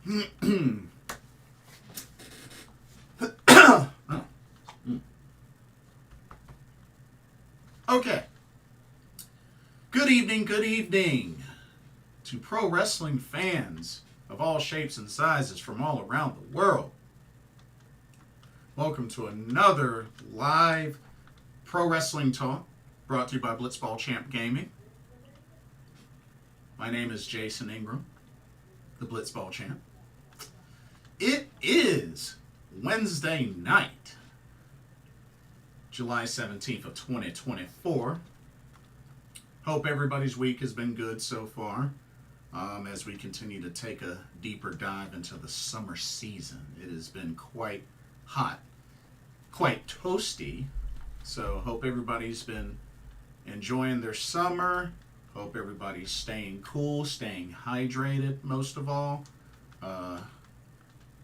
Okay. Good evening to pro wrestling fans of all shapes and sizes from all around the world. Welcome to another live pro wrestling talk brought to you by Blitzball Champ Gaming. My name is Jason Ingram, the Blitzball Champ. It is Wednesday night, July 17th of 2024. Hope everybody's week has been good so far as we continue to take a deeper dive into the summer season. It has been quite hot, quite toasty, so hope everybody's been enjoying their summer. Hope everybody's staying cool, staying hydrated most of all.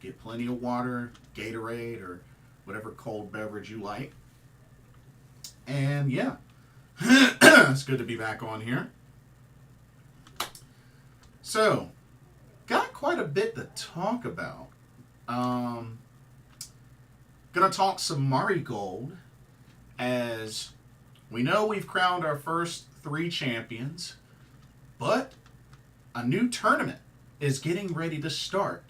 Get plenty of water, Gatorade, or whatever cold beverage you like. And yeah, it's good to be back on here. So, got quite a bit to talk about. Gonna talk some Marigold, as we know we've crowned our first 3 champions, but a new tournament is getting ready to start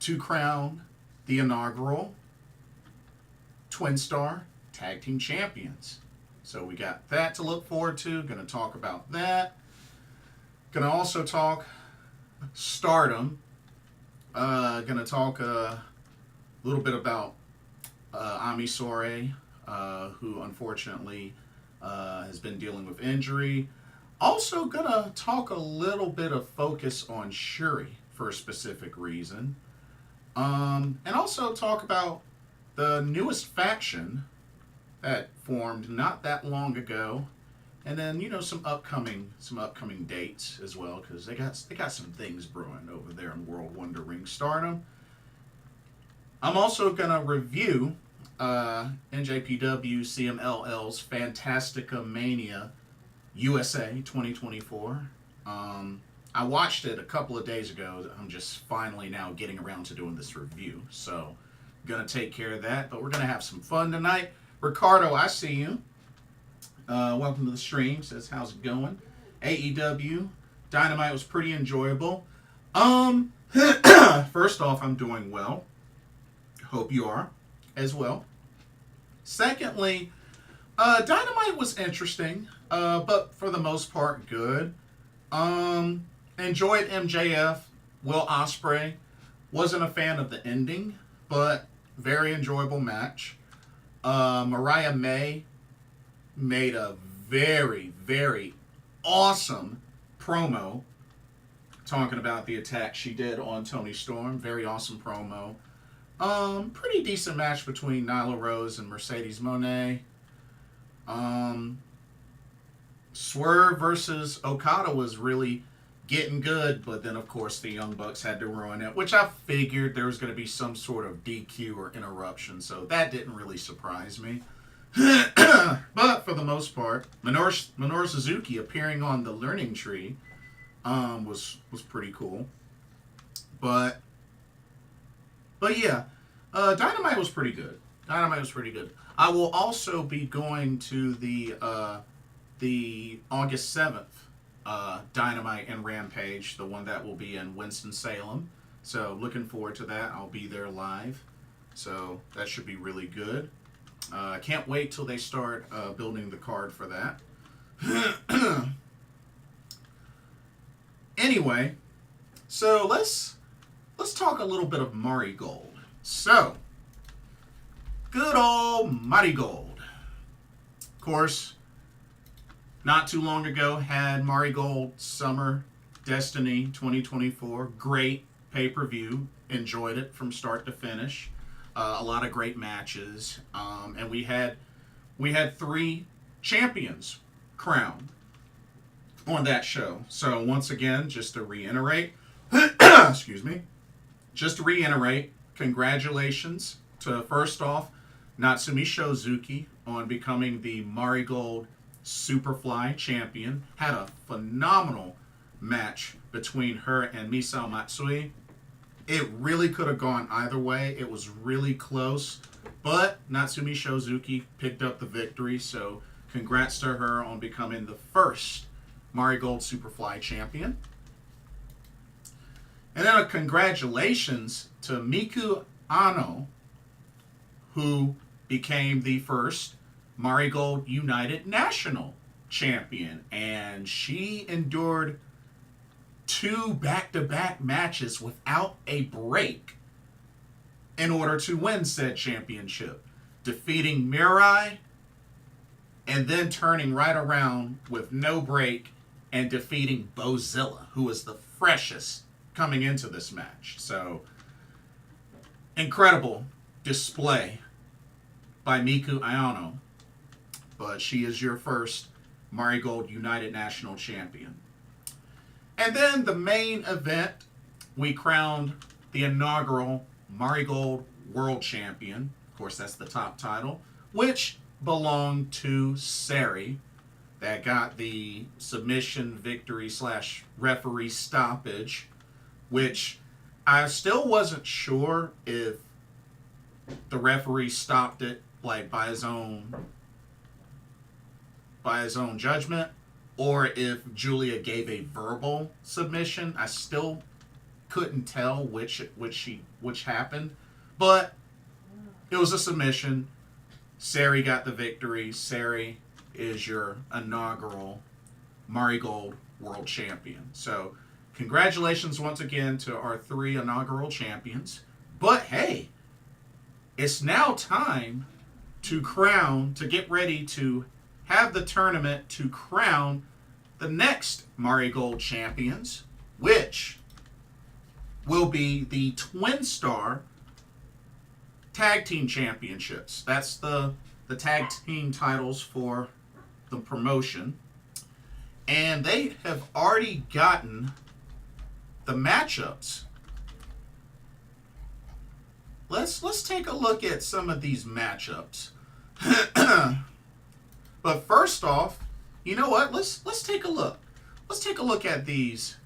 to crown the inaugural Twin Star Tag Team Champions. So we got that to look forward to. Going to talk about that. Going to also talk Stardom. Going to talk a little bit about Ami Sohrei, who unfortunately has been dealing with injury. Also going to talk a little bit of focus on Shuri for a specific reason. And also talk about the newest faction that formed not that long ago, and then some upcoming dates as well, because they got some things brewing over there in World Wonder Ring Stardom. I'm also gonna review NJPW CMLL's Fantastica Mania USA 2024. I watched it a couple of days ago. I'm just finally now getting around to doing this review, so I'm gonna take care of that. But we're gonna have some fun tonight. Ricardo, I see you. Welcome to the stream. Says, how's it going? AEW Dynamite was pretty enjoyable. First off, I'm doing well. Hope you are as well. Secondly, Dynamite was interesting, but for the most part, good. Enjoyed MJF, Will Ospreay. Wasn't a fan of the ending, but very enjoyable match. Mariah May made a very, very awesome promo talking about the attack she did on Toni Storm. Very awesome promo. Pretty decent match between Nyla Rose and Mercedes Moné. Swerve versus Okada was really getting good, but then of course the Young Bucks had to ruin it, which I figured there was going to be some sort of DQ or interruption, so that didn't really surprise me. But for the most part, Minoru Suzuki appearing on the Learning Tree was pretty cool. But yeah, Dynamite was pretty good. I will also be going to the August 7th Dynamite and Rampage, the one that will be in Winston-Salem. So looking forward to that. I'll be there live. So that should be really good. I can't wait till they start building the card for that. Anyway, so let's talk a little bit of Marigold. So, good old Marigold. Of course, not too long ago had Marigold Summer Destiny 2024. Great pay-per-view. Enjoyed it from start to finish. A lot of great matches. And we had 3 champions crowned on that show. So once again, just to reiterate, congratulations to, first off, Natsumi Shozuki on becoming the Marigold Superfly champion. Had a phenomenal match between her and Misao Matsui. It really could have gone either way. It was really close. But Natsumi Shozuki picked up the victory, so congrats to her on becoming the first Marigold Superfly champion. And then a congratulations to Miku Ano, who became the first Marigold United National champion. And she endured 2 back-to-back matches without a break in order to win said championship, defeating Mirai and then turning right around with no break and defeating Bozilla, who was the freshest coming into this match. So, incredible display by Miku Ayano, but she is your first Marigold United National Champion. And then the main event, we crowned the inaugural Marigold World Champion. Of course, that's the top title, which belonged to Sari, that got the submission victory / referee stoppage, which I still wasn't sure if the referee stopped it like by his own judgment, or if Julia gave a verbal submission. I still couldn't tell which happened, but it was a submission. Sari got the victory. Sari is your inaugural Marigold World Champion. So congratulations once again to our 3 inaugural champions. But hey, it's now time to get ready to have the tournament to crown the next Marigold champions, which will be the Twin Star Tag Team Championships. That's the tag team titles for the promotion. And they have already gotten the matchups. Let's take a look at some of these matchups. But first off, you know what? Let's take a look. Let's take a look at these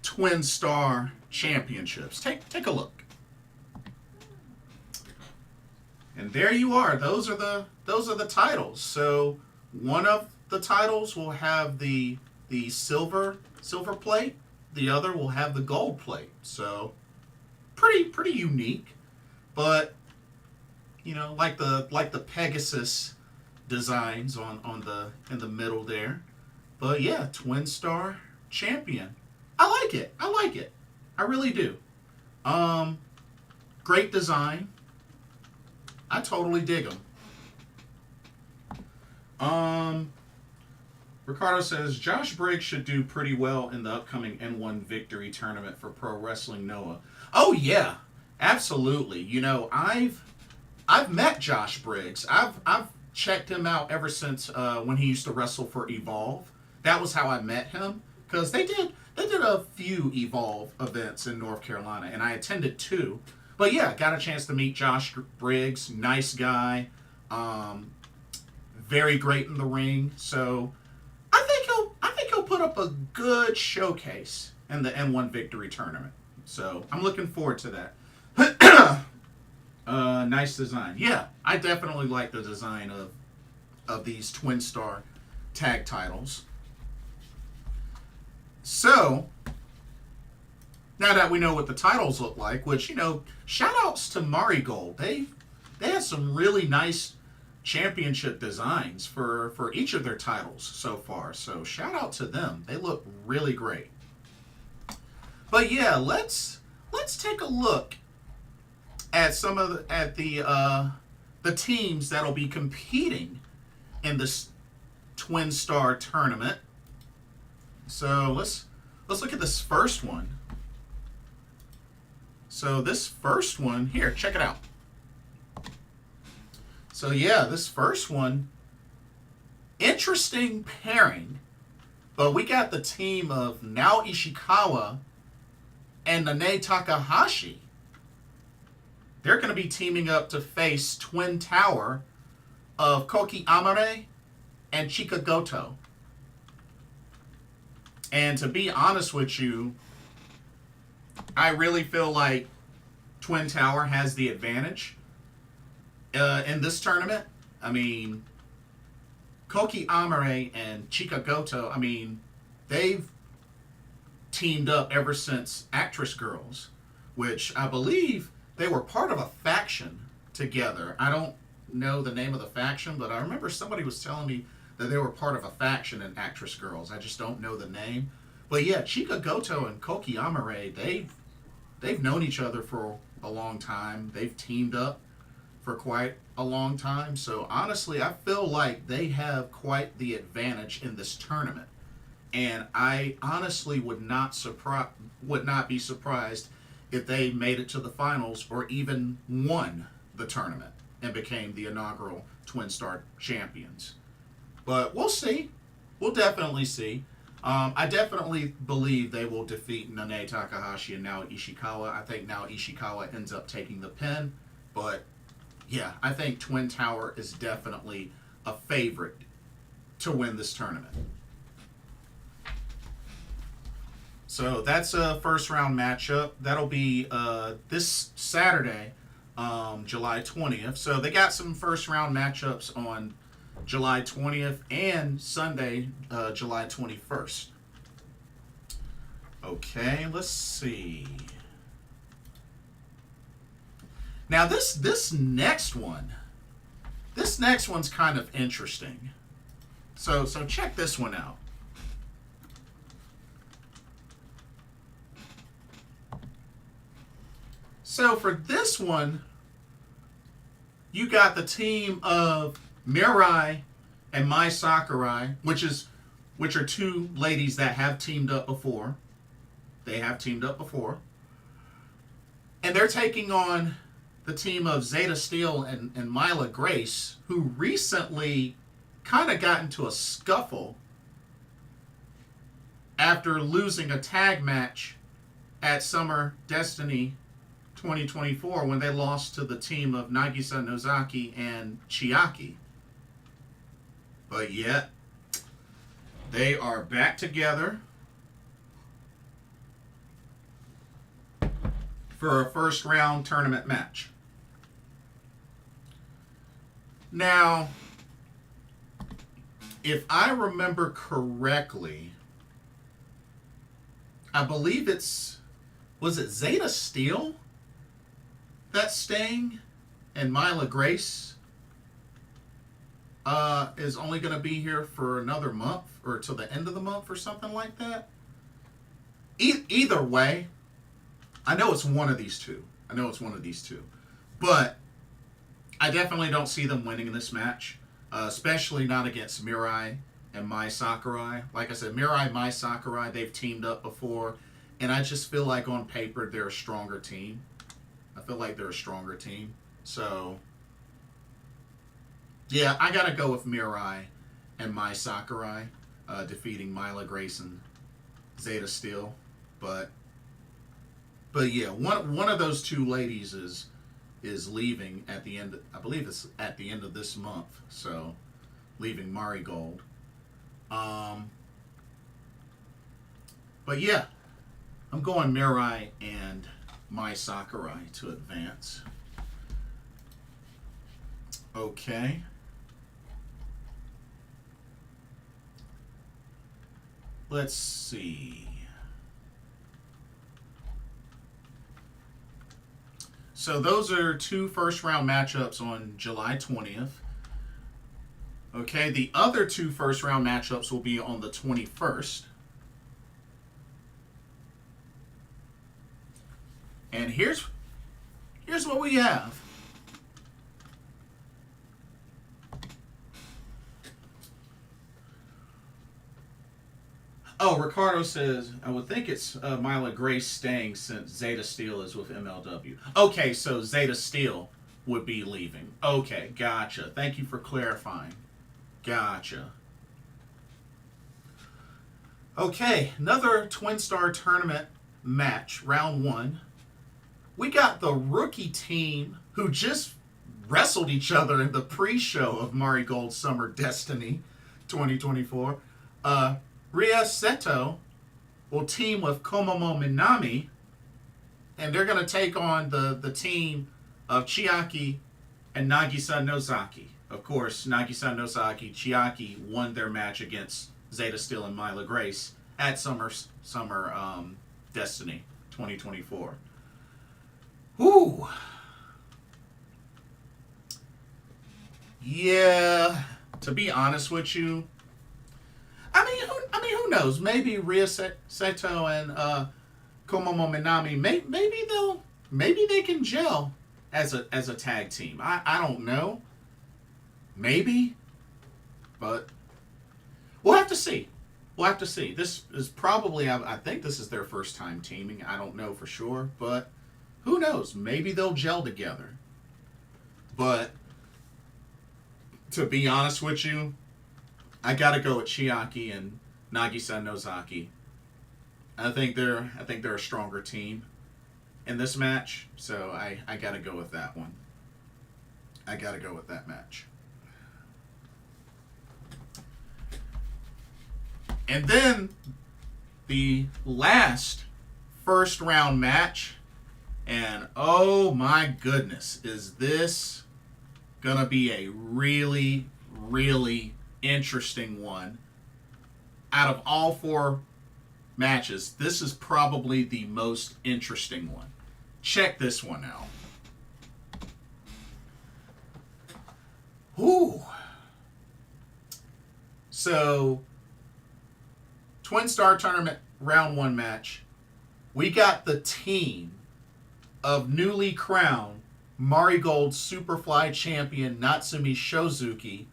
Twin Star Championships. Take a look. And there you are. Those are the titles. So one of the titles will have the silver plate. The other will have the gold plate. So pretty unique. But you know, like the Pegasus designs in the middle there. But yeah, Twin Star Champion. I like it. I really do. Great design. I totally dig them. Ricardo says Josh Briggs should do pretty well in the upcoming N1 Victory Tournament for Pro Wrestling Noah. Oh yeah, absolutely. You know, I've met Josh Briggs. I've checked him out ever since when he used to wrestle for Evolve. That was how I met him, because they did a few Evolve events in North Carolina, and I attended 2. But yeah, got a chance to meet Josh Briggs. Nice guy. Very great in the ring. So I think he'll put up a good showcase in the N1 Victory Tournament. So I'm looking forward to that. Nice design. Yeah, I definitely like the design of these Twin Star tag titles. So now that we know what the titles look like, which, you know, shout outs to Marigold. They had some really nice championship designs for each of their titles so far. So shout out to them. They look really great. But yeah, let's take a look at some of the teams that'll be competing in this Twin Star tournament. So let's look at this first one. So this first one here, check it out. So yeah, this first one, interesting pairing, but we got the team of Nao Ishikawa and Nanae Takahashi. They're going to be teaming up to face Twin Tower of Koki Amare and Chika Goto. And to be honest with you, I really feel like Twin Tower has the advantage in this tournament. I mean, Koki Amare and Chika Goto, I mean, they've teamed up ever since Actress Girls, which I believe they were part of a faction together. I don't know the name of the faction, but I remember somebody was telling me that they were part of a faction in Actress Girls. I just don't know the name. But yeah, Chika Goto and Koki Amare, they've known each other for a long time. They've teamed up for quite a long time. So honestly, I feel like they have quite the advantage in this tournament. And I honestly would not be surprised if they made it to the finals or even won the tournament and became the inaugural Twin Star champions. But we'll see. We'll definitely see. I definitely believe they will defeat Nanae Takahashi and Nao Ishikawa. I think Nao Ishikawa ends up taking the pin. But yeah, I think Twin Tower is definitely a favorite to win this tournament. So that's a first round matchup. That'll be this Saturday, July 20th. So they got some first round matchups on July 20th and Sunday, July 21st. Okay, let's see. Now this next one's kind of interesting. So check this one out. So for this one, you got the team of Mirai and Mai Sakurai, which are two ladies that have teamed up before. They have teamed up before. And they're taking on the team of Zeta Steel and Myla Grace, who recently kind of got into a scuffle after losing a tag match at Summer Destiny 2024 when they lost to the team of Nagisa Nozaki and Chiaki. But yet, they are back together for a first round tournament match. Now, if I remember correctly, I believe was it Zeta Steel that's staying, and Myla Grace is only going to be here for another month or till the end of the month or something like that. Either way, I know it's one of these two. But I definitely don't see them winning this match, especially not against Mirai and Mai Sakurai. Like I said, Mirai, Mai Sakurai, they've teamed up before, and I just feel like on paper they're a stronger team. So, yeah, I got to go with Mirai and Mai Sakurai defeating Myla Grace and Zeta Steel. But yeah, one of those two ladies is leaving at the end. I believe it's at the end of this month. So, leaving Marigold. But yeah, I'm going Mirai and Mai Sakurai to advance. Okay. Let's see. So those are two first round matchups on July 20th. Okay, the other two first round matchups will be on the 21st. And here's what we have. Oh, Ricardo says, I would think it's Myla Grace staying since Zeta Steel is with MLW. Okay, so Zeta Steel would be leaving. Okay, gotcha. Thank you for clarifying. Gotcha. Okay, another Twin Star Tournament match, round one. We got the rookie team who just wrestled each other in the pre-show of Marigold Summer Destiny 2024. Ria Seto will team with Komomo Minami and they're going to take on the team of Chiaki and Nagisa Nozaki. Of course, Nagisa Nozaki, Chiaki won their match against Zeta Steel and Myla Grace at Summer Destiny 2024. Whew. Yeah, to be honest with you, I mean, who knows? Maybe Ryo Seto and Komomo Minami, maybe they can gel as a tag team. I don't know. Maybe, but we'll have to see. We'll have to see. This is probably, I think this is their first time teaming. I don't know for sure, but who knows? Maybe they'll gel together. But to be honest with you, I gotta go with Chiaki and Nagisa Nozaki. I think they're a stronger team in this match, so I gotta go with that one. I gotta go with that match. And then the last first round match, and oh my goodness, is this gonna be a really, really interesting one. Out of all four matches, this is probably the most interesting one. Check this one out. Whew. So, Twin Star Tournament Round 1 match. We got the team of newly crowned Marigold Superfly Champion Natsumi Shozuki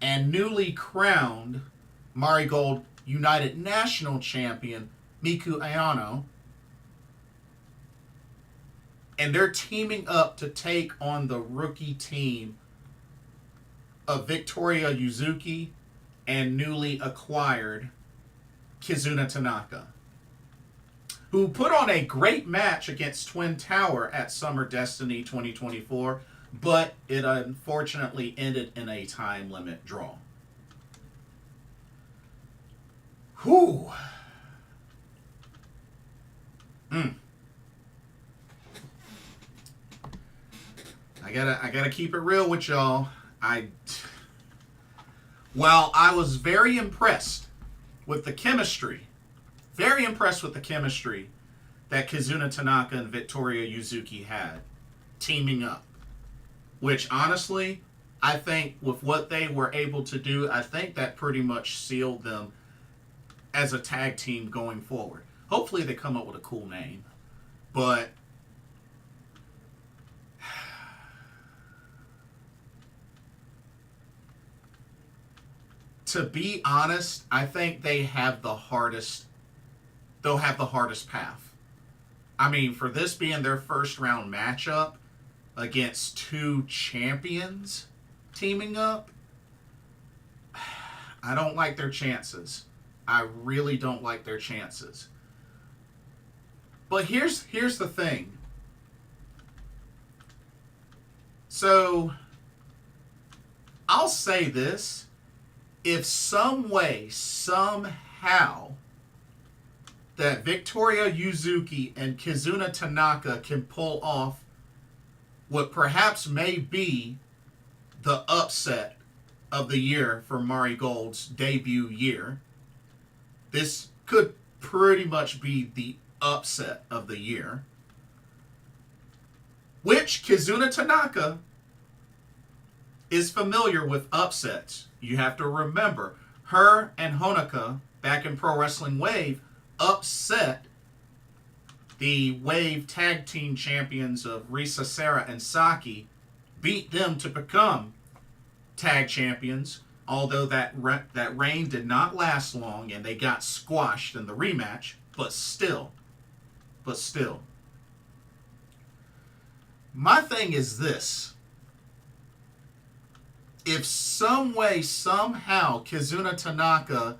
and newly crowned Marigold United National Champion Miku Ayano. And they're teaming up to take on the rookie team of Victoria Yuzuki and newly acquired Kizuna Tanaka, who put on a great match against Twin Tower at Summer Destiny 2024, but it unfortunately ended in a time limit draw. Whew. I gotta keep it real with y'all. While I was very impressed with the chemistry, that Kizuna Tanaka and Victoria Yuzuki had teaming up, which honestly, I think with what they were able to do, I think that pretty much sealed them as a tag team going forward. Hopefully they come up with a cool name, but to be honest, I think they'll have the hardest path. I mean, for this being their first round matchup against two champions teaming up, I don't like their chances. I really don't like their chances. But here's the thing. So, I'll say this. If some way, somehow, that Victoria Yuzuki and Kizuna Tanaka can pull off what perhaps may be the upset of the year for Marigold's debut year, this could pretty much be the upset of the year, which Kizuna Tanaka is familiar with upsets. You have to remember, her and Honoka, back in Pro Wrestling Wave, upset the Wave Tag Team Champions of Risa Sera and Saki, beat them to become Tag Champions, although that reign did not last long and they got squashed in the rematch, but still. My thing is this. If some way, somehow, Kizuna Tanaka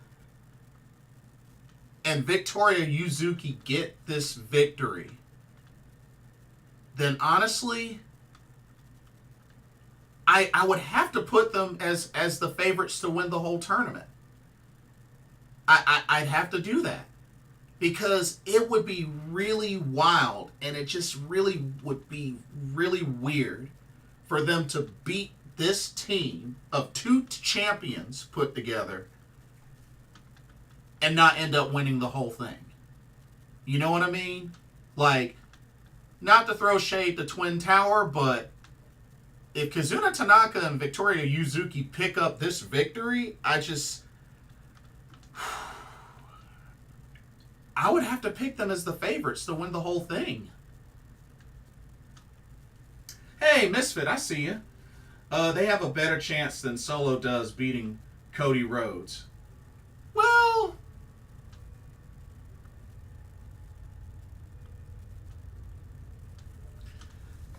and Victoria Yuzuki get this victory, then honestly, I would have to put them as the favorites to win the whole tournament. I'd have to do that. because it would be really wild, and it just really would be really weird for them to beat this team of two champions put together and not end up winning the whole thing. You know what I mean? Like, not to throw shade to Twin Tower, but if Kazuna Tanaka and Victoria Yuzuki pick up this victory, I would have to pick them as the favorites to win the whole thing. Hey, Misfit, I see you. They have a better chance than Solo does beating Cody Rhodes. Well,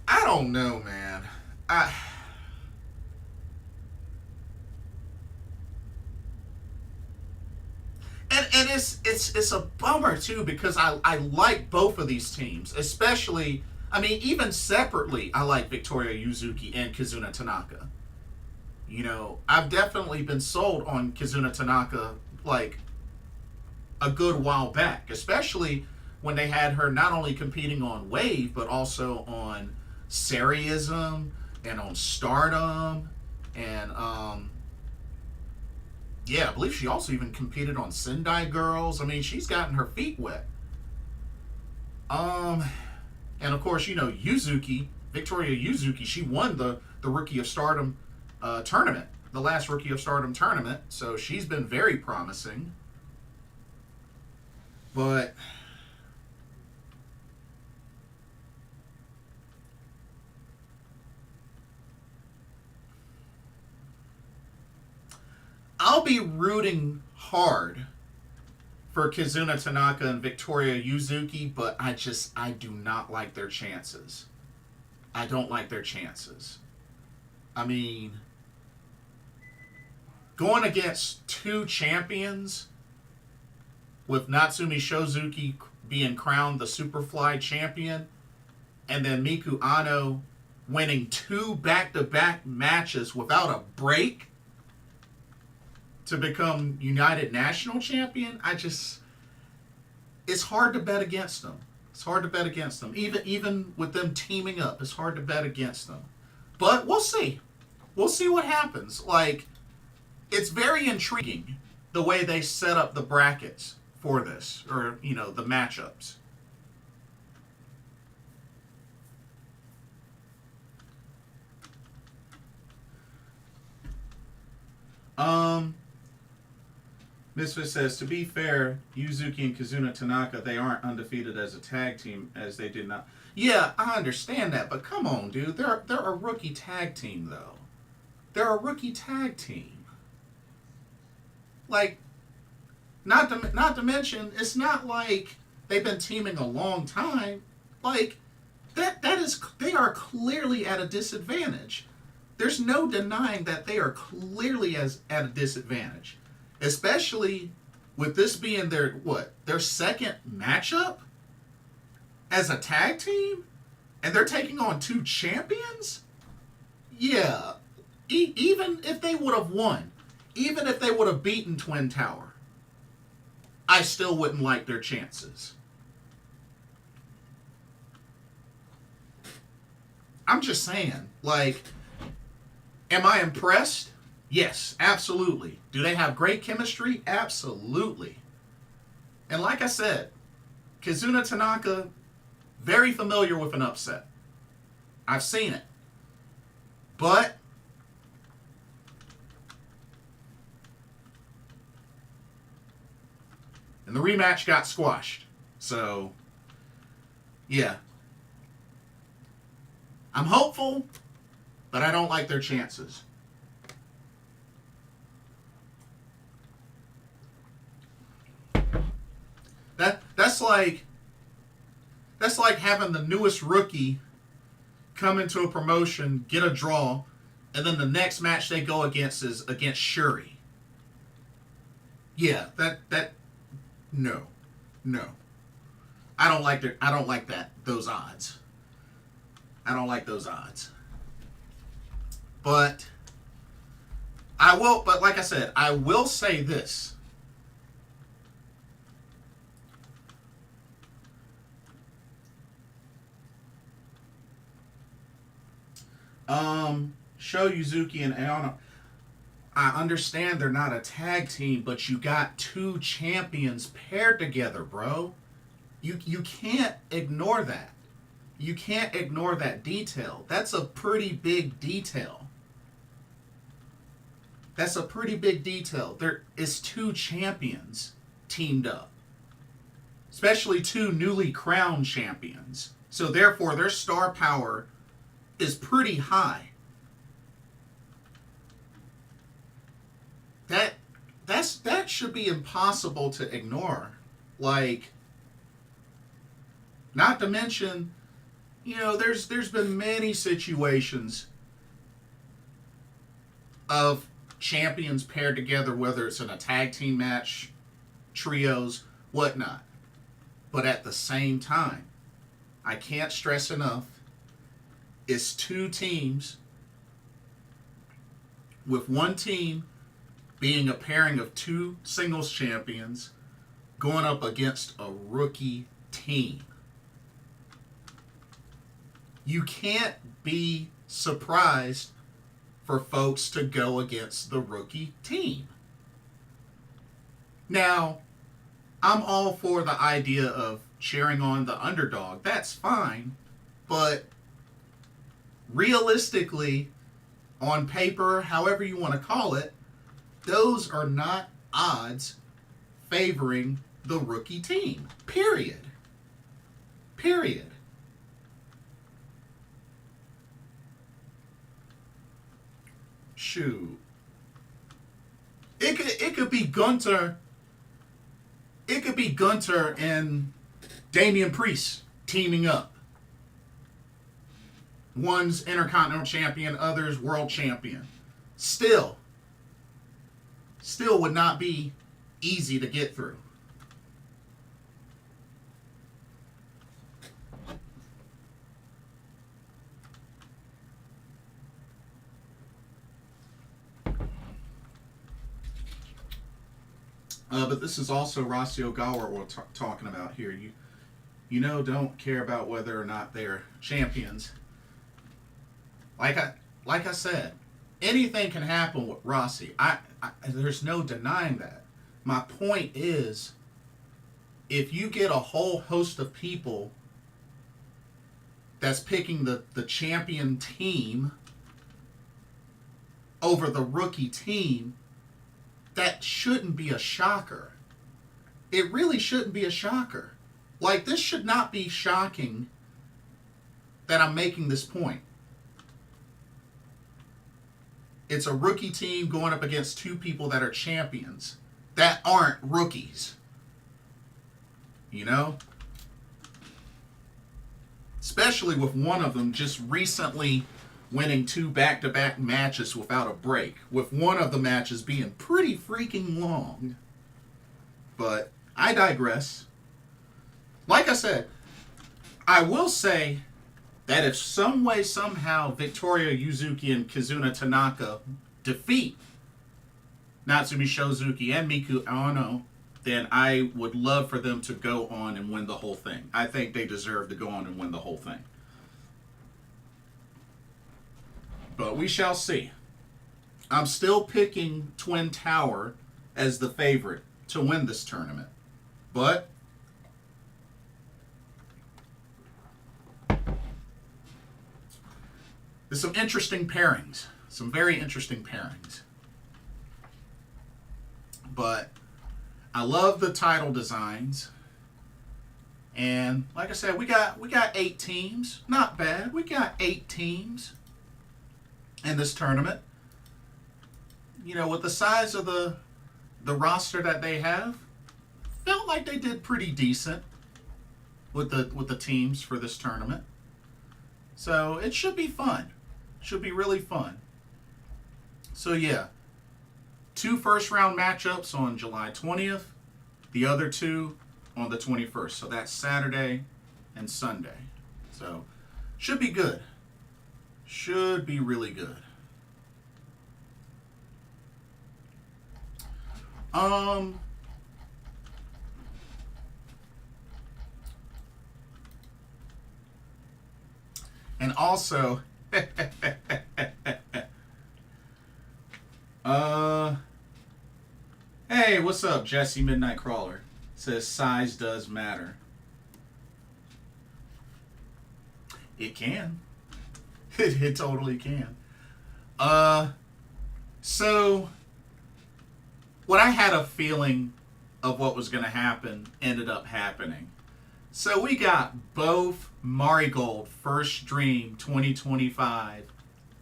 I don't know, man. And it's a bummer too, because I like both of these teams, especially, I mean, even separately, I like Victoria Yuzuki and Kazuna Tanaka. You know, I've definitely been sold on Kazuna Tanaka like a good while back, especially when they had her not only competing on Wave, but also on Seriesm and on Stardom, and yeah, I believe she also even competed on Sendai Girls. I mean, she's gotten her feet wet. And of course, you know, Yuzuki, Victoria Yuzuki, she won the Rookie of Stardom tournament, the last Rookie of Stardom tournament, so she's been very promising. But I'll be rooting hard for Kazuna Tanaka and Victoria Yuzuki, but I do not like their chances. I don't like their chances. I mean, going against two champions with Natsumi Shozuki being crowned the Superfly champion, and then Miku Ano winning two back-to-back matches without a break to become United National Champion, it's hard to bet against them. It's hard to bet against them. Even with them teaming up, it's hard to bet against them. But we'll see. We'll see what happens. Like, it's very intriguing the way they set up the brackets for this, or, you know, the matchups. Misfit says, to be fair, Yuzuki and Kazuna Tanaka, they aren't undefeated as a tag team, as they did not. Yeah, I understand that, but come on, dude. They're a rookie tag team, though. They're a rookie tag team. Like, not to mention, it's not like they've been teaming a long time. Like, they are clearly at a disadvantage. There's no denying that they are clearly at a disadvantage. Especially with this being their second matchup as a tag team, and they're taking on two champions? Yeah, even if they would have won, even if they would have beaten Twin Tower, I still wouldn't like their chances. I'm just saying, like, am I impressed? Yes, absolutely. Do they have great chemistry? Absolutely. And like I said, Kazuna Tanaka, very familiar with an upset. I've seen it. But and the rematch got squashed. So, yeah. I'm hopeful, but I don't like their chances. That's like having the newest rookie come into a promotion, get a draw, and then the next match they go against is against Shuri. Yeah, no. I don't like those odds. I don't like those odds. But like I said, I will say this. Sho Yuzuki and Aono. I understand they're not a tag team, but you got two champions paired together, bro. You can't ignore that. You can't ignore that detail. That's a pretty big detail. That's a pretty big detail. There is two champions teamed up. Especially two newly crowned champions. So therefore their star power is pretty high. That should be impossible to ignore. Like, not to mention, you know, there's been many situations of champions paired together, whether it's in a tag team match, trios, whatnot. But at the same time, I can't stress enough, it's two teams, with one team being a pairing of two singles champions going up against a rookie team. You can't be surprised for folks to go against the rookie team. Now, I'm all for the idea of cheering on the underdog. That's fine. But realistically, on paper, however you want to call it, those are not odds favoring the rookie team. Period. Period. Shoot. It could be Gunter. It could be Gunter and Damian Priest teaming up. One's Intercontinental Champion, other's World Champion. Still would not be easy to get through. But this is also Rossi Ogawa we're talking about here. You know, don't care about whether or not they're champions. Like I said, anything can happen with Rossi. There's no denying that. My point is, if you get a whole host of people that's picking the champion team over the rookie team, that shouldn't be a shocker. It really shouldn't be a shocker. Like, this should not be shocking that I'm making this point. It's a rookie team going up against two people that are champions that aren't rookies. You know? Especially with one of them just recently winning 2 back-to-back matches without a break, with one of the matches being pretty freaking long. But I digress. Like I said, I will say that if some way, somehow, Victoria Yuzuki and Kizuna Tanaka defeat Natsumi Shozuki and Miku Aono, then I would love for them to go on and win the whole thing. I think they deserve to go on and win the whole thing. But we shall see. I'm still picking Twin Tower as the favorite to win this tournament. But there's some interesting pairings. Some very interesting pairings. But I love the title designs. And like I said, we got 8 teams. Not bad. We got 8 teams in this tournament. You know, with the size of the roster that they have, felt like they did pretty decent with the teams for this tournament. So it should be fun. Should be really fun. So yeah, 2 first-round matchups on July 20th. The other 2 on the 21st. So that's Saturday and Sunday. So should be good. Should be really good. And also, Hey, what's up, Jesse Midnight Crawler? Says size does matter. It can. It totally can. So what I had a feeling of what was going to happen ended up happening. So we got both Marigold First Dream 2025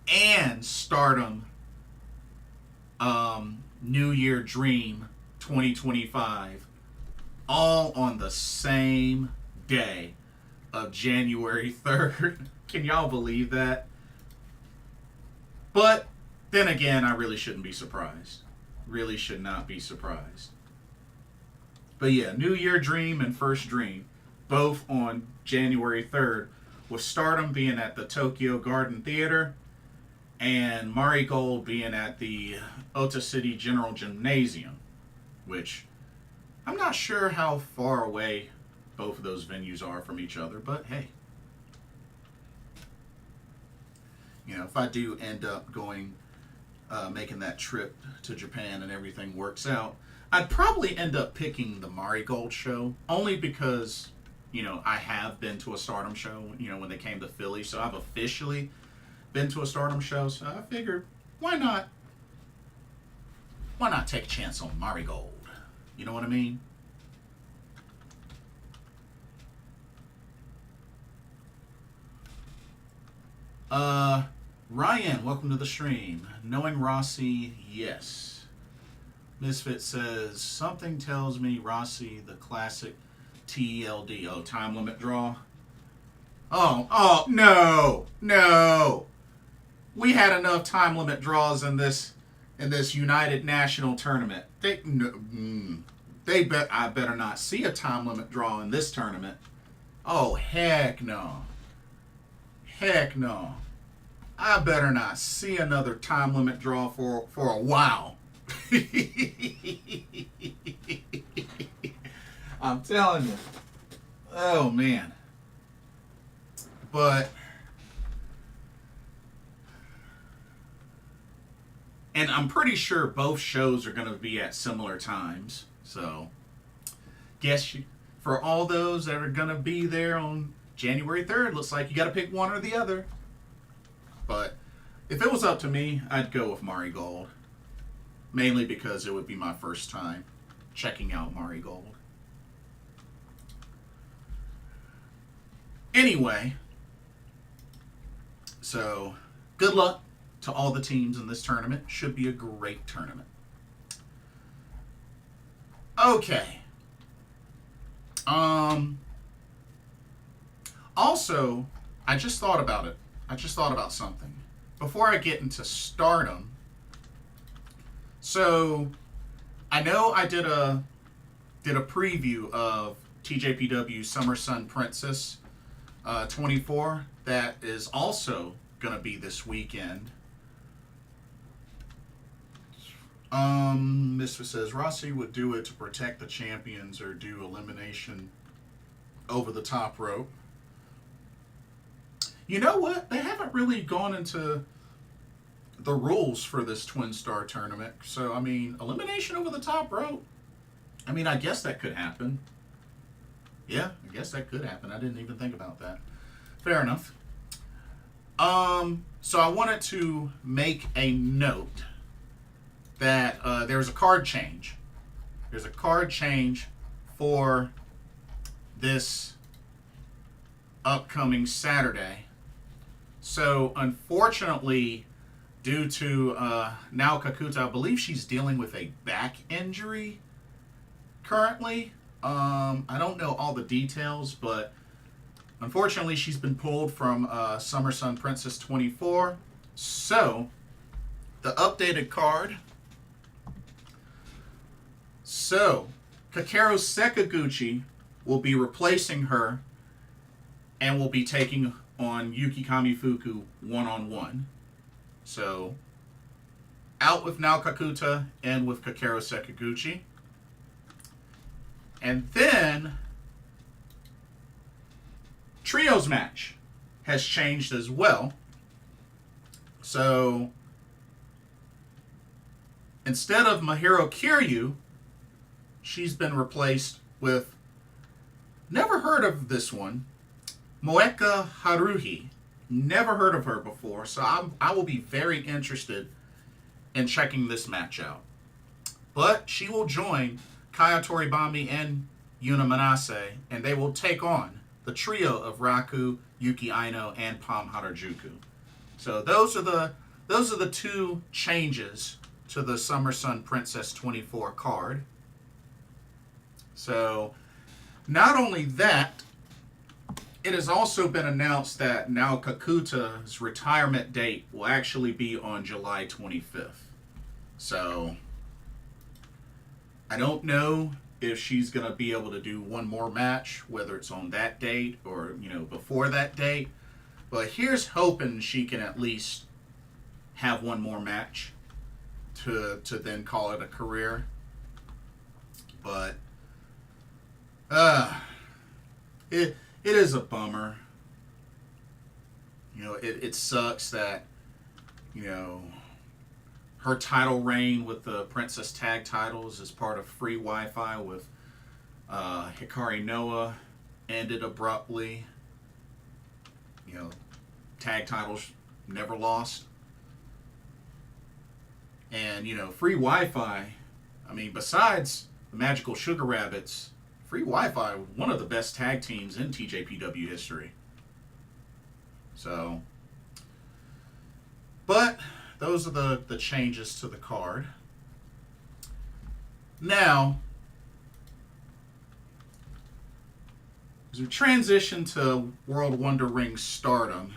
and Stardom New Year Dream 2025 all on the same day of January 3rd. Can y'all believe that? But then again, I really shouldn't be surprised. Really should not be surprised. But yeah, New Year Dream and First Dream, both on January 3rd, with Stardom being at the Tokyo Garden Theater and Marigold being at the Ota City General Gymnasium, which I'm not sure how far away both of those venues are from each other, but hey. You know, if I do end up going, making that trip to Japan and everything works out, I'd probably end up picking the Marigold show, only because, you know, I have been to a Stardom show, you know, when they came to Philly, so I've officially been to a Stardom show, so I figured, why not take a chance on Marigold? You know what I mean? Ryan, welcome to the stream. Knowing Rossi, yes. Misfit says, something tells me Rossi, the classic TLD. Oh, time limit draw. Oh, no. We had enough time limit draws in this United National tournament. I better not see a time limit draw in this tournament. Oh, heck no. Heck no. I better not see another time limit draw for a while. I'm telling you. Oh, man. But, and I'm pretty sure both shows are going to be at similar times. So, for all those that are going to be there on January 3rd, looks like you got to pick one or the other. But if it was up to me, I'd go with Marigold. Mainly because it would be my first time checking out Marigold. Anyway, so good luck to all the teams in this tournament. Should be a great tournament. Okay. Also, I just thought about it. I just thought about something. Before I get into Stardom, so I know I did a preview of TJPW Summer Sun Princess 24 that is also gonna be this weekend. Misfit says Rossi would do it to protect the champions or do elimination over the top rope. You know what? They haven't really gone into the rules for this Twin Star tournament. So, I mean, elimination over the top rope. I mean, I guess that could happen. Yeah, I guess that could happen. I didn't even think about that. Fair enough. So I wanted to make a note that there's a card change. There's a card change for this upcoming Saturday. So, unfortunately, due to Nao Kakuta, I believe she's dealing with a back injury currently. I don't know all the details, but unfortunately, she's been pulled from Summer Sun Princess 24. So, the updated card. So, Kakeru Sekaguchi will be replacing her and will be taking on Yuki Kamifuku one-on-one. So, out with Nao Kakuta and with Kakeru Sekaguchi. And then, Trios match has changed as well. So, instead of Mahiro Kiryu, she's been replaced with, never heard of this one, Moeka Haruhi. Never heard of her before, so I will be very interested in checking this match out. But she will join Kaya Toribami and Yuna Manase, and they will take on the trio of Raku, Yuki Aino, and Pam Harajuku. So those are the two changes to the Summer Sun Princess 24 card. So not only that, it has also been announced that now Kakuta's retirement date will actually be on July 25th. So I don't know if she's going to be able to do one more match, whether it's on that date or, before that date. But here's hoping she can at least have one more match to then call it a career. But it is a bummer. It sucks that, her title reign with the Princess Tag titles as part of Free Wi-Fi with Hikari Noah ended abruptly. Tag titles never lost. And, Free Wi-Fi, besides the Magical Sugar Rabbits, Free Wi-Fi, one of the best tag teams in TJPW history. So, but those are the changes to the card. Now, as we transition to World Wonder Ring Stardom,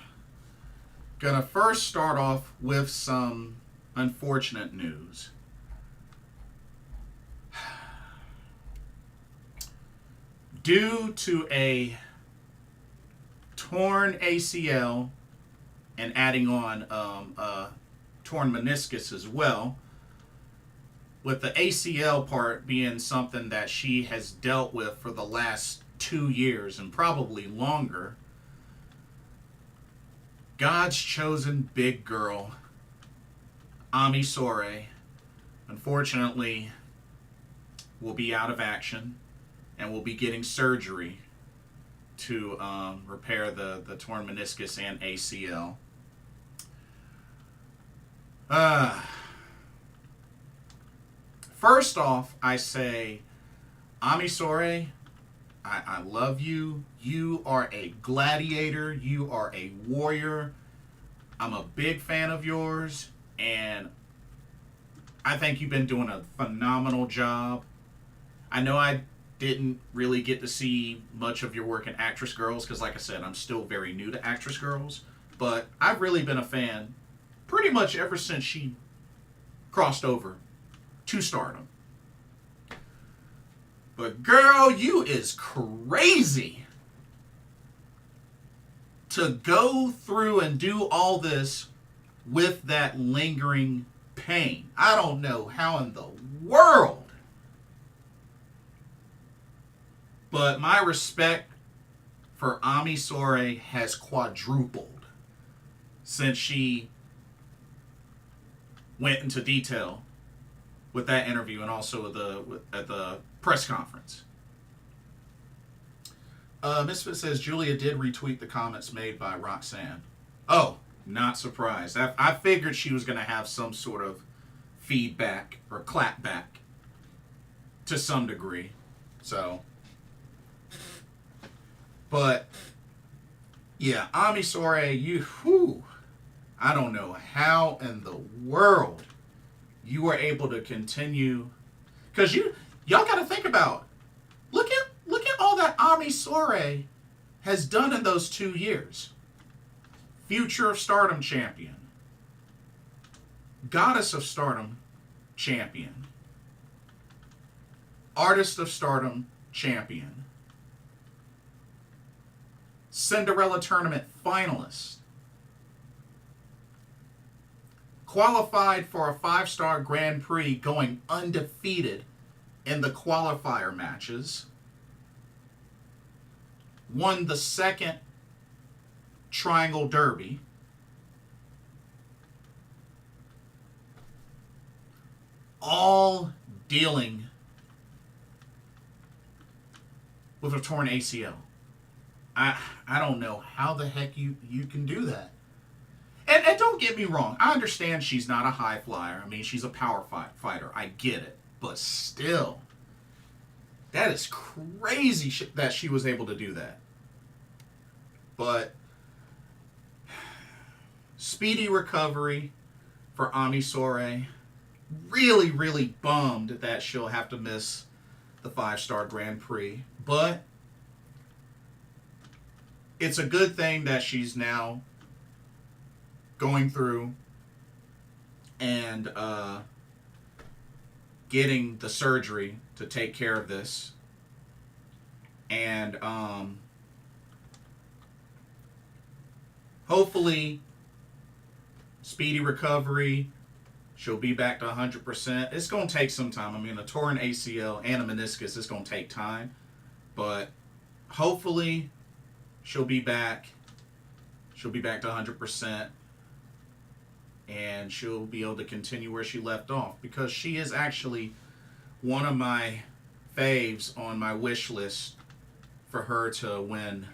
gonna first start off with some unfortunate news. Due to a torn ACL and adding on torn meniscus as well, with the ACL part being something that she has dealt with for the last 2 years and probably longer, God's chosen big girl, Ami Sohrei, unfortunately will be out of action and will be getting surgery to repair the torn meniscus and ACL. First off, I say, Ami Sohrei, I love you. You are a gladiator. You are a warrior. I'm a big fan of yours, and I think you've been doing a phenomenal job. I know I didn't really get to see much of your work in Actress Girls because, like I said, I'm still very new to Actress Girls, but I've really been a fan pretty much ever since she crossed over to Stardom. But girl, you is crazy to go through and do all this with that lingering pain. I don't know how in the world. But my respect for Ami Sohrei has quadrupled since she went into detail with that interview and also at the press conference. Misfit says Julia did retweet the comments made by Roxanne. Oh, not surprised. I figured she was going to have some sort of feedback or clapback to some degree. So, but yeah, Ami Sohrei, I don't know how in the world you were able to continue, because y'all got to think about, look at all that Ami Sohrei has done in those 2 years. Future of Stardom champion, Goddess of Stardom champion, Artist of Stardom champion, Cinderella Tournament finalist, qualified for a 5-star Grand Prix going undefeated in the qualifier matches, won the second Triangle Derby, all dealing with a torn ACL. I don't know how the heck you can do that. And don't get me wrong, I understand she's not a high flyer. I mean, she's a power fighter. I get it. But still, that is crazy that she was able to do that. But speedy recovery for Ami Sohrei. Really, really bummed that she'll have to miss the 5-star Grand Prix. But it's a good thing that she's now going through and getting the surgery to take care of this. And hopefully speedy recovery. She'll be back to 100%. It's going to take some time. I mean, a torn ACL and a meniscus is going to take time. But hopefully she'll be back. She'll be back to 100%. And she'll be able to continue where she left off. Because she is actually one of my faves on my wish list for her to win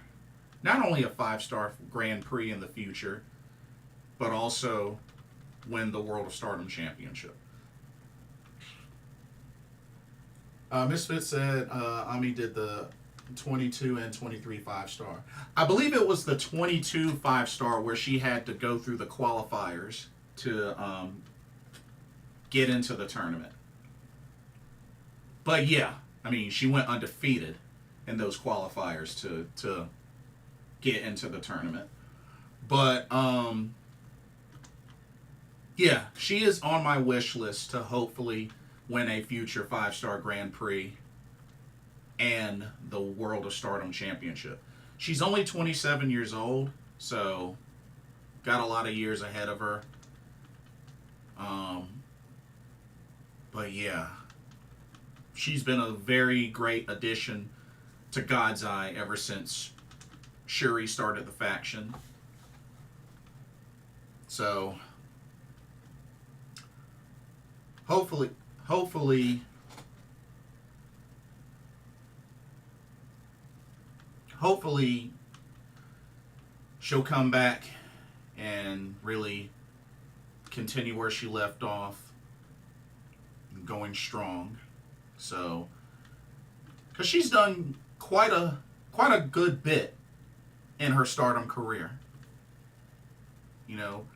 not only a 5-star Grand Prix in the future, but also win the World of Stardom Championship. Misfit said Ami did the 22 and 23 5-star. I believe it was the 22 5-star where she had to go through the qualifiers to get into the tournament. But yeah, I mean, she went undefeated in those qualifiers to get into the tournament. But yeah, she is on my wish list to hopefully win a future 5-star Grand Prix and the World of Stardom Championship. She's only 27 years old, so got a lot of years ahead of her. But yeah, she's been a very great addition to God's Eye ever since Shuri started the faction. So hopefully she'll come back and really continue where she left off, going strong. So, because she's done quite a good bit in her Stardom career. You know,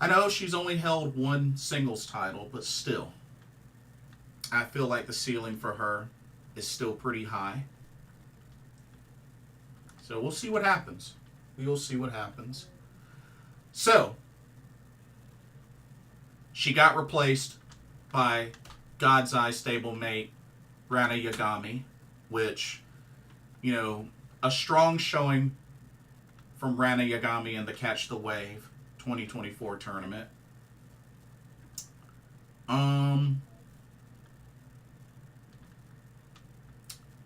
I know she's only held one singles title, but still, I feel like the ceiling for her is still pretty high. So we'll see what happens. We will see what happens. So, she got replaced by God's Eye stablemate Rana Yagami, which, you know, a strong showing from Rana Yagami in the Catch the Wave 2024 tournament.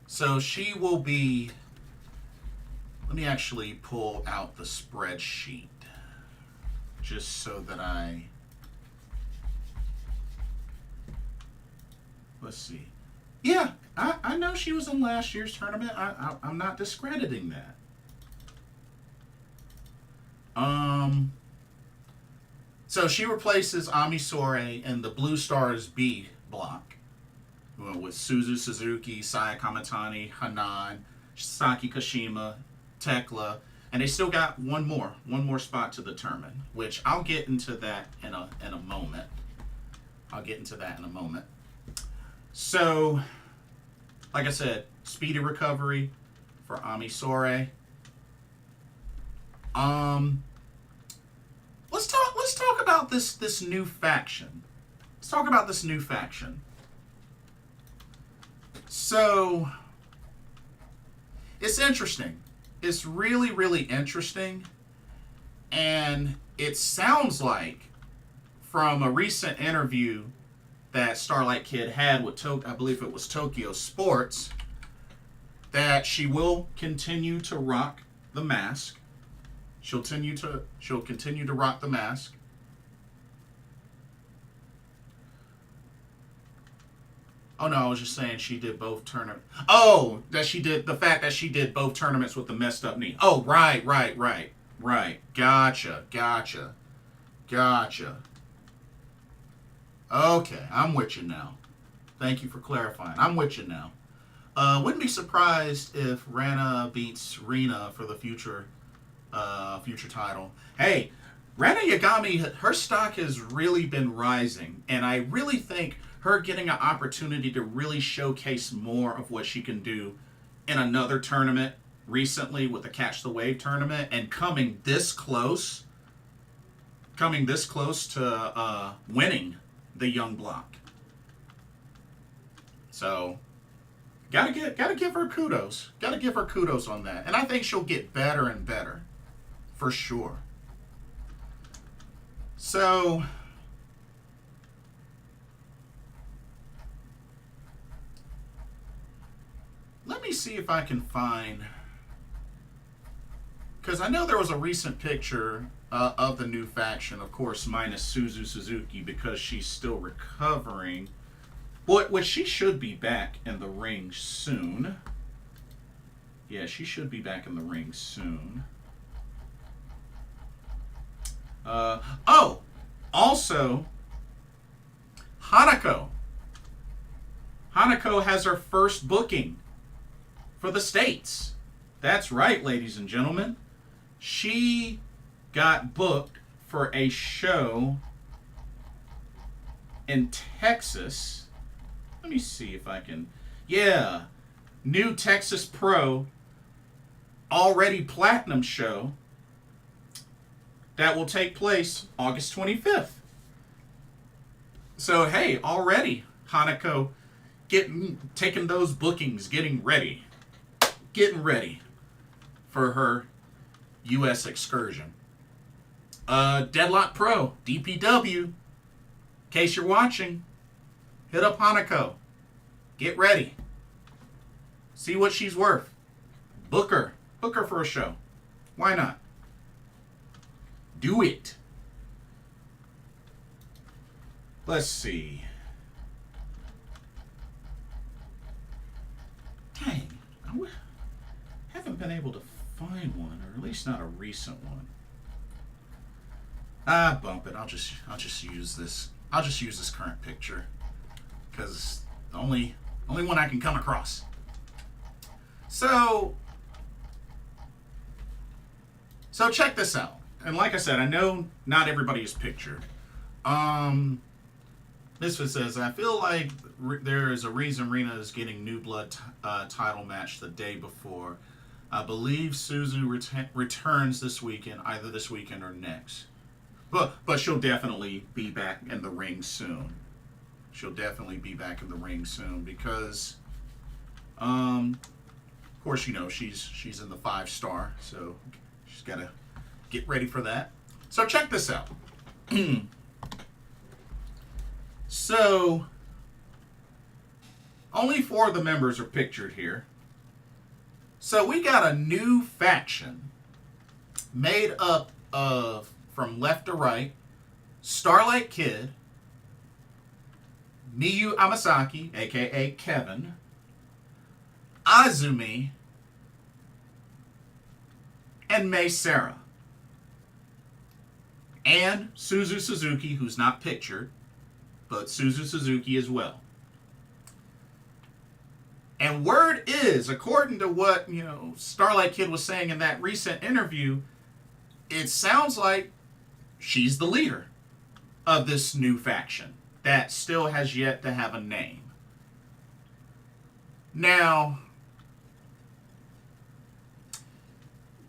So she will be... Let me actually pull out the spreadsheet just so that I... Let's see. Yeah, I know she was in last year's tournament. I'm not discrediting that. So she replaces Ami Sohrei in the Blue Stars B block with Suzu Suzuki, Saya Kamitani, Hanan, Saki Kashima, Tekla, and they still got one more spot to determine, which I'll get into that in a moment. So, like I said, speedy recovery for Ami Sohrei. Let's talk about this new faction. Let's talk about this new faction. So, it's interesting. It's really, really interesting. And it sounds like, from a recent interview that Starlight Kid had with, I believe it was Tokyo Sports, that she will continue to rock the mask. She'll continue to rock the mask. Oh no, I was just saying she did both tournaments. Oh, that she did the fact that she did both tournaments with the messed up knee. Oh, right. Gotcha. Okay, I'm with you now. Thank you for clarifying. I'm with you now. Wouldn't be surprised if Rana beats Rina for the future title. Hey, Rana Yagami, her stock has really been rising, and I really think her getting an opportunity to really showcase more of what she can do in another tournament recently with the Catch the Wave tournament, and coming this close to winning the Young Block. So gotta give her kudos. Gotta give her kudos on that. And I think she'll get better and better. For sure. So let me see if I can find, because I know there was a recent picture of the new faction, of course, minus Suzu Suzuki because she's still recovering. Which she should be back in the ring soon. Yeah, she should be back in the ring soon. Also, Hanako. Hanako has her first booking for the States. That's right, ladies and gentlemen. She got booked for a show in Texas. Let me see if I can. Yeah. New Texas Pro, already platinum show that will take place August 25th. So, hey, already Hanako taking those bookings, getting ready for her U.S. excursion. Deadlock Pro, DPW, in case you're watching, hit up Hanako. Get ready. See what she's worth. Book her for a show. Why not? Do it. Let's see. Dang, I haven't been able to find one, or at least not a recent one. Bump it. I'll just use this. I'll just use this current picture because it's the only one I can come across. So check this out. And like I said, I know not everybody is pictured. Misfit says, I feel like there is a reason Rina is getting New Blood title match the day before. I believe Suzu returns this weekend, either this weekend or next. But she'll definitely be back in the ring soon. Because, of course, you know, she's in the 5-star, so she's got to get ready for that. So check this out. So, only 4 of the members are pictured here. So we got a new faction made up of, from left to right, Starlight Kid, Miyu Amasaki, a.k.a. Kevin, Azumi, and Mei Sarah. And Suzu Suzuki, who's not pictured, but Suzu Suzuki as well. And word is, according to what, you know, Starlight Kid was saying in that recent interview, it sounds like she's the leader of this new faction that still has yet to have a name. Now,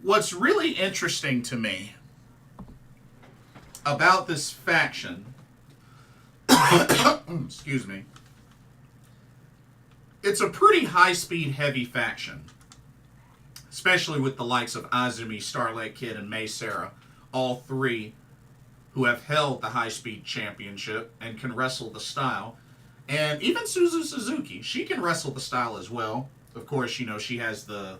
what's really interesting to me about this faction, excuse me, it's a pretty high-speed, heavy faction, especially with the likes of Azumi, Starlight Kid, and Mei Sarah, all 3 who have held the high-speed championship and can wrestle the style. And even Suzu Suzuki, she can wrestle the style as well. Of course, you know, she has the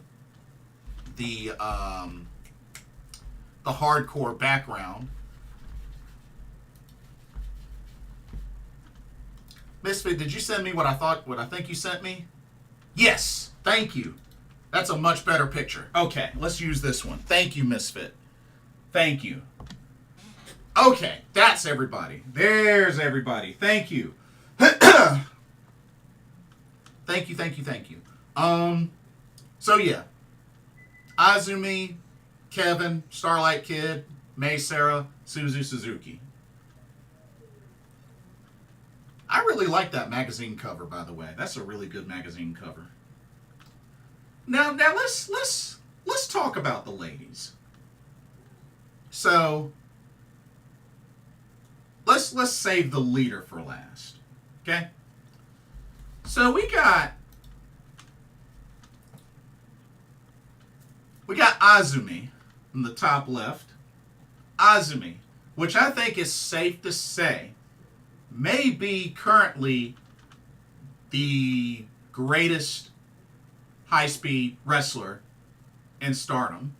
hardcore background. Misfit, did you send me what I think you sent me? Yes, thank you. That's a much better picture. Okay, let's use this one. Thank you, Misfit. Thank you. Okay, that's everybody. There's everybody. Thank you. Thank you. So yeah. Azumi, Kevin, Starlight Kid, Mai Sarah, Suzu Suzuki. I really like that magazine cover, by the way. That's a really good magazine cover. Now let's talk about the ladies. So let's save the leader for last. Okay? So we got Azumi in the top left. Azumi, which I think is safe to say may be currently the greatest high-speed wrestler in Stardom.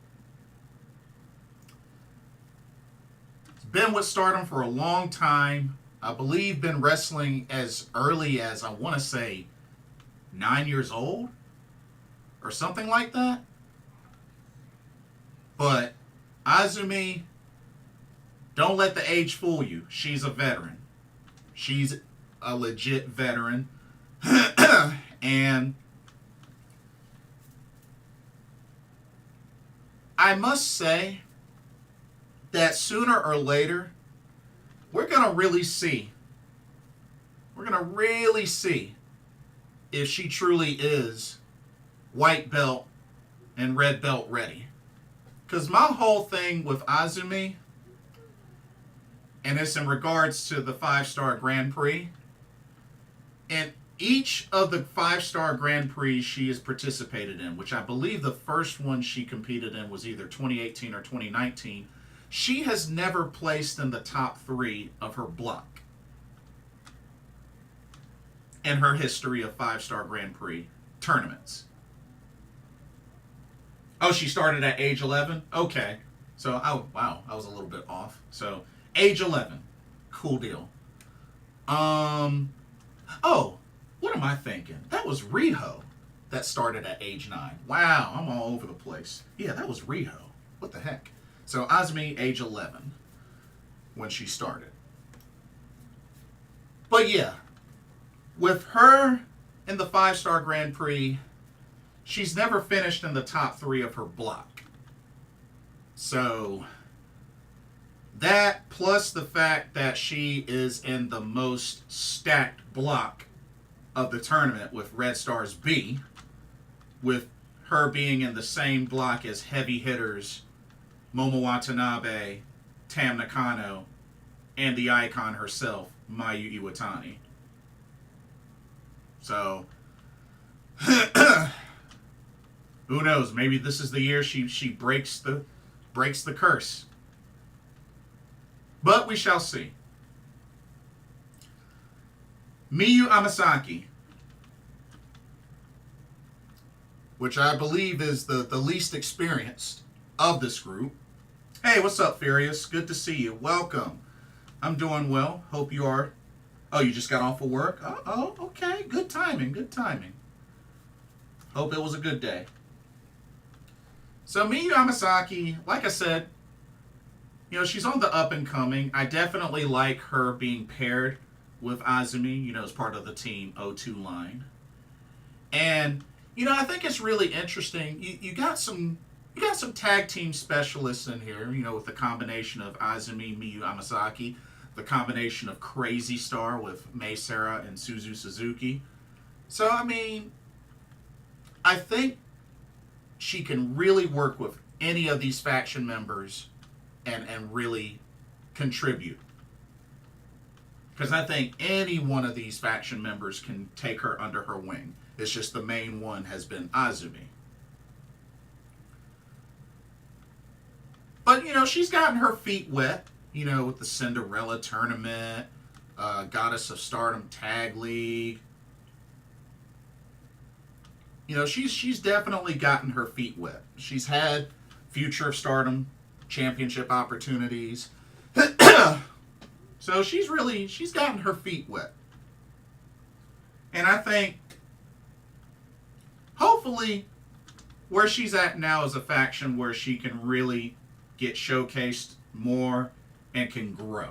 He's been with Stardom for a long time. I believe been wrestling as early as, I want to say, 9 years old or something like that. But Azumi, don't let the age fool you. She's a veteran. She's a legit veteran. And I must say that sooner or later, we're going to really see if she truly is white belt and red belt ready. Because my whole thing with Azumi, and it's in regards to the 5-star Grand Prix, and each of the 5-star Grand Prix she has participated in, which I believe the first one she competed in was either 2018 or 2019, she has never placed in the top 3 of her block in her history of 5-star Grand Prix tournaments. Oh, she started at age 11? Okay. So, wow, I was a little bit off. So, age 11. Cool deal. Oh, what am I thinking? That was Riho that started at age 9. Wow, I'm all over the place. Yeah, that was Riho. What the heck? So, Azumi, age 11 when she started. But yeah, with her in the 5-star Grand Prix, she's never finished in the top 3 of her block. So, that plus the fact that she is in the most stacked block of the tournament with Red Stars B, with her being in the same block as heavy hitters Momo Watanabe, Tam Nakano, and the icon herself, Mayu Iwatani. So, who knows? Maybe this is the year she breaks the curse. But we shall see. Miyu Amasaki, which I believe is the least experienced of this group. Hey, what's up, Furious? Good to see you. Welcome. I'm doing well. Hope you are. Oh, you just got off of work? Oh, okay. Good timing. Hope it was a good day. So Miyu Amasaki, like I said, she's on the up and coming. I definitely like her being paired with Azumi, as part of the Team O2 line. And, I think it's really interesting. You got some tag team specialists in here, with the combination of Azumi, Miyu Amasaki, the combination of Crazy Star with Mai Sarah and Suzu Suzuki. So, I think she can really work with any of these faction members and really contribute. Because I think any one of these faction members can take her under her wing. It's just the main one has been Azumi. But, she's gotten her feet wet, with the Cinderella tournament, Goddess of Stardom Tag League. She's definitely gotten her feet wet. She's had Future of Stardom championship opportunities. So she's gotten her feet wet. And I think, hopefully, where she's at now is a faction where she can really get showcased more and can grow.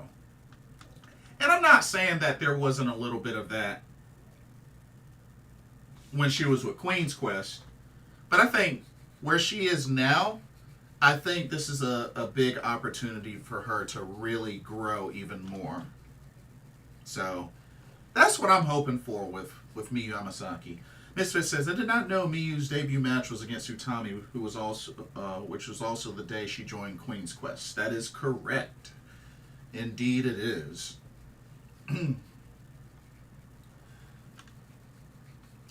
And I'm not saying that there wasn't a little bit of that when she was with Queen's Quest, but I think where she is now, I think this is a big opportunity for her to really grow even more. So that's what I'm hoping for with Miyu Yamasaki. Misfit says, I did not know Miyu's debut match was against Utami, who was also, which was also the day she joined Queen's Quest. That is correct. Indeed it is.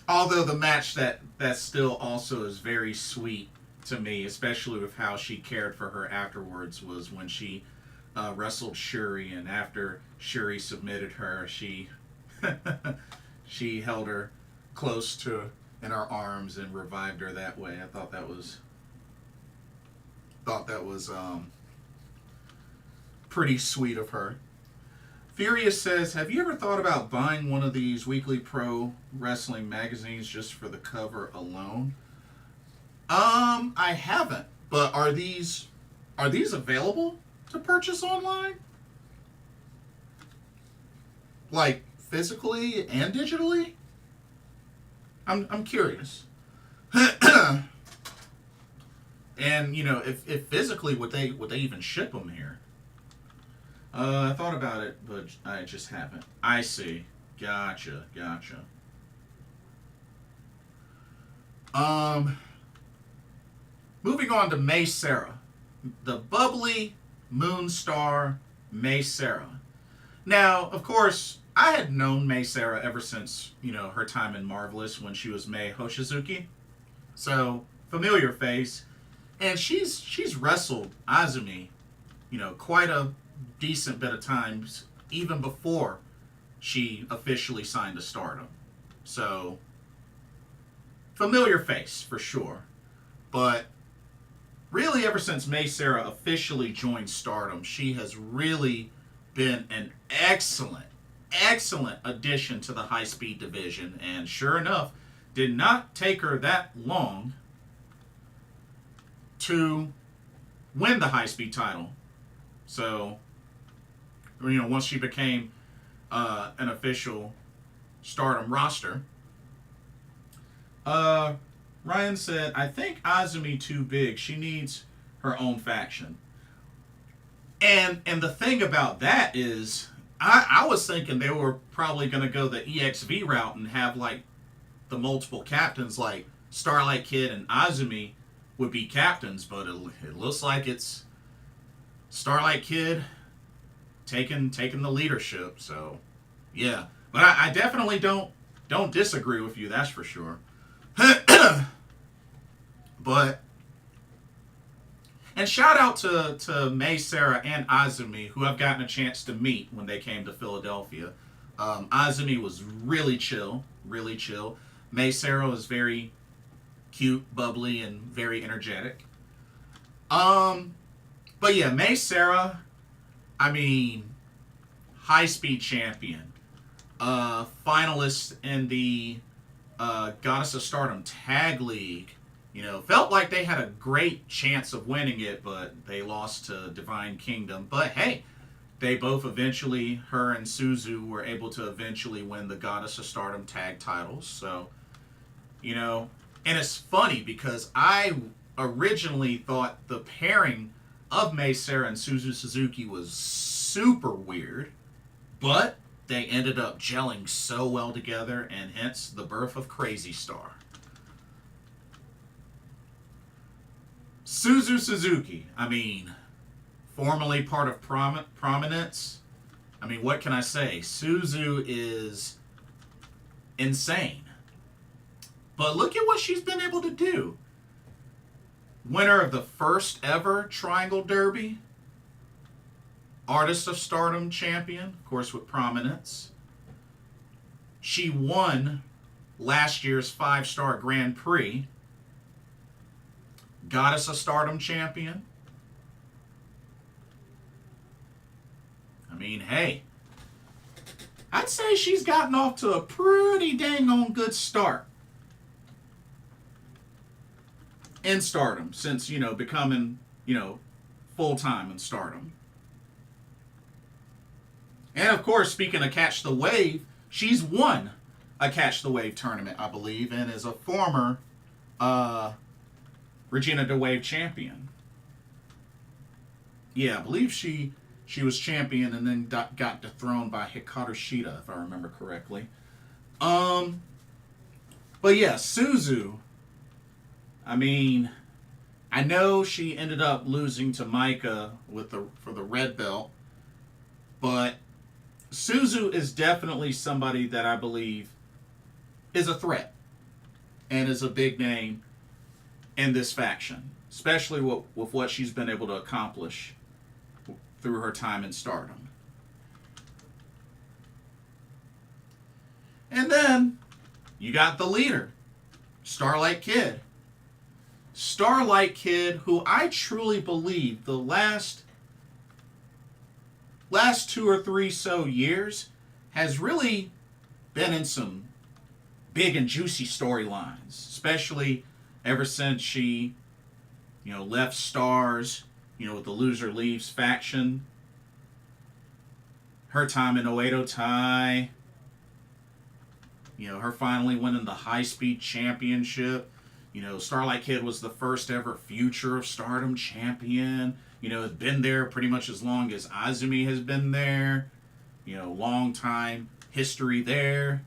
Although the match that still also is very sweet to me, especially with how she cared for her afterwards, was when she wrestled Shuri, and after Shuri submitted her, she she held her close to in her arms and revived her that way. I thought that was pretty sweet of her. Furious says, have you ever thought about buying one of these weekly pro wrestling magazines just for the cover alone? I haven't, but are these available to purchase online? Like physically and digitally? I'm curious. And you know, if physically, would they even ship them here? I thought about it, but I just haven't. I see. Gotcha. Moving on to May Sarah. The bubbly moon star May Sarah. Now, of course, I had known May Sarah ever since, you know, her time in Marvelous when she was Mei Hoshizuki. So, familiar face. And she's wrestled Azumi, you know, quite a decent bit of times, even before she officially signed to Stardom. So, familiar face for sure. But really, ever since May Sarah officially joined Stardom, she has really been an excellent addition to the high-speed division. And sure enough, did not take her that long to win the high-speed title. So, you know, once she became an official Stardom roster. Ryan said, I think Azumi too big. She needs her own faction. And the thing about that is, I was thinking they were probably going to go the EXV route and have like the multiple captains, like Starlight Kid and Azumi would be captains, but it looks like it's Starlight Kid taking the leadership. So yeah, but I definitely don't disagree with you, that's for sure. But and shout out to May Sarah and Azumi, who I've gotten a chance to meet when they came to Philadelphia. Azumi was really chill. May Sarah was very cute, bubbly, and very energetic. But yeah, May Sarah, I mean, high-speed champion. Finalist in the Goddess of Stardom Tag League. You know, felt like they had a great chance of winning it, but they lost to Divine Kingdom. But hey, they both eventually, her and Suzu, were able to eventually win the Goddess of Stardom tag titles. So, you know, and it's funny because I originally thought the pairing of May Sarah and Suzu Suzuki was super weird, but they ended up gelling so well together, and hence the birth of Crazy Star. Suzu Suzuki, I mean, formerly part of Prominence. I mean, what can I say? Suzu is insane. But look at what she's been able to do. Winner of the first ever Triangle Derby. Artist of Stardom champion, of course, with Prominence. She won last year's 5-star Grand Prix. Goddess of Stardom champion. I mean, hey, I'd say she's gotten off to a pretty dang on good start in Stardom since, becoming, full-time in Stardom. And, of course, speaking of Catch the Wave, she's won a Catch the Wave tournament, I believe, and is a former Regina de Wave champion. Yeah, I believe she was champion and then got dethroned by Hikaru Shida, if I remember correctly. But yeah, Suzu. I mean, I know she ended up losing to Maika for the red belt, but Suzu is definitely somebody that I believe is a threat and is a big name in this faction, especially with what she's been able to accomplish through her time in Stardom. And then you got the leader, Starlight Kid. Starlight Kid, who I truly believe the last 2 or 3 so years has really been in some big and juicy storylines, especially ever since she, left Stars, with the Loser Leaves faction. Her time in Oedo Tai. Her finally winning the High Speed Championship. Starlight Kid was the first ever Future of Stardom champion. Has been there pretty much as long as Azumi has been there. Long time history there.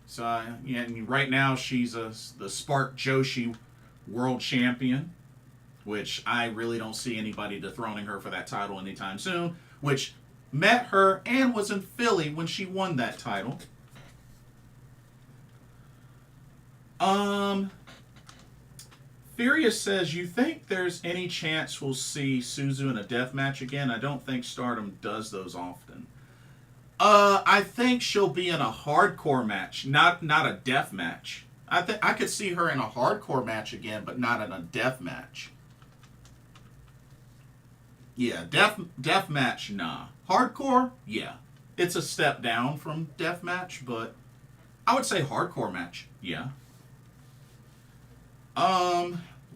So, and right now she's the Spark Joshi World Champion, which I really don't see anybody dethroning her for that title anytime soon, which met her and was in Philly when she won that title. Furious says, you think there's any chance we'll see Suzu in a death match again? I don't think Stardom does those often. I think she'll be in a hardcore match, not a death match. I could see her in a hardcore match again, but not in a death match. Yeah, death match, nah. Hardcore, yeah. It's a step down from death match, but I would say hardcore match, yeah.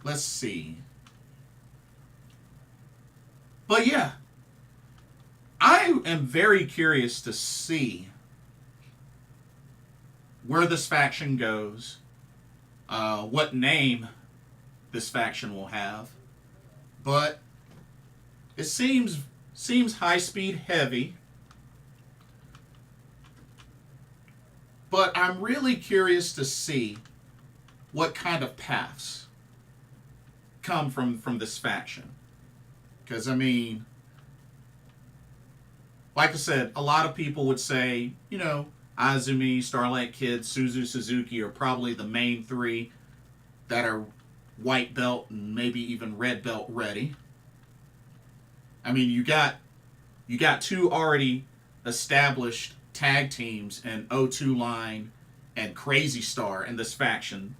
Let's see. But yeah, I am very curious to see where this faction goes, what name this faction will have, but it seems high speed heavy. But I'm really curious to see what kind of paths come from this faction. Because, I mean, like I said, a lot of people would say, Azumi, Starlight Kid, Suzu Suzuki are probably the main 3 that are white belt and maybe even red belt ready. I mean, you got 2 already established tag teams in O2 Line and Crazy Star in this faction.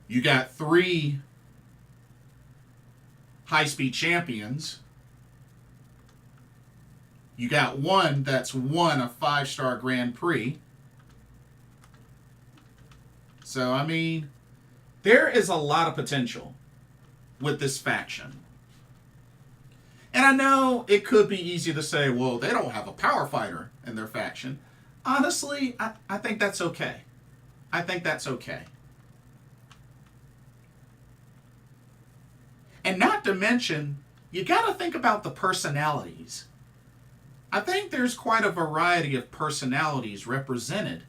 You got 3 high-speed champions. You got 1 that's won a 5-star Grand Prix. So, I mean, there is a lot of potential with this faction. And I know it could be easy to say, well, they don't have a power fighter in their faction. Honestly, I think that's okay. I think that's okay. And not to mention, you got to think about the personalities. I think there's quite a variety of personalities represented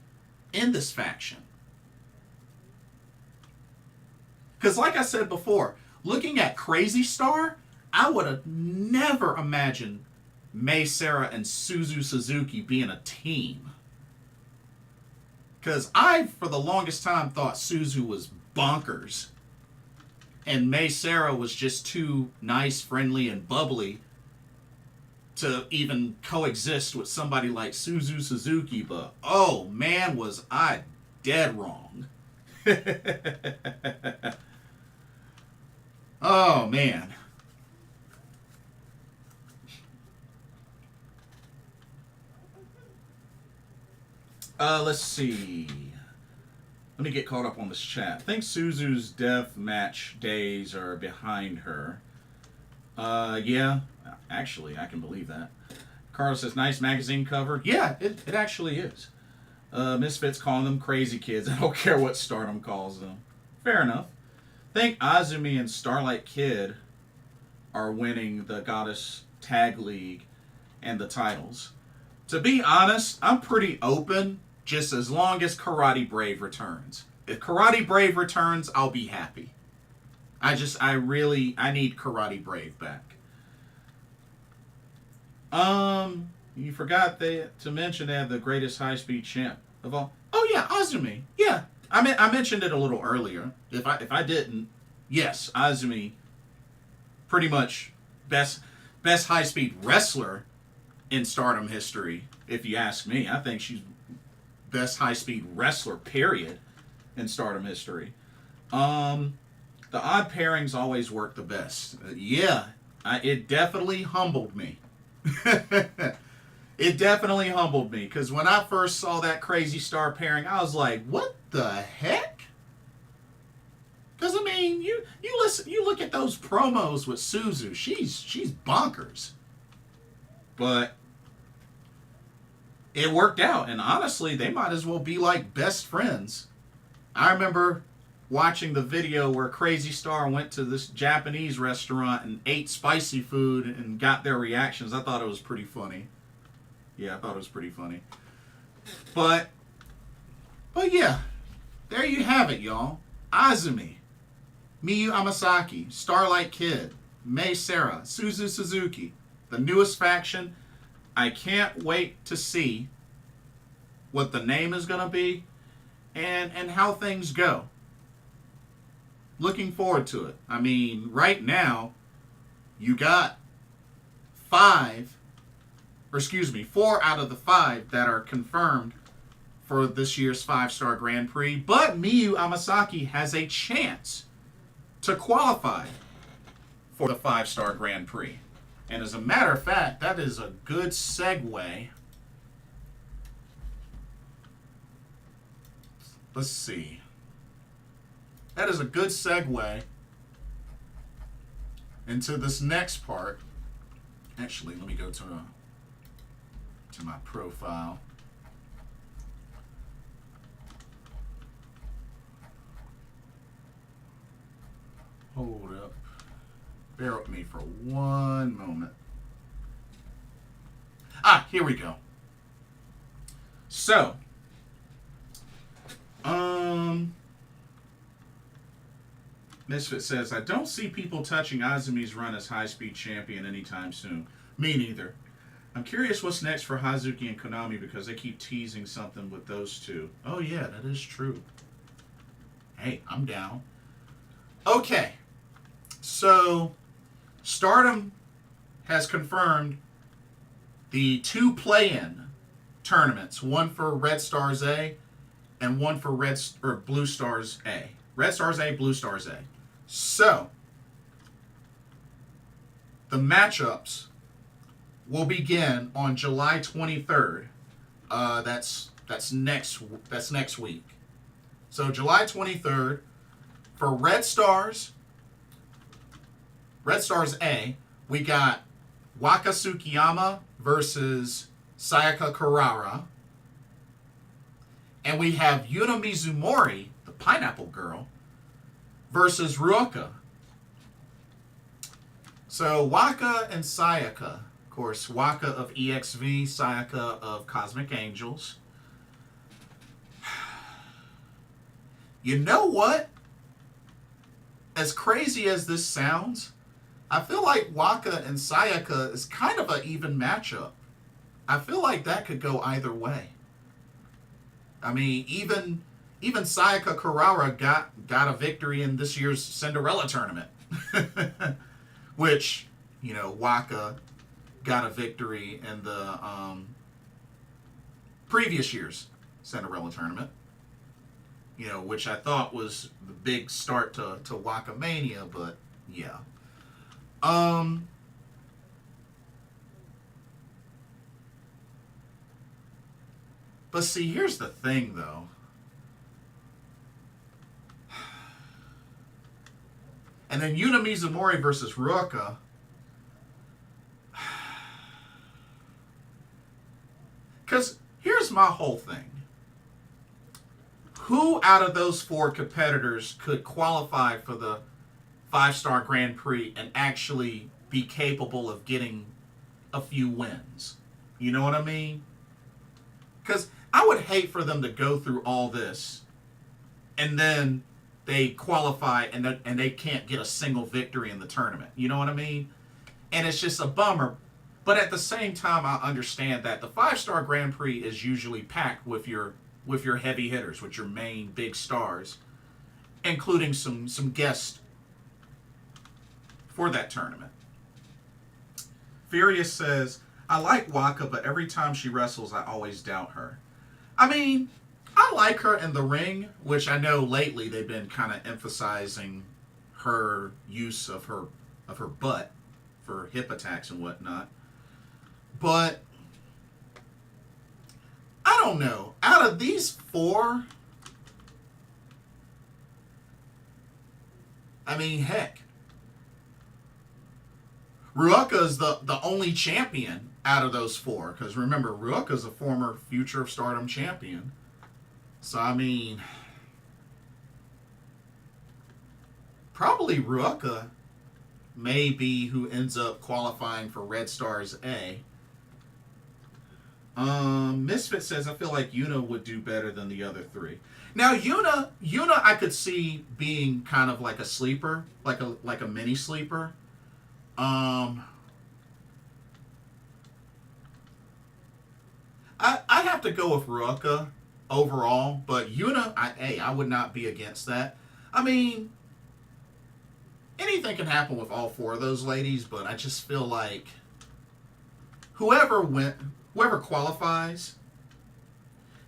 in this faction. Because like I said before, looking at Crazy Star, I would have never imagined Mai Sarah and Suzu Suzuki being a team. Because I, for the longest time, thought Suzu was bonkers. And Mai Sarah was just too nice, friendly, and bubbly to even coexist with somebody like Suzu Suzuki. But, oh man, was I dead wrong. Oh man. Let's see. Let me get caught up on this chat. I think Suzu's death match days are behind her. Yeah. Actually, I can believe that. Carlos says, nice magazine cover. Yeah, it actually is. Misfits calling them crazy kids. I don't care what Stardom calls them. Fair enough. I think Azumi and Starlight Kid are winning the Goddess Tag League and the titles. To be honest, I'm pretty open just as long as Karate Brave returns. If Karate Brave returns, I'll be happy. I need Karate Brave back. You forgot to mention they have the greatest high-speed champ of all. Oh yeah, Azumi. Yeah, I mentioned it a little earlier. If I didn't, yes, Azumi, pretty much best high-speed wrestler in Stardom history. If you ask me, I think she's best high-speed wrestler, period, in Stardom history. The odd pairings always work the best. It definitely humbled me. It definitely humbled me, because when I first saw that Crazy Star pairing, I was like, what the heck? Because, I mean, you look at those promos with Suzu, she's bonkers. But it worked out, and honestly, they might as well be like best friends. I remember watching the video where Crazy Star went to this Japanese restaurant and ate spicy food and got their reactions. I thought it was pretty funny. Yeah, I thought it was pretty funny. But yeah, there you have it, y'all. Azumi, Miyu Amasaki, Starlight Kid, Mei Sarah, Suzu Suzuki, the newest faction. I can't wait to see what the name is going to be and how things go. Looking forward to it. I mean, right now, you got 4 out of the 5 that are confirmed for this year's 5-star Grand Prix. But Miyu Amasaki has a chance to qualify for the 5-star Grand Prix. And as a matter of fact, that is a good segue. Let's see. That is a good segue into this next part. Actually, let me go to my profile. Hold up. Bear with me for one moment. Here we go. So, Misfit says, I don't see people touching Azumi's run as high-speed champion anytime soon. Me neither. I'm curious what's next for Hazuki and Konami because they keep teasing something with those two. Oh yeah, that is true. Hey, I'm down. Okay. So, Stardom has confirmed the 2 play-in tournaments. One for Red Stars A and one for Blue Stars A. Red Stars A, Blue Stars A. So, the matchups will begin on July 23rd. That's next week. So July 23rd for Red Stars A, we got Waka Tsukiyama versus Sayaka Kurara. And we have Yuna Mizumori, the Pineapple Girl, versus Ruoka. So Waka and Sayaka, of course, Waka of EXV, Sayaka of Cosmic Angels. You know what? As crazy as this sounds, I feel like Waka and Sayaka is kind of an even matchup. I feel like that could go either way. I mean, even Sayaka Kurara got a victory in this year's Cinderella tournament. Which, Waka got a victory in the previous year's Cinderella tournament. Which I thought was the big start to Waka Mania, but yeah. But see, here's the thing, though. And then Yuna Mizumori versus Ruaka. Because here's my whole thing. Who out of those 4 competitors could qualify for the 5-star Grand Prix and actually be capable of getting a few wins? You know what I mean? Because I would hate for them to go through all this and then they qualify and they can't get a single victory in the tournament. You know what I mean? And it's just a bummer. But at the same time, I understand that the 5-star Grand Prix is usually packed with your heavy hitters, with your main big stars, including some guests for that tournament. Furious says, I like Waka, but every time she wrestles, I always doubt her. I mean, I like her in the ring, which I know lately they've been kind of emphasizing her use of her butt for hip attacks and whatnot. But I don't know. Out of these 4, I mean, heck, Ruaka's the only champion out of those 4. Because remember, Ruaka's a former Future of Stardom champion. So, I mean, probably Ruaka may be who ends up qualifying for Red Stars A. Misfit says, I feel like Yuna would do better than the other 3. Now, Yuna I could see being kind of like a sleeper, like a mini sleeper. I have to go with Ruaka overall, but Yuna, I would not be against that. I mean, anything can happen with all 4 of those ladies, but I just feel like whoever qualifies.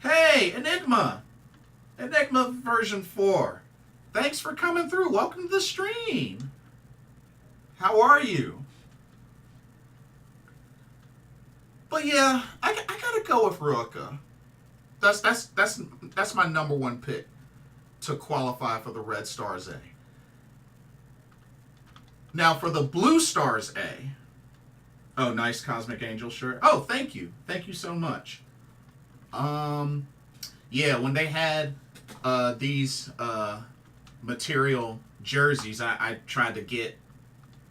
Hey, Enigma version 4. Thanks for coming through. Welcome to the stream. How are you? But yeah, I gotta go with Ruaka. That's my number 1 pick to qualify for the Red Stars A. Now for the Blue Stars A. Oh, nice Cosmic Angel shirt. Oh, thank you. Thank you so much. Yeah, when they had these material jerseys, I tried to get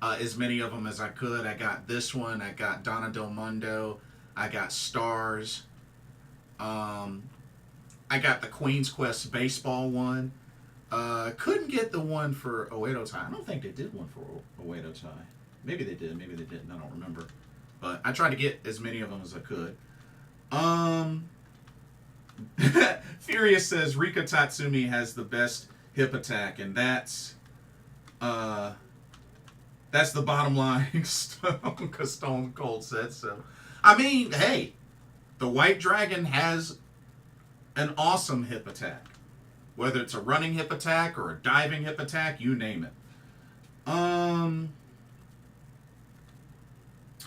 as many of them as I could. I got this one. I got Donna Del Mundo. I got Stars. I got the Queen's Quest baseball one. Couldn't get the one for Oedo Tai. I don't think they did one for Oedo Tai. Maybe they did. Maybe they didn't. I don't remember. But I tried to get as many of them as I could. Furious says Rika Tatsumi has the best hip attack, and that's the bottom line. Because Stone Cold said so. I mean, hey, the White Dragon has an awesome hip attack. Whether it's a running hip attack or a diving hip attack, you name it.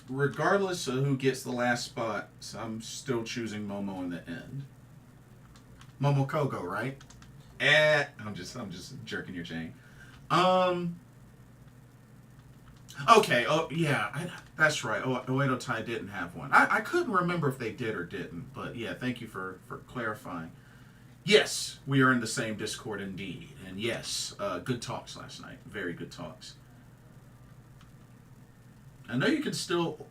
Regardless of who gets the last spot, so I'm still choosing Momo in the end. Momo Kogo, right? I'm just jerking your chain. Okay. Oh yeah, that's right. Oedo Tai didn't have one. I couldn't remember if they did or didn't, but yeah, thank you for clarifying. Yes, we are in the same Discord indeed, and yes, good talks last night. Very good talks. I know you can still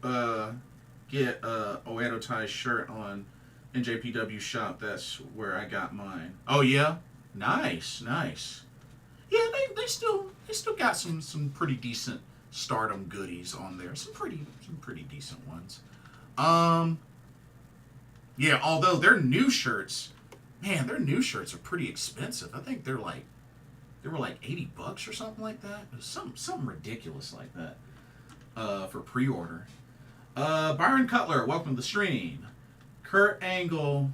get Oedo Tai's shirt on NJPW shop. That's where I got mine. Oh yeah, nice. Yeah, they still got some pretty decent Stardom goodies on there. Some pretty decent ones. Yeah, although their new shirts, man, their new shirts are pretty expensive. I think they were like $80 or something like that. It was something ridiculous like that. For pre-order. Byron Cutler, welcome to the stream. Kurt Angle,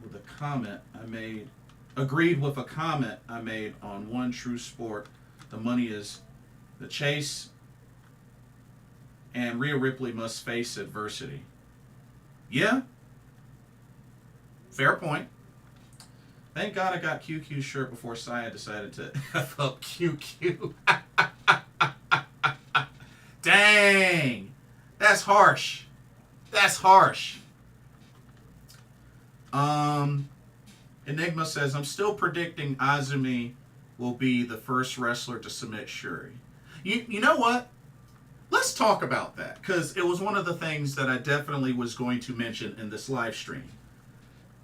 with a comment I made, agreed with a comment I made on One True Sport. The money is the chase, and Rhea Ripley must face adversity. Yeah. Fair point. Thank God I got QQ's shirt before Saya decided to F up QQ. Dang. That's harsh. That's harsh. Enigma says, I'm still predicting Azumi will be the first wrestler to submit Shuri. You know what? Let's talk about that, because it was one of the things that I definitely was going to mention in this live stream.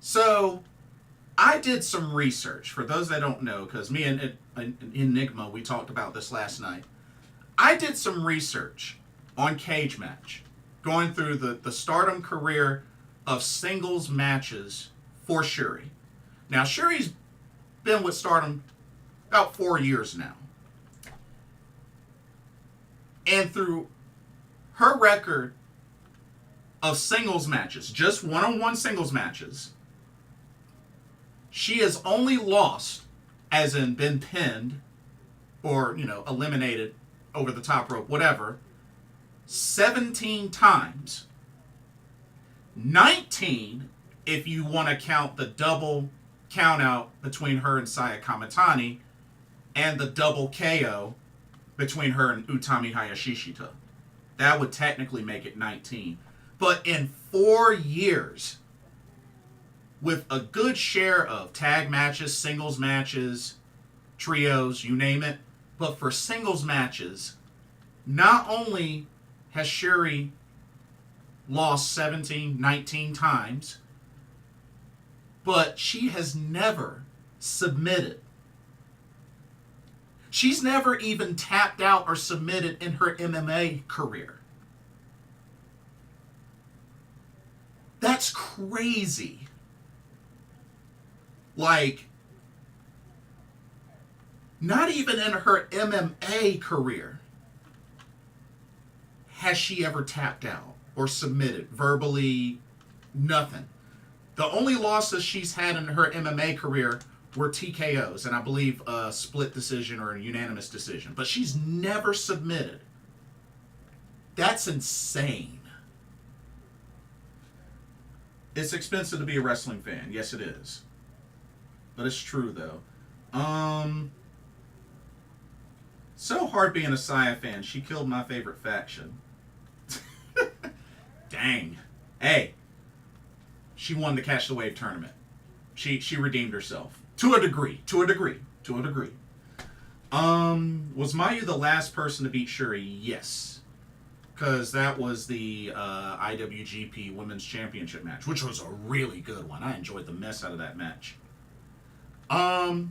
So, I did some research, for those that don't know, because me and Enigma, we talked about this last night. I did some research on Cage Match, going through the Stardom career of singles matches for Shuri. Now, Shuri's been with Stardom about 4 years now. And through her record of singles matches, just one-on-one singles matches, she has only lost, as in been pinned or, eliminated over the top rope, whatever, 17 times. 19 if you want to count the double count out between her and Saya Kamitani and the double KO between her and Utami Hayashishita. That would technically make it 19. But in 4 years, with a good share of tag matches, singles matches, trios, you name it, but for singles matches, not only has Shuri lost 19 times, but she has never submitted. She's never even tapped out or submitted in her MMA career. That's crazy. Like, not even in her MMA career has she ever tapped out or submitted verbally, nothing. The only losses she's had in her MMA career were TKOs, and I believe a split decision or a unanimous decision. But she's never submitted. That's insane. It's expensive to be a wrestling fan. Yes, it is. But it's true, though. So hard being a Saya fan. She killed my favorite faction. Dang. Hey. She won the Catch the Wave tournament. She redeemed herself. To a degree. Was Mayu the last person to beat Shuri? Yes. Because that was the IWGP Women's Championship match, which was a really good one. I enjoyed the mess out of that match. So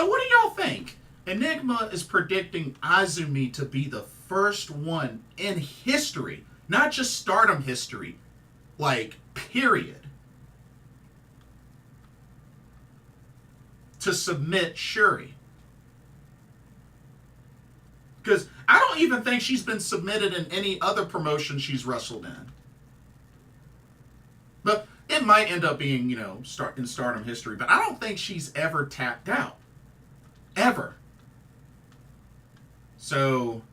what do y'all think? Enigma is predicting Azumi to be the first one in history, not just Stardom history, like, period, to submit Shuri. Because I don't even think she's been submitted in any other promotion she's wrestled in. But it might end up being, in Stardom history. But I don't think she's ever tapped out. Ever. So,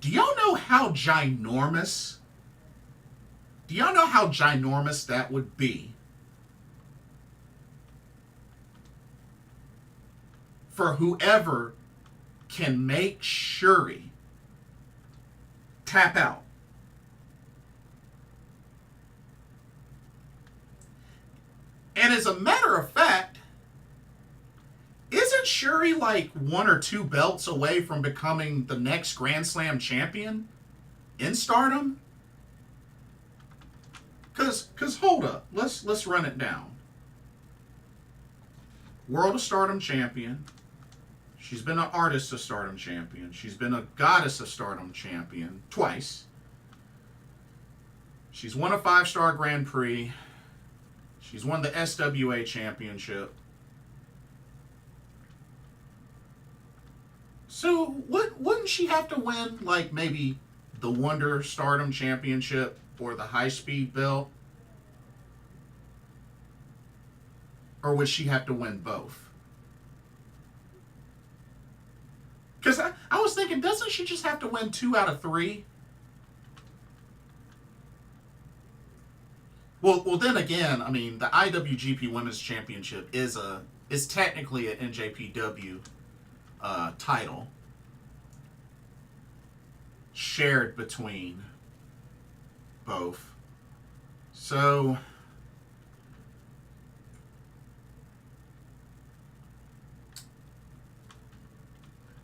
do y'all know how ginormous that would be for whoever can make Shuri tap out? And as a matter of fact, isn't Shuri like 1 or 2 belts away from becoming the next Grand Slam champion in Stardom? Cause hold up, let's run it down. World of Stardom champion. She's been an Artist of Stardom champion. She's been a Goddess of Stardom champion twice. She's won a 5-star Grand Prix. She's won the SWA championship. So wouldn't she have to win, like, maybe the Wonder Stardom championship or the High Speed belt? Or would she have to win both? Because I was thinking, doesn't she just have to win 2 out of 3? Well, then again, I mean, the IWGP Women's Championship is technically an NJPW title shared between both. So,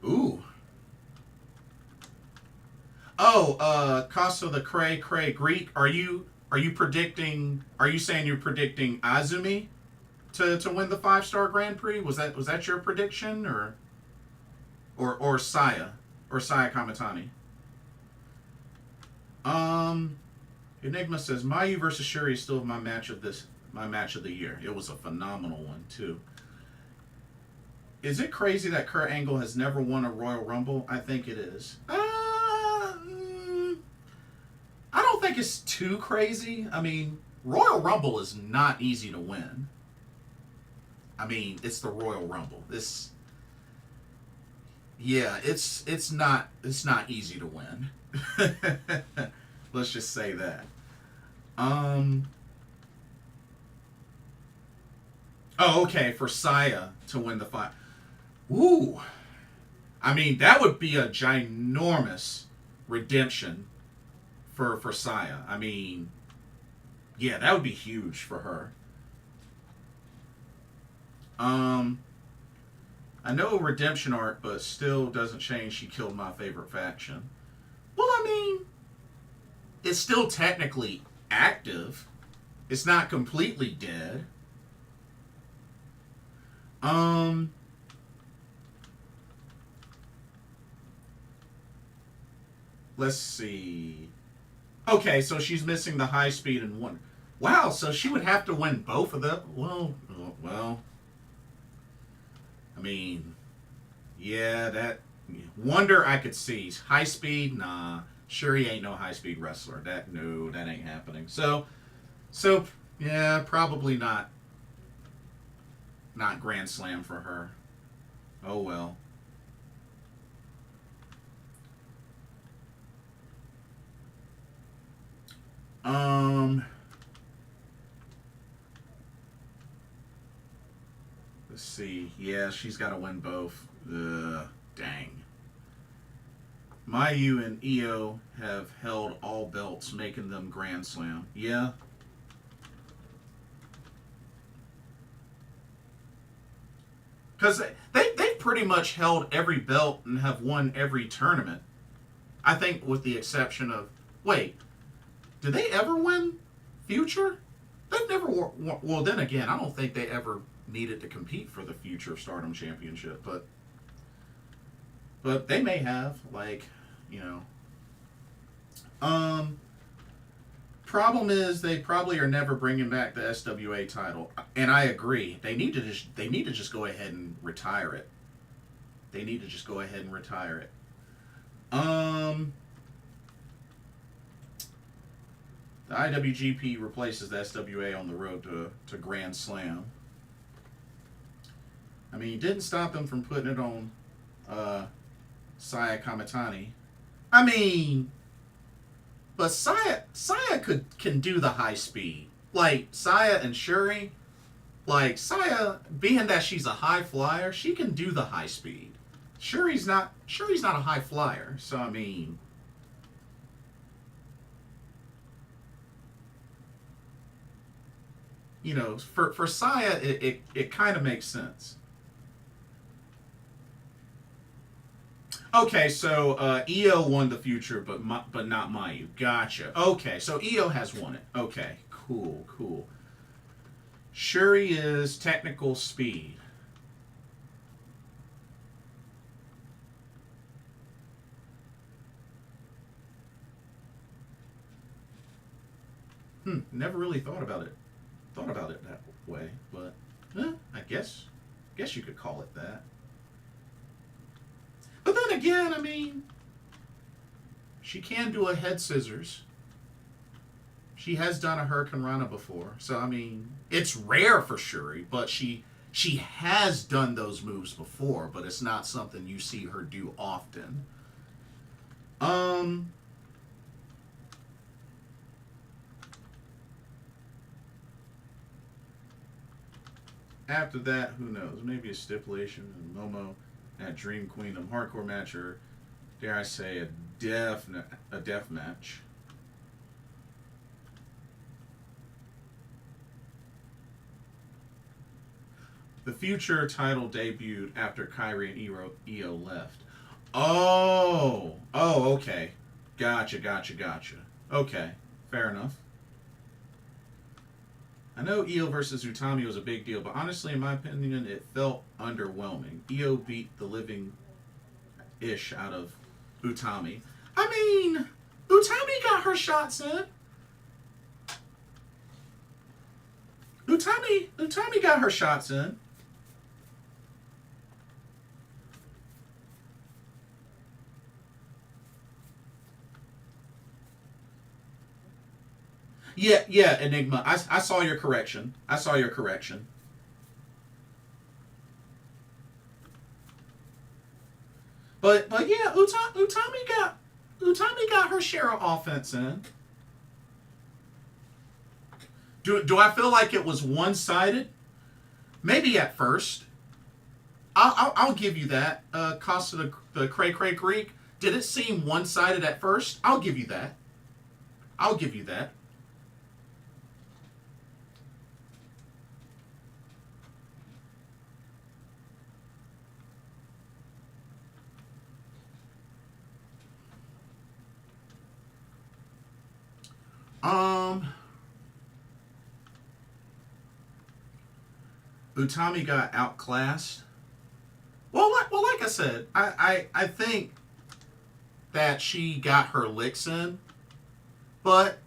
ooh. Oh, Casa the Cray Greek. Are you predicting? Are you saying you're predicting Azumi to win the 5-star Grand Prix? Was that your prediction, or Saya Kamitani? Enigma says Mayu versus Shuri is still my match of the year. It was a phenomenal one too. Is it crazy that Kurt Angle has never won a Royal Rumble? I think it is. I don't think it's too crazy. I mean, Royal Rumble is not easy to win. I mean, it's the Royal Rumble. It's not easy to win. Let's just say that. Oh, okay, for Saya to win the 5. Ooh. I mean, that would be a ginormous redemption for Saya. I mean, yeah, that would be huge for her. I know redemption arc, but still doesn't change she killed my favorite faction. Well, I mean, it's still technically active. It's not completely dead. Let's see. Okay, so she's missing the high speed and one. Wow, so she would have to win both of them. Well. I mean, yeah, that Wonder I could see. High speed, nah. Shuri ain't no high speed wrestler. That ain't happening. So yeah, probably not Grand Slam for her. Oh well. Let's see. Yeah, she's got to win both. Dang. Mayu and Io have held all belts, making them Grand Slam. Yeah. Because they've pretty much held every belt and have won every tournament. I think with the exception of... Wait. Did they ever win Future? They've never... Well, then again, I don't think they ever needed to compete for the Future Stardom Championship. But they may have. Like, you know... Problem is, they probably are never bringing back the SWA title, and I agree. They need to just go ahead and retire it. They need to just go ahead and retire it. The IWGP replaces the SWA on the road to Grand Slam. I mean, it didn't stop them from putting it on Saya Kamitani. I mean. But Saya can do the high speed. Like, Saya and Shuri, like, Saya, being that she's a high flyer, she can do the high speed. Shuri's not a high flyer, so I mean... You know, for Saya, it kind of makes sense. Okay, so Io won the Future, but not Mayu. Gotcha. Okay, so Io has won it. Okay, cool. Shuri is technical speed. Never really thought about it that way, but I guess you could call it that. But then again, I mean, she can do a head scissors. She has done a Hurricane Rana before. So, I mean, it's rare for Shuri, but she She has done those moves before, but it's not something you see her do often. After that, who knows? Maybe a stipulation, Momo at Dream Queendom hardcore match, or dare I say a death match. The future title debuted after Kairi and Io left. Oh, okay. Gotcha. Okay, fair enough. I know Io versus Utami was a big deal, but honestly, in my opinion, it felt underwhelming. Io beat the living-ish out of Utami. I mean, Utami got her shots in. Utami got her shots in. Yeah, Enigma. I saw your correction. But yeah, Utami got her share of offense in. Do I feel like it was one-sided? Maybe at first. I'll give you that. Costa the Cray Greek. Did it seem one-sided at first? I'll give you that. Utami got outclassed. Well, like I said, I think that she got her licks in, but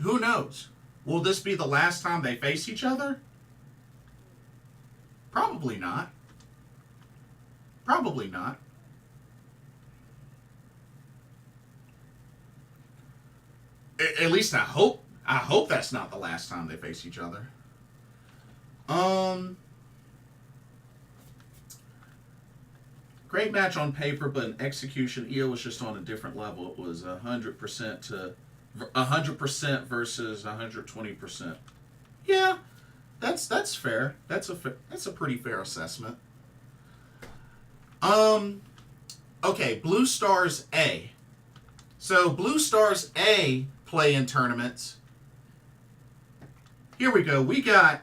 who knows? Will this be the last time they face each other? Probably not. At least I hope that's not the last time they face each other. Great match on paper, but in execution, Io was just on a different level. It was 100% to 100% versus 120%. Yeah, that's fair. That's a pretty fair assessment. Okay, Blue Stars A. So Blue Stars A play in tournaments. Here we go. We got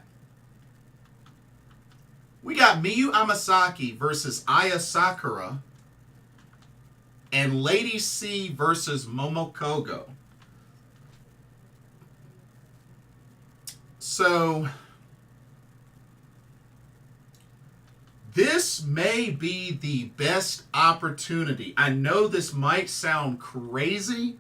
Miyu Amasaki versus Aya Sakura and Lady C versus Momokogo. So this may be the best opportunity. I know this might sound crazy,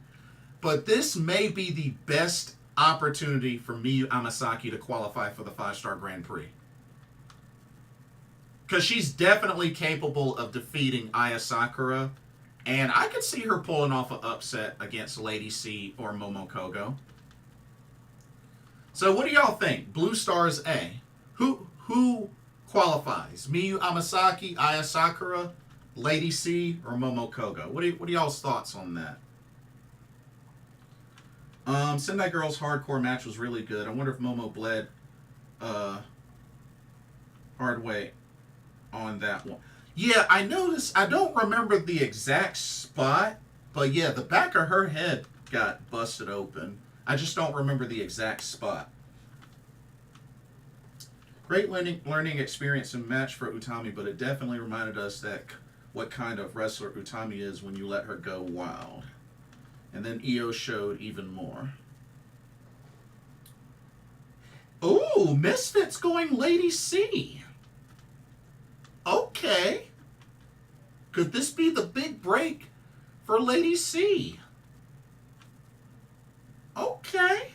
but this may be the best opportunity for Miyu Amasaki to qualify for the 5-Star Grand Prix. Because she's definitely capable of defeating Aya Sakura, and I could see her pulling off an upset against Lady C or Momokogo. So what do y'all think? Blue Stars A. Who qualifies? Miyu Amasaki, Aya Sakura, Lady C, or Momokogo? What are y'all's thoughts on that? Sendai Girls hardcore match was really good. I wonder if Momo bled hard way on that one. Yeah, I noticed. I don't remember the exact spot, but yeah, the back of her head got busted open. I just don't remember the exact spot. Great learning experience and match for Utami, but it definitely reminded us that what kind of wrestler Utami is when you let her go wild. And then Io showed even more. Ooh, Misfits going Lady C. Okay. Could this be the big break for Lady C? Okay.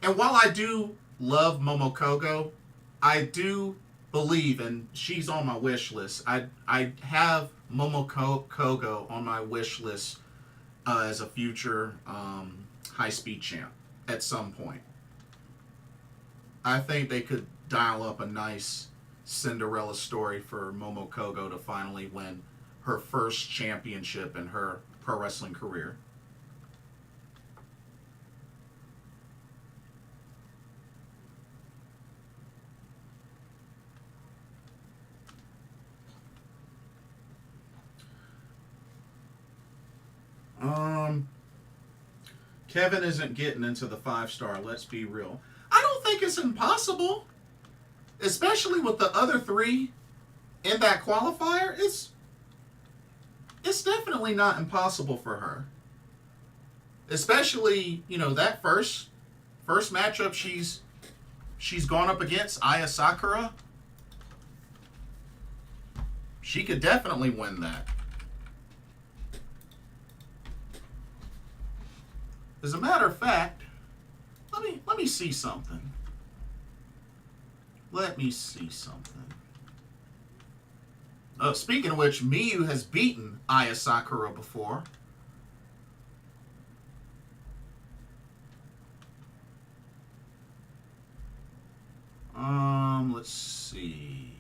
And while I do love Momokogo, I do believe, and she's on my wish list. I have Momokogo on my wish list as a future high-speed champ at some point. I think they could dial up a nice Cinderella story for Momo Kogo to finally win her first championship in her pro wrestling career. Kevin isn't getting into the 5-star, let's be real. I don't think it's impossible. Especially with the other 3 in that qualifier. It's definitely not impossible for her. Especially, you know, that first matchup she's gone up against, Aya Sakura. She could definitely win that. As a matter of fact, let me see something. Let me see something. Speaking of which, Miyu has beaten Aya Sakura before. Let's see.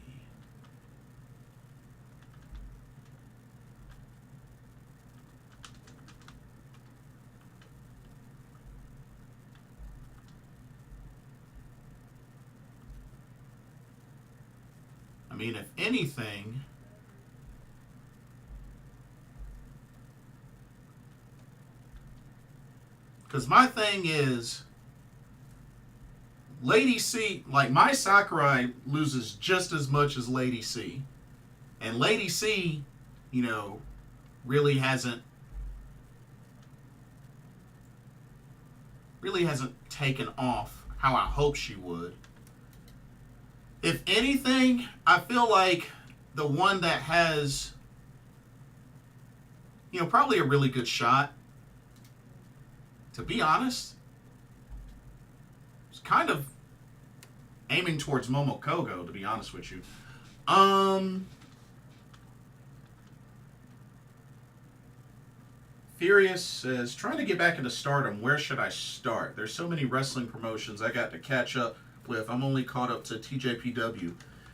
I mean, if anything, because my thing is, Lady C, like my Sakurai loses just as much as Lady C. And Lady C, you know, really hasn't taken off how I hope she would. If anything, I feel like the one that has, you know, probably a really good shot, to be honest, is kind of aiming towards Momo Kogo, to be honest with you. Furious says, trying to get back into Stardom, where should I start? There's so many wrestling promotions I got to catch up with. I'm only caught up to TJPW.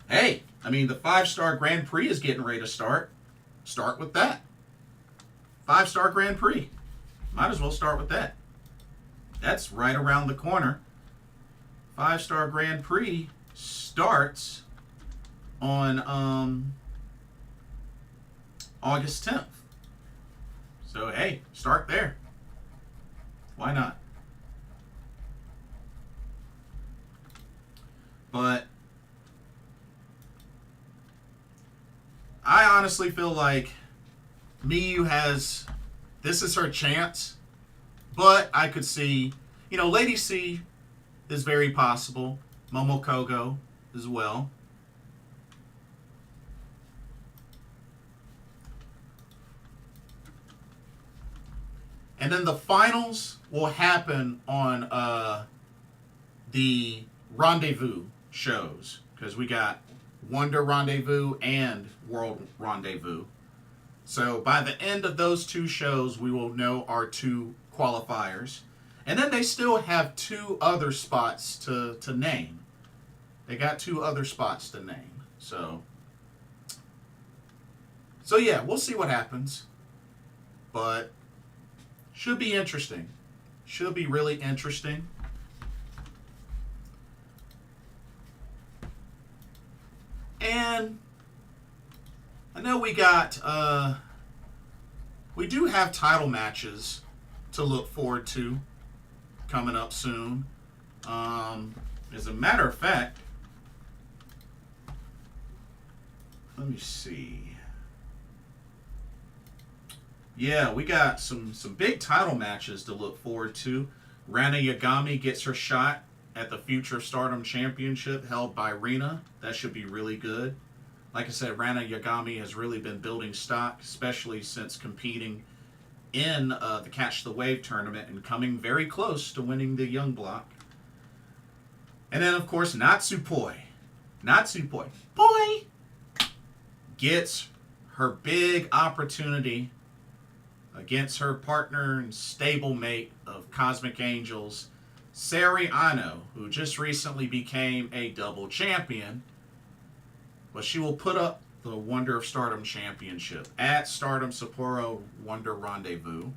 Hey, I mean, the 5-star Grand Prix is getting ready to start. Start with that. 5-star Grand Prix. Might as well start with that. That's right around the corner. 5-star Grand Prix starts on August 10th. So, hey, start there. Why not? But I honestly feel like Miyu has, this is her chance. But I could see, you know, Lady C is very possible. Momo Kogo as well. And then the finals will happen on the Rendezvous shows. Because we got Wonder Rendezvous and World Rendezvous. So by the end of those 2 shows, we will know our 2 qualifiers. And then they still have 2 other spots to name. They got 2 other spots to name. So yeah, we'll see what happens. But should be interesting. Should be really interesting. And I know we got, we do have title matches to look forward to coming up soon. As a matter of fact, let me see. Yeah, we got some big title matches to look forward to. Rana Yagami gets her shot at the future Stardom Championship held by Rina. That should be really good. Like I said, Rana Yagami has really been building stock, especially since competing in the Catch the Wave tournament and coming very close to winning the Young Block. And then, of course, Natsupoi gets her big opportunity against her partner and stablemate of Cosmic Angels, Sabre Ano, who just recently became a double champion. But she will put up the Wonder of Stardom Championship at Stardom Sapporo Wonder Rendezvous.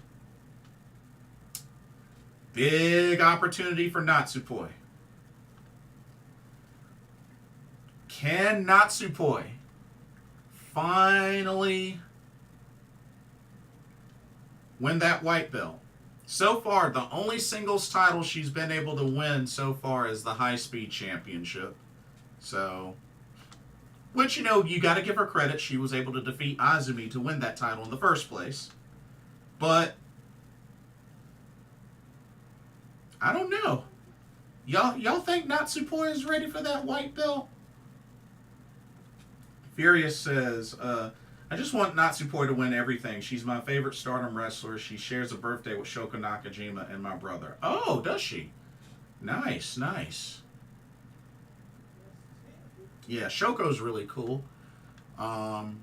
Big opportunity for Natsupoi. Can Natsupoi finally win that white belt? So far, the only singles title she's been able to win so far is the High Speed Championship. So, which, you know, you got to give her credit. She was able to defeat Azumi to win that title in the first place. But I don't know. Y'all think Natsupoi is ready for that white belt? Furious says, I just want Natsupoi to win everything. She's my favorite Stardom wrestler. She shares a birthday with Shoko Nakajima and my brother. Oh, does she? Nice, nice. Yeah, Shoko's really cool.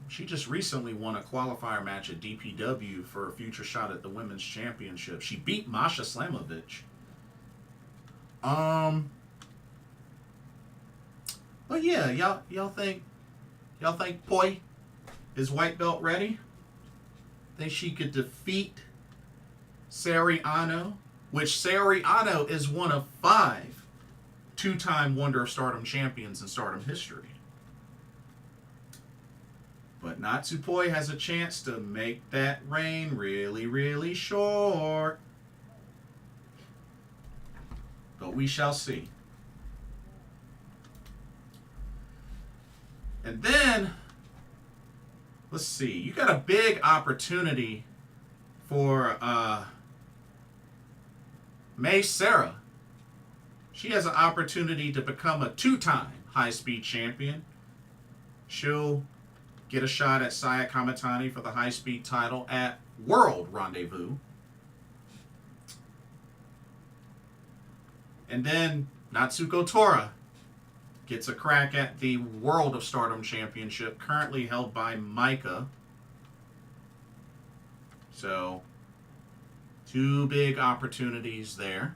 She just recently won a qualifier match at DPW for a future shot at the Women's Championship. She beat Masha Slamovich. But yeah, y'all think Poi is white belt ready? Think she could defeat Sabre Ano, which Sabre Ano is one of 5 two-time Wonder of Stardom champions in Stardom history. But Natsupoi has a chance to make that reign really, really short. But we shall see. And then, let's see, you got a big opportunity for Mai Sarah. She has an opportunity to become a 2-time high-speed champion. She'll get a shot at Saya Kamitani for the high-speed title at World Rendezvous. And then Natsuko Tora gets a crack at the World of Stardom Championship, currently held by Maika. So, 2 big opportunities there.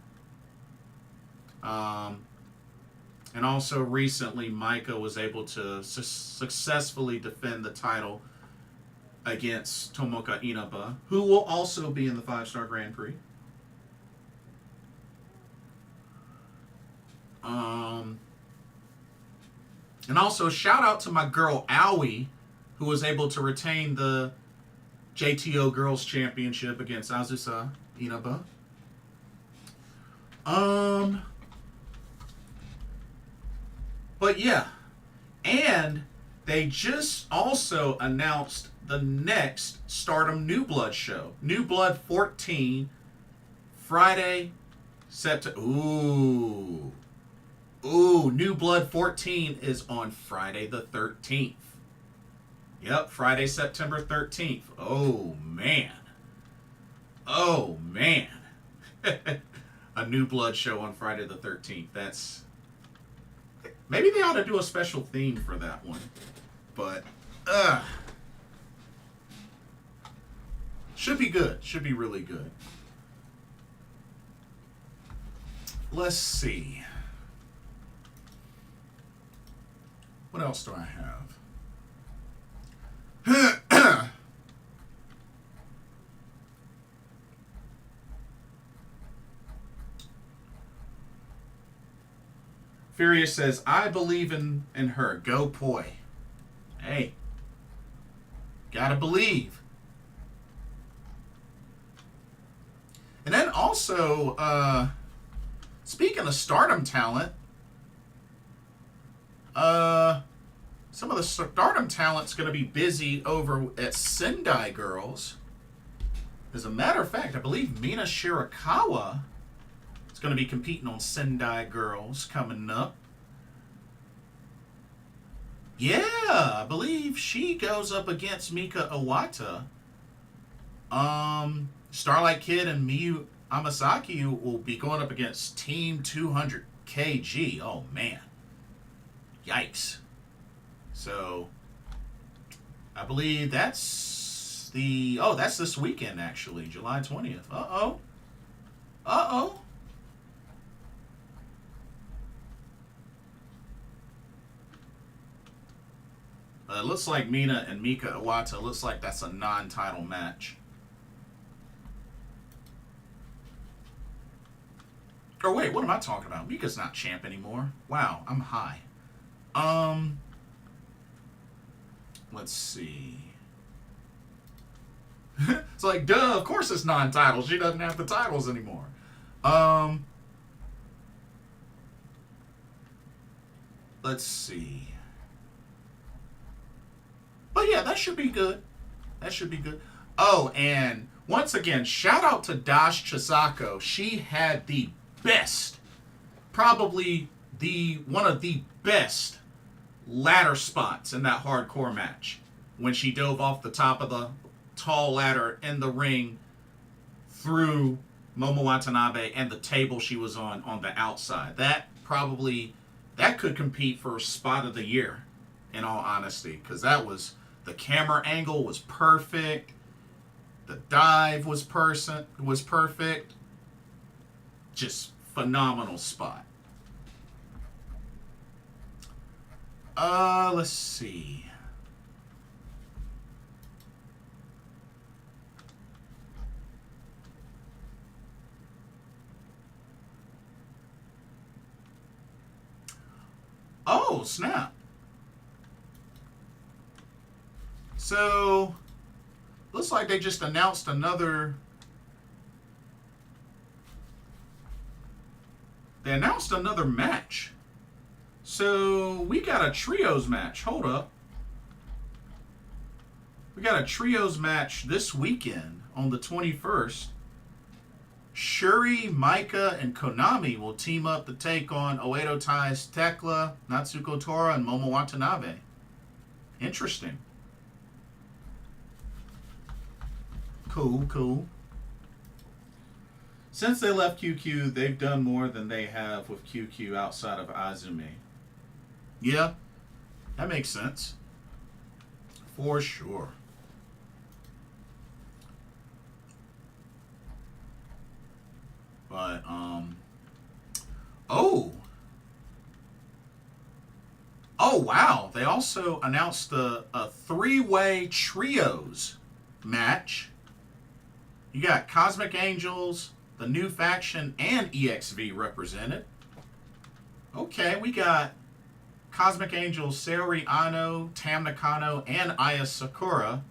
And also recently, Maika was able to successfully defend the title against Tomoka Inaba, who will also be in the 5-Star Grand Prix. And also, shout out to my girl, Aoi, who was able to retain the JTO Girls Championship against Azusa Inaba. But yeah. And they just also announced the next Stardom New Blood show. New Blood 14, Friday, September. Ooh, New Blood 14 is on Friday the 13th. Yep, Friday, September 13th. Oh, man. Oh, man. A New Blood show on Friday the 13th. That's... Maybe they ought to do a special theme for that one. But, should be good. Should be really good. Let's see. What else do I have? Furious says, I believe in her. Go Poi. Hey. Gotta believe. And then also, speaking of Stardom talent, some of the Stardom talent's going to be busy over at Sendai Girls. As a matter of fact, I believe Mina Shirakawa is going to be competing on Sendai Girls coming up. Yeah, I believe she goes up against Mika Iwata. Starlight Kid and Miyu Amasaki will be going up against Team 200 KG. Oh, man. Yikes. So, I believe that's the... Oh, that's this weekend, actually. July 20th. Uh-oh. Uh-oh. It looks like Mina and Mika Iwata. Looks like that's a non-title match. Or wait, what am I talking about? Mika's not champ anymore. Wow, I'm high. Let's see. It's like, duh, of course it's non-title. She doesn't have the titles anymore. Let's see. But yeah, that should be good. That should be good. Oh, and once again, shout out to Dash Chisako. She had the best, probably one of the best ladder spots in that hardcore match. When she dove off the top of the tall ladder in the ring through Momo Watanabe and the table she was on the outside. That could compete for spot of the year, in all honesty, because the camera angle was perfect, the dive was perfect, just phenomenal spot. Let's see. Oh, snap. So, looks like they just announced another... They announced another match. So, we got a trios match. Hold up. We got a trios match this weekend on the 21st. Shuri, Maika, and Konami will team up to take on Oedo Tai's Tekla, Natsuko Tora, and Momo Watanabe. Interesting. Cool. Since they left QQ, they've done more than they have with QQ outside of Azumi. Yeah, that makes sense. For sure. But, Oh, wow. They also announced a three-way trios match. You got Cosmic Angels, the new faction, and EXV represented. Okay, we got Cosmic Angels, Saori Ano, Tam Nakano, and Aya Sakura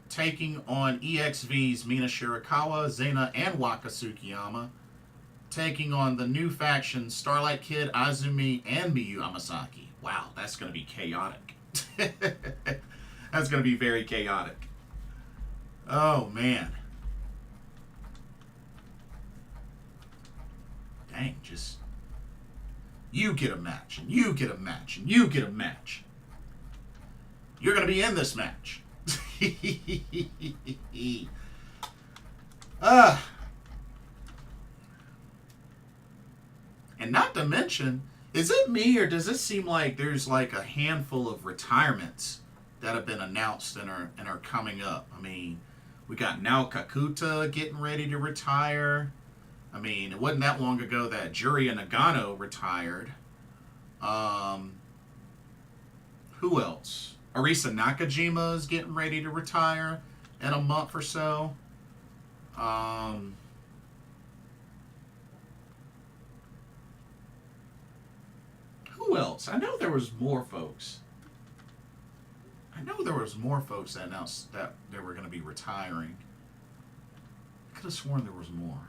taking on EXV's Mina Shirakawa, Zena, and Waka Tsukiyama, taking on the new faction Starlight Kid, Azumi, and Miyu Amasaki. Wow, that's going to be chaotic. That's going to be very chaotic. Oh, man. Dang, just... You get a match, and you get a match, and you get a match. You're going to be in this match. And not to mention, is it me or does it seem like there's like a handful of retirements that have been announced and are coming up? I mean, we got Nao Kakuta getting ready to retire. I mean, it wasn't that long ago that Juria Nagano retired. Who else? Arisa Nakajima is getting ready to retire in a month or so. Who else? I know there was more folks. I know there was more folks that announced that they were going to be retiring. I could have sworn there was more.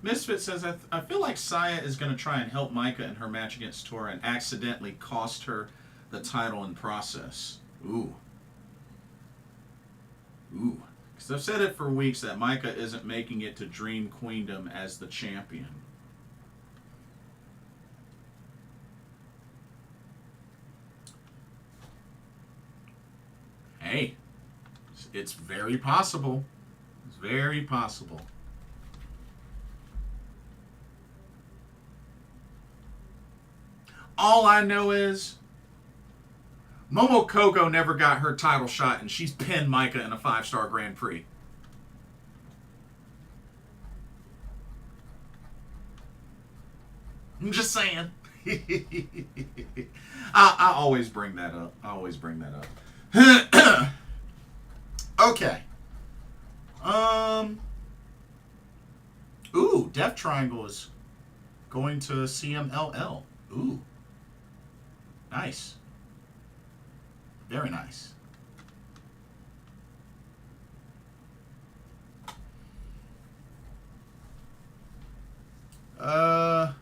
Misfit says, I feel like Saya is going to try and help Maika in her match against Tora and accidentally cost her the title in process. Ooh. Because I've said it for weeks that Maika isn't making it to Dream Queendom as the champion. Hey, it's very possible. It's very possible. All I know is Momo Kogo never got her title shot, and she's pinned Micah in a 5-star Grand Prix. I'm just saying. I always bring that up. Okay. Ooh, Death Triangle is going to CMLL. Ooh. Nice. Very nice. Oh,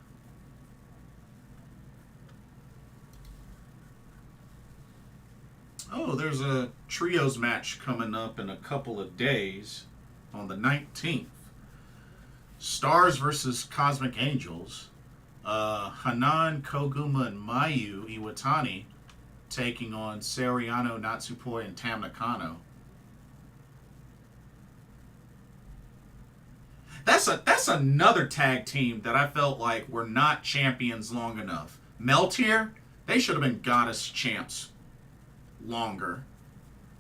there's a trios match coming up in a couple of days on the 19th. Stars versus Cosmic Angels. Hanan, Koguma, and Mayu Iwatani taking on Seriano, Natsupoi, and Tam Nakano. That's another tag team that I felt like were not champions long enough. Meltier, they should have been Goddess champs longer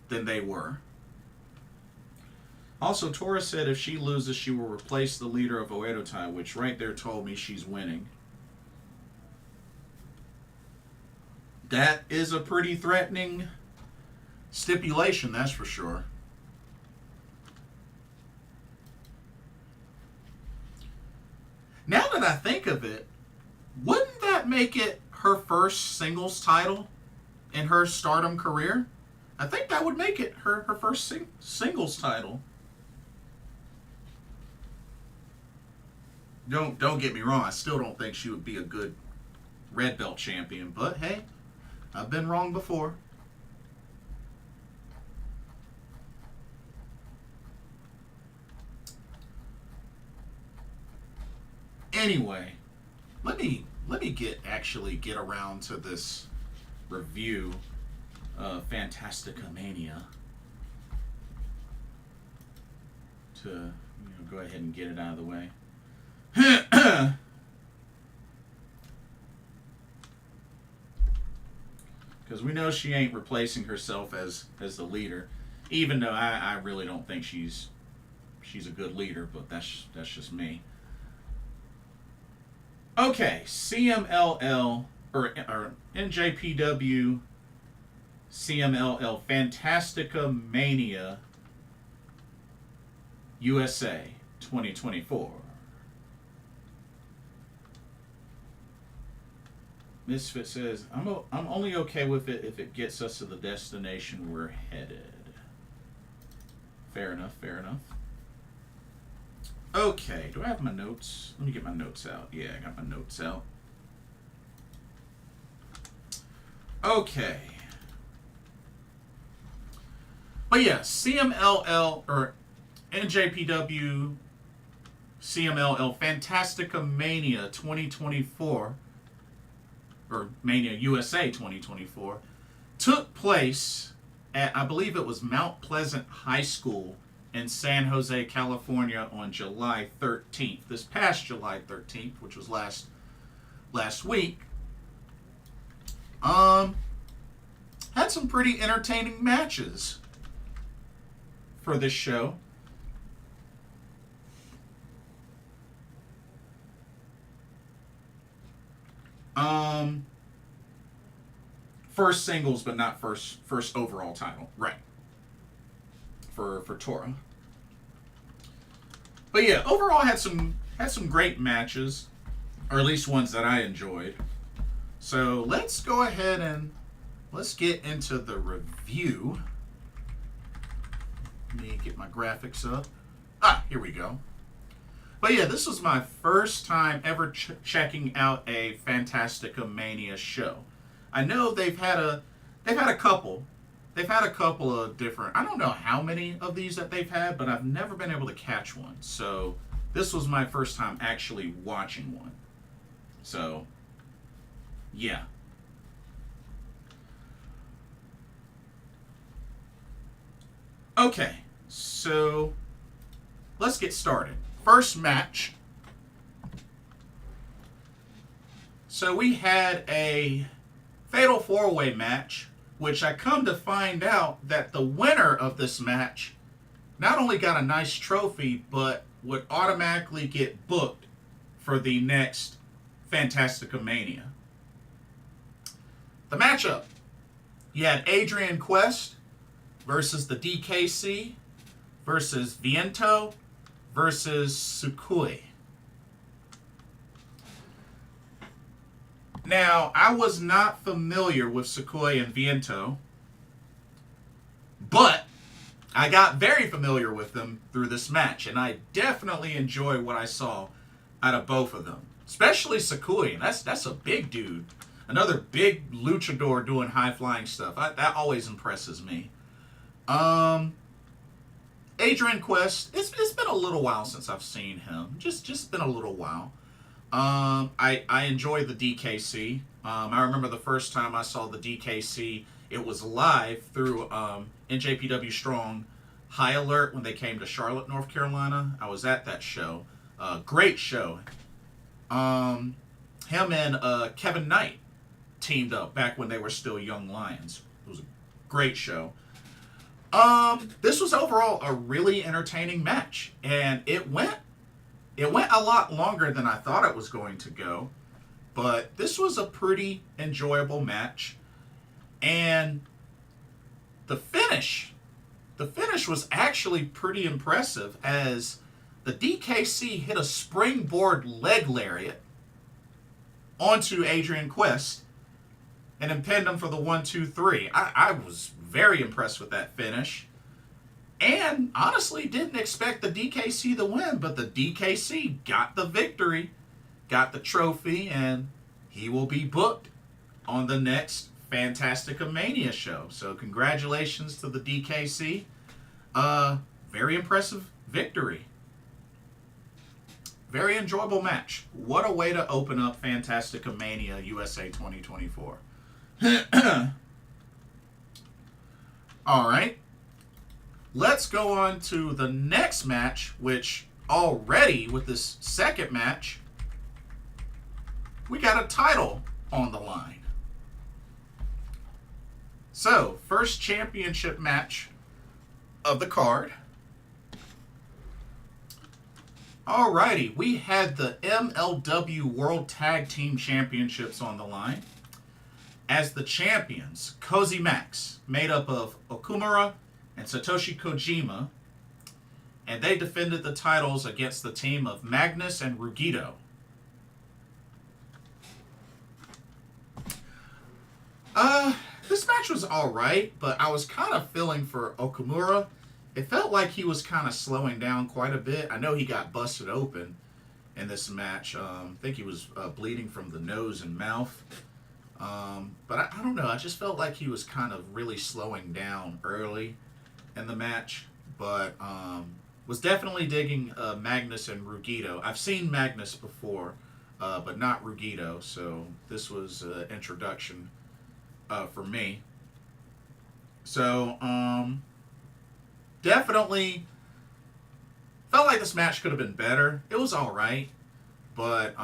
than they were. Also, Tora said if she loses, she will replace the leader of Oedotai, which right there told me she's winning. That is a pretty threatening stipulation, that's for sure. Now that I think of it, wouldn't that make it her first singles title in her Stardom career? I think that would make it her first singles title. Don't get me wrong, I still don't think she would be a good red belt champion, but hey, I've been wrong before. Anyway, let me get around to this review of Fantastica Mania to go ahead and get it out of the way. Because we know she ain't replacing herself as the leader, even though I really don't think she's a good leader, but that's just me. Okay, CMLL or NJPW CMLL Fantastica Mania USA 2024. Misfit says, I'm only okay with it if it gets us to the destination we're headed. Fair enough, fair enough. Okay, do I have my notes? Let me get my notes out. Yeah, I got my notes out. Okay. But yeah, CMLL or NJPW CMLL Fantastica Mania 2024 or Mania USA 2024 took place at, I believe it was Mount Pleasant High School in San Jose, California on July 13th. This past July 13th, which was last week. Had some pretty entertaining matches for this show. First singles, but not first overall title. Right. For Tora. But yeah, overall had some great matches, or at least ones that I enjoyed. So let's go ahead and let's get into the review. Let me get my graphics up. Here we go. But yeah, this was my first time ever checking out a Fantastica Mania show. I know they've had a couple. They've had a couple of different, I don't know how many of these that they've had, but I've never been able to catch one. So this was my first time actually watching one. So, yeah. Okay, so let's get started. First match, So we had a fatal four-way match, which I come to find out that the winner of this match not only got a nice trophy, but would automatically get booked for the next Fantastica Mania. The matchup, you had Adrian Quest versus the DKC versus Viento versus Cucuy. Now, I was not familiar with Cucuy and Viento, but I got very familiar with them through this match, and I definitely enjoy what I saw out of both of them. Especially Cucuy. That's a big dude. Another big luchador doing high-flying stuff. That always impresses me. Adrian Quest, it's been a little while since I've seen him. Just been a little while. I enjoy the DKC. I remember the first time I saw the DKC, it was live through NJPW Strong High Alert when they came to Charlotte, North Carolina. I was at that show. Great show. Him and Kevin Knight teamed up back when they were still Young Lions. It was a great show. This was overall a really entertaining match, and it went a lot longer than I thought it was going to go, but this was a pretty enjoyable match. And the finish was actually pretty impressive, as the DKC hit a springboard leg lariat onto Adrian Quest and then pinned him for the 1-2-3. I was very impressed with that finish. And honestly, didn't expect the DKC to win, but the DKC got the victory, got the trophy, and he will be booked on the next Fantastica Mania show. So congratulations to the DKC. Very impressive victory. Very enjoyable match. What a way to open up Fantastica Mania USA 2024. All right. Let's go on to the next match, which already with this second match, we got a title on the line. So, first championship match of the card. Alrighty, we had the MLW World Tag Team Championships on the line. As the champions, Cozy Max, made up of Okumura and Satoshi Kojima, and they defended the titles against the team of Magnus and Rugido. This match was alright, but I was kind of feeling for Okumura. It felt like he was kind of slowing down quite a bit. I know he got busted open in this match. I think he was bleeding from the nose and mouth. But I don't know. I just felt like he was kind of really slowing down early in the match. But was definitely digging Magnus and Rugido. I've seen Magnus before, but not Rugido. So this was an introduction for me. So definitely felt like this match could have been better. It was all right, but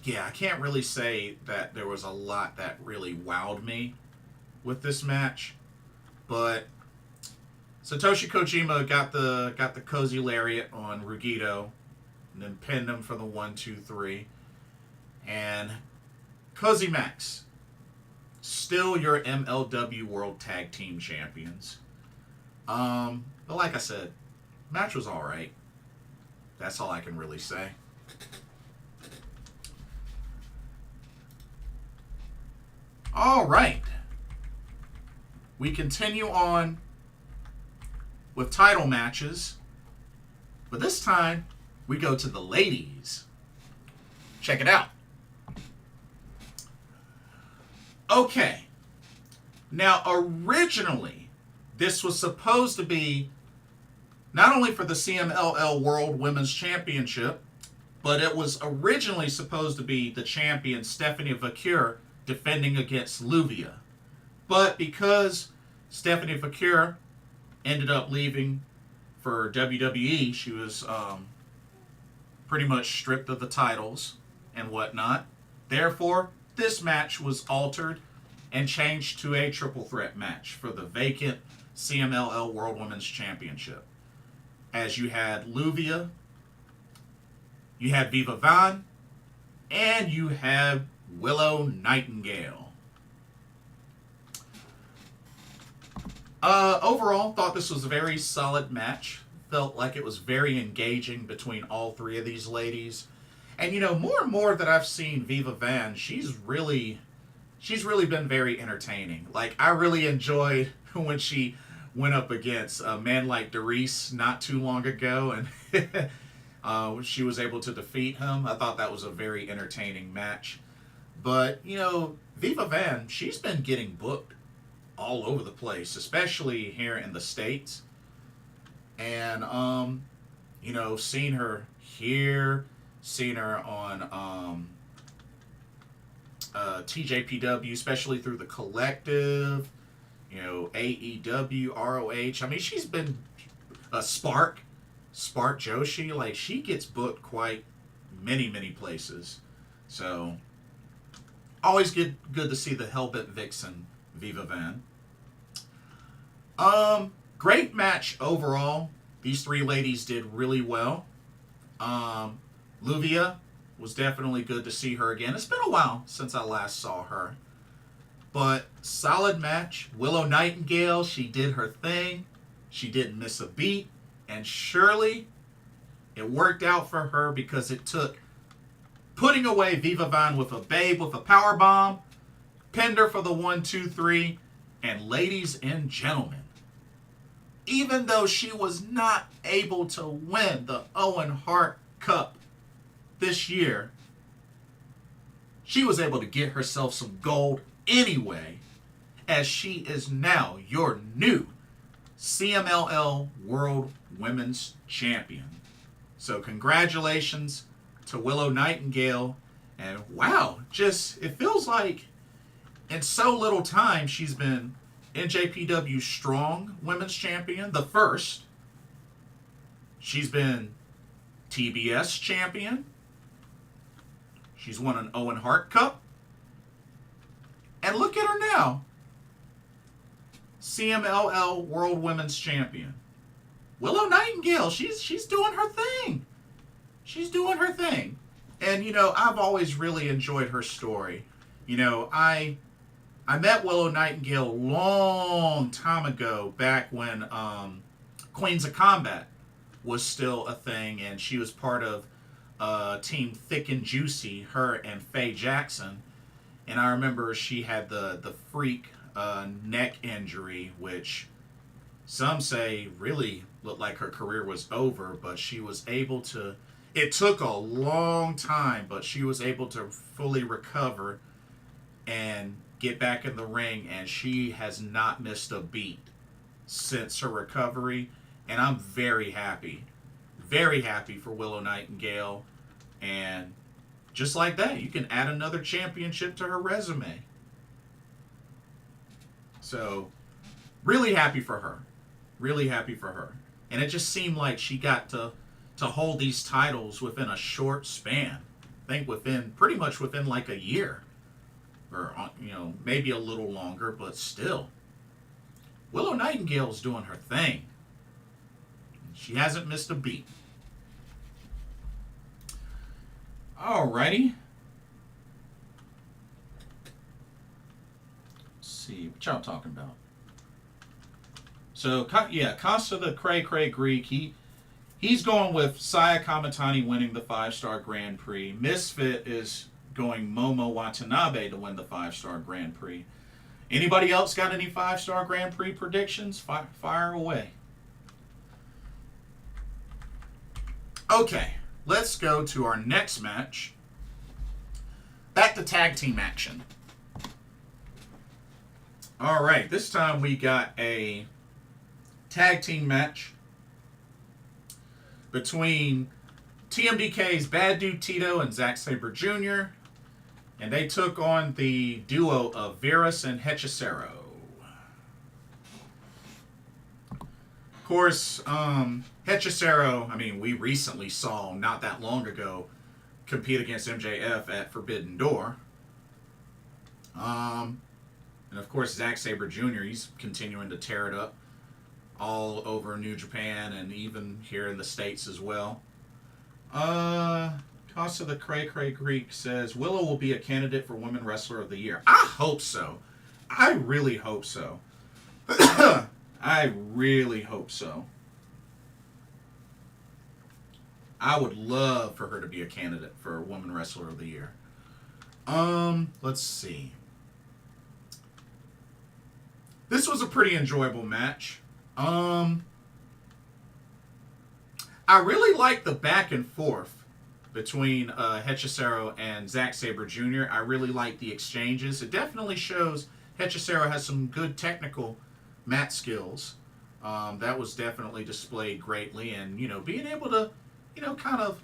yeah, I can't really say that there was a lot that really wowed me with this match. But Satoshi Kojima got the cozy lariat on Rugido and then pinned him for the 1-2-3. And Cozy Max, still your MLW World Tag Team Champions. But like I said, match was alright. That's all I can really say. Alright. We continue on with title matches. But this time, we go to the ladies. Check it out. Okay. Now, originally, this was supposed to be not only for the CMLL World Women's Championship, but it was originally supposed to be the champion Stephanie Vacure defending against Lluvia. But because Stephanie Vacure ended up leaving for WWE, she was pretty much stripped of the titles and whatnot. Therefore, this match was altered and changed to a triple threat match for the vacant CMLL World Women's Championship. As you had Lluvia, you had Viva, and you had Willow Nightingale. Overall, thought this was a very solid match. Felt like it was very engaging between all three of these ladies. And you know, more and more that I've seen Viva, she's really been very entertaining. Like, I really enjoyed when she went up against a man like Doris not too long ago, and she was able to defeat him. I thought that was a very entertaining match. But, you know, Viva, she's been getting booked all over the place, especially here in the States. And, you know, seen her here, seen her on TJPW, especially through the Collective, you know, AEW, ROH. I mean, she's been a Spark Joshi. Like, she gets booked quite many places. So, always good to see the Hellbent Vixen, Viva. Great match overall. These three ladies did really well. Lluvia was definitely good to see her again. It's been a while since I last saw her. But solid match. Willow Nightingale, she did her thing. She didn't miss a beat. And surely it worked out for her because it took putting away Viva with a Babe with a power bomb, pinned her for the 1, 2, 3, and ladies and gentlemen, even though she was not able to win the Owen Hart Cup this year, she was able to get herself some gold anyway, as she is now your new CMLL World Women's Champion. So congratulations to Willow Nightingale. And wow, just, it feels like in so little time she's been NJPW Strong Women's Champion, the first. She's been TBS Champion. She's won an Owen Hart Cup. And look at her now. CMLL World Women's Champion. Willow Nightingale, she's doing her thing. She's doing her thing. And, you know, I've always really enjoyed her story. You know, I met Willow Nightingale a long time ago, back when Queens of Combat was still a thing, and she was part of Team Thick and Juicy, her and Faye Jackson. And I remember she had the freak neck injury, which some say really looked like her career was over, but she was able to, it took a long time, but she was able to fully recover and get back in the ring, and she has not missed a beat since her recovery. And I'm very happy for Willow Nightingale. And just like that, you can add another championship to her resume. So, really happy for her. Really happy for her. And it just seemed like she got to hold these titles within a short span. I think pretty much within like a year. Or, you know, maybe a little longer, but still. Willow Nightingale's doing her thing. She hasn't missed a beat. Alrighty. Let's see, what y'all talking about? So, yeah, Costa the Cray Cray Greek, he's going with Saya Kamatani winning the 5-star Grand Prix. Misfit is going Momo Watanabe to win the 5-star Grand Prix. Anybody else got any 5-star Grand Prix predictions? Fire away. Okay, let's go to our next match. Back to tag team action. All right, this time we got a tag team match between TMDK's Bad Dude Tito and Zack Sabre Jr., and they took on the duo of Virus and Hechicero. course, Hechicero, I mean, we recently saw, not that long ago, compete against MJF at Forbidden Door. And of course, Zack Sabre Jr., he's continuing to tear it up all over New Japan and even here in the States as well. Casa the Cray Cray Greek says, Willow will be a candidate for Women Wrestler of the Year. I hope so. I really hope so. I really hope so. I would love for her to be a candidate for Women Wrestler of the Year. Let's see. This was a pretty enjoyable match. I really like the back and forth between Hechicero and Zack Sabre Jr. I really like the exchanges. It definitely shows Hechicero has some good technical mat skills. That was definitely displayed greatly. And, you know, being able to, you know, kind of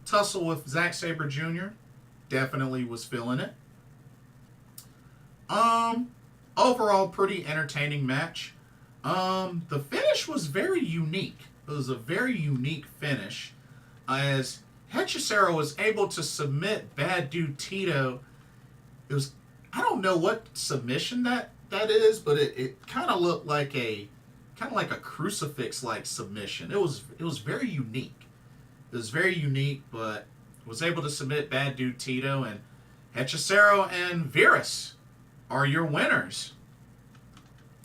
tussle with Zack Sabre Jr. definitely was feeling it. Overall, pretty entertaining match. The finish was very unique. It was a very unique finish, as Hechicero was able to submit Bad Dude Tito. It was, I don't know what submission that is, but it kind of looked like a crucifix-like submission. It was very unique. It was very unique, but was able to submit Bad Dude Tito, and Hechicero and Virus are your winners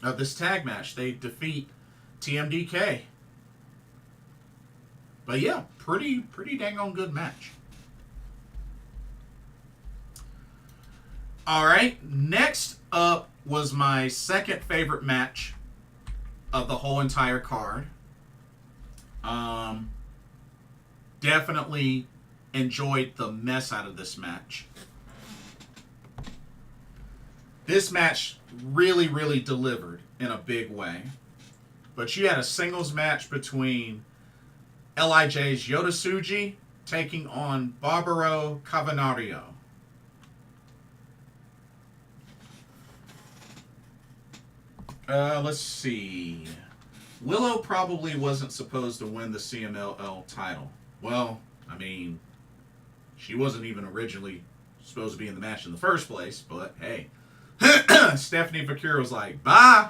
of this tag match. They defeat TMDK. But yeah, pretty dang on good match. Alright, next up was my second favorite match of the whole entire card. Definitely enjoyed the mess out of this match. This match really, really delivered in a big way. But you had a singles match between LIJ's Yota Tsuji taking on Barbaro Cavernario. Let's see. Willow probably wasn't supposed to win the CMLL title. Well, I mean, she wasn't even originally supposed to be in the match in the first place, but hey. Stephanie Vakura was like, bye,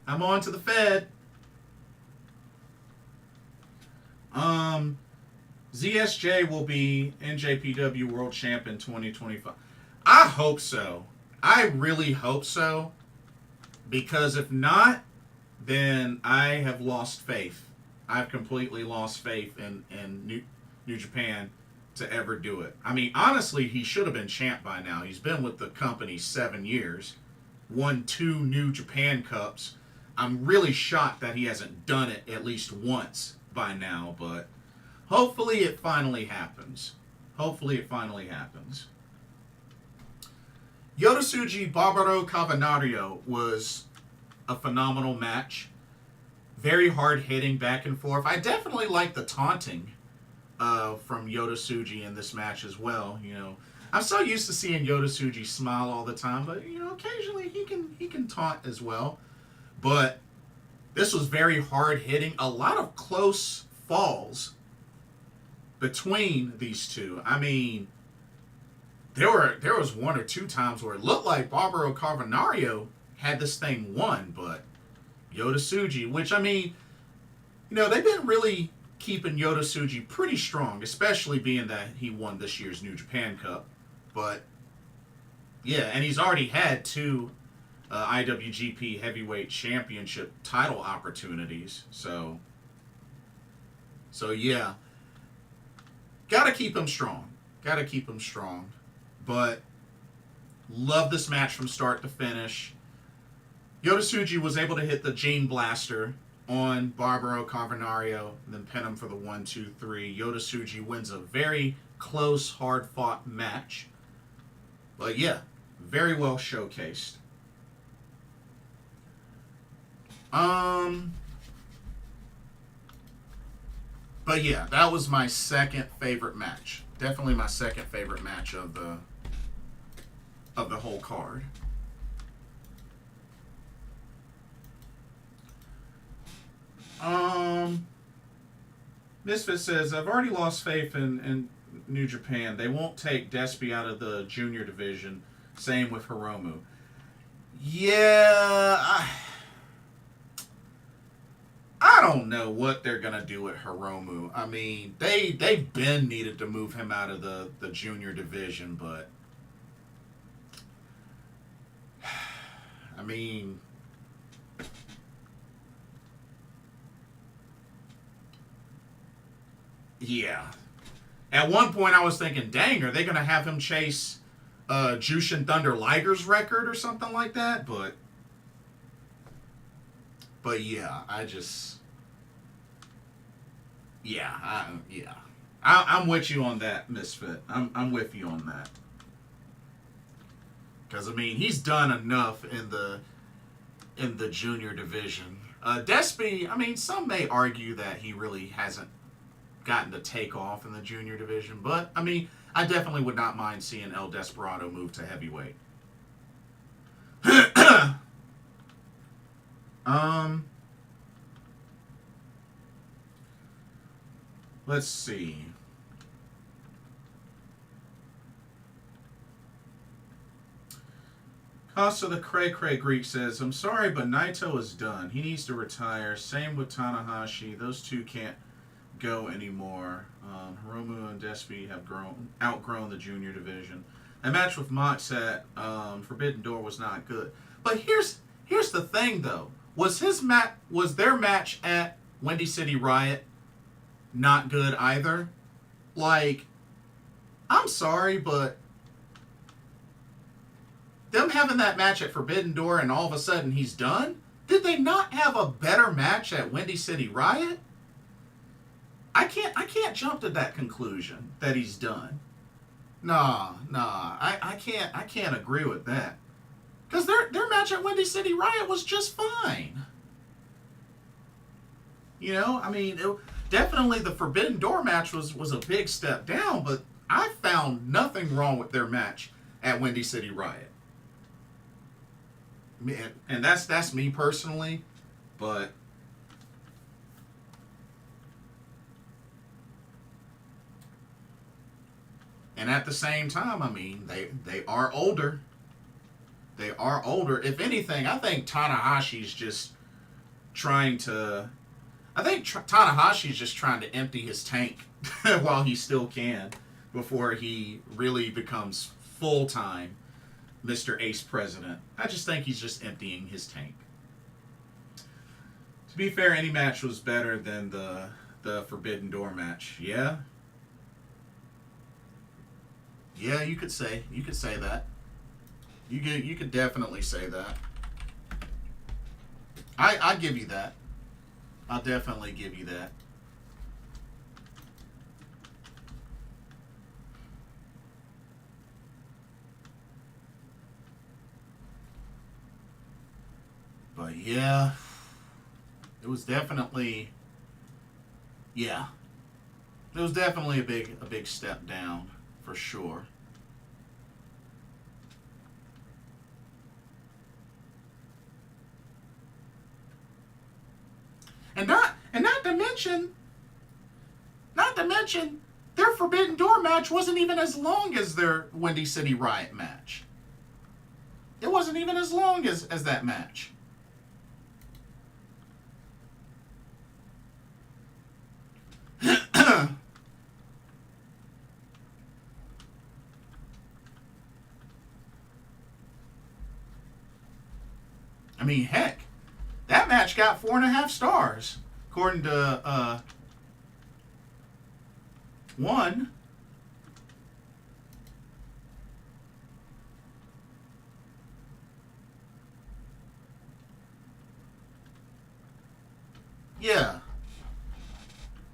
I'm on to the Fed. ZSJ will be NJPW World Champion 2025. I hope so. I really hope so. Because if not, then I have lost faith. I've completely lost faith in New Japan to ever do it. I mean, honestly, he should have been champ by now. He's been with the company 7 years. Won 2 New Japan Cups. I'm really shocked that he hasn't done it at least once by now, but hopefully it finally happens. Hopefully it finally happens. Yota Tsuji Barbaro Cavernario was a phenomenal match. Very hard hitting back and forth. I definitely like the taunting from Yota Tsuji in this match as well. You know, I'm so used to seeing Yota Tsuji smile all the time, but you know, occasionally he can taunt as well. But this was very hard hitting. A lot of close falls between these two. I mean, there was 1 or 2 times where it looked like Barbaro Cavernario had this thing won, but Yota Tsuji, which, I mean, you know, they've been really keeping Yota Tsuji pretty strong, especially being that he won this year's New Japan Cup. But yeah, and he's already had 2 IWGP Heavyweight Championship title opportunities. So yeah, gotta keep him strong. Gotta keep him strong. But love this match from start to finish. Yota Tsuji was able to hit the Gene Blaster on Barbaro Cavernario, and then pin him for the 1, 2, 3. Yota Tsuji wins a very close, hard-fought match. But yeah, very well showcased. But yeah, that was my second favorite match. Definitely my second favorite match of the whole card. Misfit says, I've already lost faith in New Japan. They won't take Despy out of the junior division. Same with Hiromu. Yeah, I don't know what they're going to do with Hiromu. I mean, they've been needed to move him out of the junior division, but I mean, yeah. At one point, I was thinking, dang, are they going to have him chase Jushin Thunder Liger's record or something like that? But yeah, I'm with you on that, Misfit. I'm with you on that. Because I mean, he's done enough in the junior division. Despy, I mean, some may argue that he really hasn't gotten to take off in the junior division, but I mean, I definitely would not mind seeing El Desperado move to heavyweight. Let's see. Costa the Cray Cray Greek says, I'm sorry, but Naito is done. He needs to retire. Same with Tanahashi. Those two can't go anymore. Hiromu and Despy have outgrown the junior division. That match with Mox at Forbidden Door was not good. But here's the thing, though. Was their match at Windy City Riot not good either? Like, I'm sorry, but them having that match at Forbidden Door and all of a sudden he's done? Did they not have a better match at Windy City Riot? I can't jump to that conclusion that he's done. Nah, I can't agree with that. Because their match at Windy City Riot was just fine. You know, I mean, definitely the Forbidden Door match was a big step down, but I found nothing wrong with their match at Windy City Riot. And that's me personally, but and at the same time, I mean, they are older. They are older. If anything, I think Tanahashi's just trying to Tanahashi's just trying to empty his tank while he still can before he really becomes full-time Mr. Ace President. I just think he's just emptying his tank. To be fair, any match was better than the Forbidden Door match. Yeah? Yeah, you could say that. You could definitely say that. I give you that. I'll definitely give you that. But yeah, it was definitely a big step down for sure. And not to mention, their Forbidden Door match wasn't even as long as their Windy City Riot match. It wasn't even as long as that match. I mean, heck, that match got 4.5 stars, according to one. Yeah.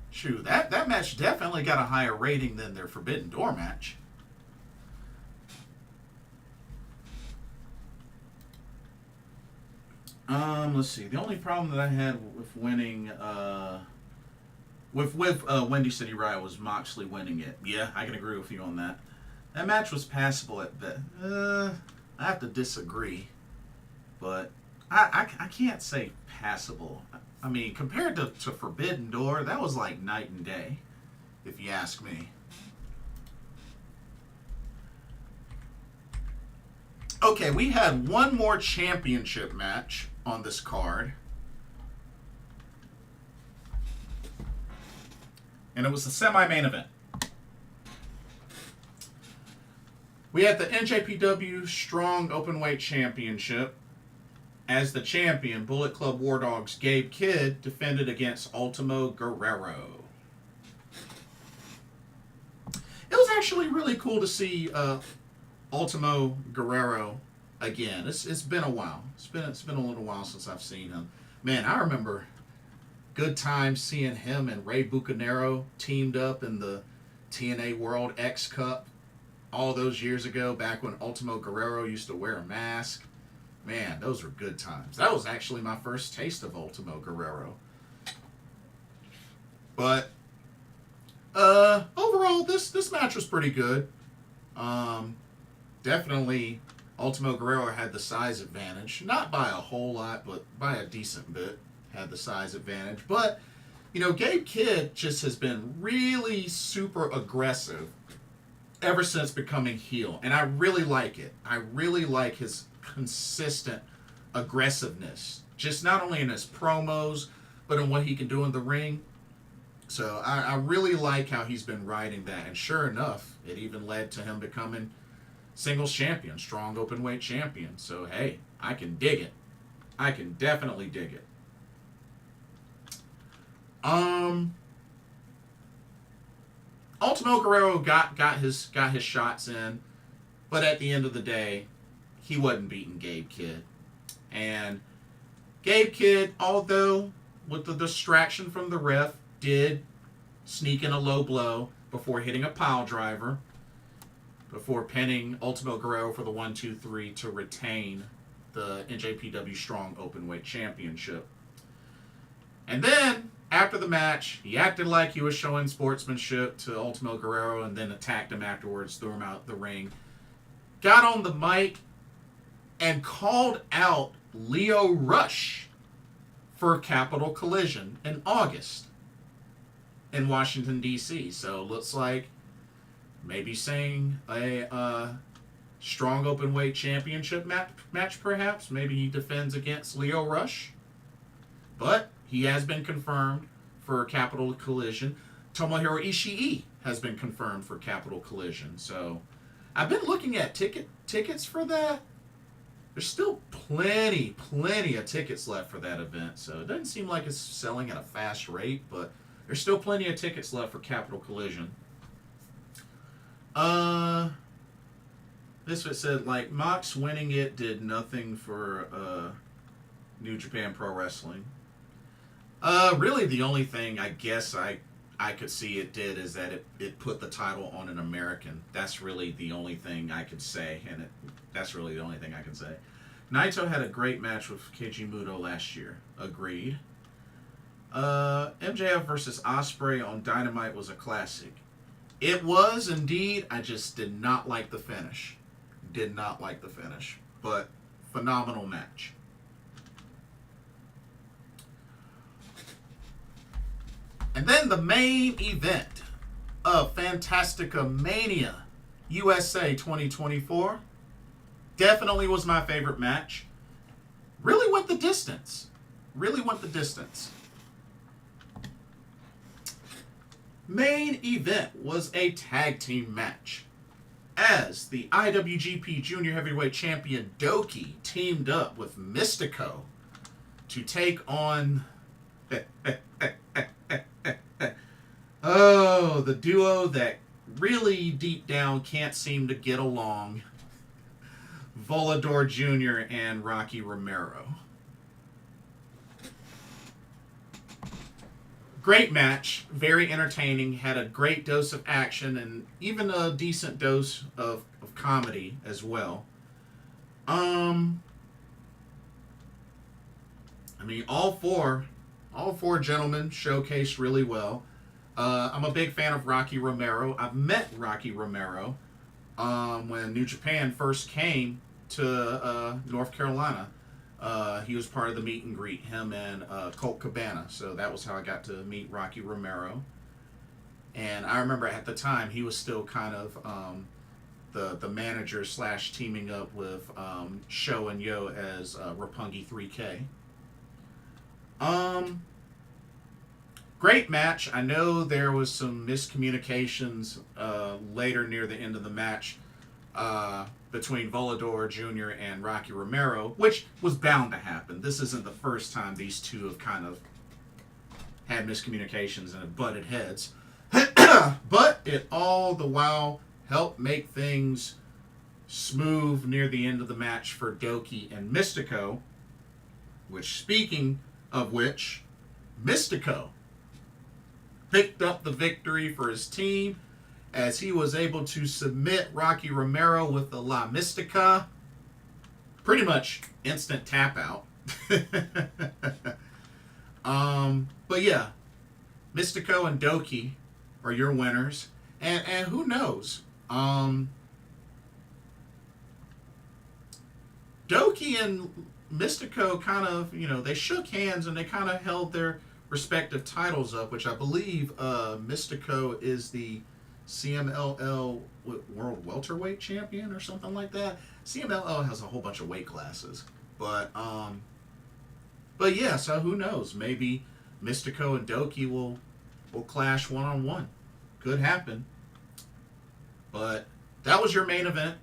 Shoot, that match definitely got a higher rating than their Forbidden Door match. Let's see. The only problem that I had with winning, with Windy City Riot was Moxley winning it. Yeah, I can agree with you on that. That match was passable at best. I have to disagree, but I can't say passable. I mean, compared to Forbidden Door, that was like night and day, if you ask me. Okay, we had one more championship match on this card. And it was the semi-main event. We had the NJPW Strong Openweight Championship. As the champion, Bullet Club War Dogs Gabe Kidd defended against Ultimo Guerrero. It was actually really cool to see Ultimo Guerrero again. It's been a while. It's been a little while since I've seen him. Man, I remember good times seeing him and Ray Bucanero teamed up in the TNA World X Cup all those years ago, back when Ultimo Guerrero used to wear a mask. Man, those were good times. That was actually my first taste of Ultimo Guerrero. But overall, this match was pretty good. Definitely, Ultimo Guerrero had the size advantage. Not by a whole lot, but by a decent bit. Had the size advantage. But, you know, Gabe Kidd just has been really super aggressive ever since becoming heel. And I really like it. I really like his consistent aggressiveness. Just not only in his promos, but in what he can do in the ring. So I really like how he's been riding that. And sure enough, it even led to him becoming singles champion, strong openweight champion. So, hey, I can dig it. I can definitely dig it. Ultimo Guerrero got his shots in, but at the end of the day, he wasn't beating Gabe Kidd. And Gabe Kidd, although with the distraction from the ref, did sneak in a low blow before hitting a pile driver, before pinning Ultimo Guerrero for the 1-2-3 to retain the NJPW Strong Openweight Championship. And then, after the match, he acted like he was showing sportsmanship to Ultimo Guerrero and then attacked him afterwards, threw him out the ring. Got on the mic and called out Lio Rush for Capital Collision in August in Washington, D.C. So, looks like maybe saying a strong openweight championship match, perhaps. Maybe he defends against Lio Rush. But he has been confirmed for Capital Collision. Tomohiro Ishii has been confirmed for Capital Collision. So, I've been looking at tickets for that. There's still plenty of tickets left for that event. So, it doesn't seem like it's selling at a fast rate, but there's still plenty of tickets left for Capital Collision. This one said, like, Mox winning it did nothing for New Japan Pro Wrestling. Really the only thing I guess I could see it did is that it put the title on an American. That's really the only thing I could say, and that's really the only thing I can say. Naito had a great match with Keiji Muto last year. Agreed. MJF versus Ospreay on Dynamite was a classic. It was indeed. I just did not like the finish. Did not like the finish. But phenomenal match. And then the main event of Fantastica Mania USA 2024 definitely was my favorite match. Really went the distance. Really went the distance. Main event was a tag team match as the IWGP Junior Heavyweight Champion DOUKI teamed up with Mistico to take on the duo that really deep down can't seem to get along, Volador Jr. and Rocky Romero. Great match, very entertaining, had a great dose of action and even a decent dose of comedy as well. I mean, all four gentlemen showcased really well. I'm a big fan of Rocky Romero. I've met Rocky Romero when New Japan first came to North Carolina He was part of the meet and greet, him and Colt Cabana. So that was how I got to meet Rocky Romero. And I remember at the time he was still kind of the manager / teaming up with Sho and Yo as Roppongi 3K. Great match. I know there was some miscommunications later near the end of the match between Volador Jr. and Rocky Romero, which was bound to happen. This isn't the first time these two have kind of had miscommunications and have butted heads. But it all the while helped make things smooth near the end of the match for DOUKI and Mistico, which, speaking of which, Mistico picked up the victory for his team as he was able to submit Rocky Romero with the La Mystica. Pretty much instant tap out. But yeah, Mistico and DOUKI are your winners. And who knows? DOUKI and Mistico kind of, they shook hands and they kind of held their respective titles up, which I believe Mistico is the CMLL World Welterweight Champion or something like that. CMLL has a whole bunch of weight classes. But yeah, so who knows? Maybe Mistico and DOUKI will clash one-on-one. Could happen. But that was your main event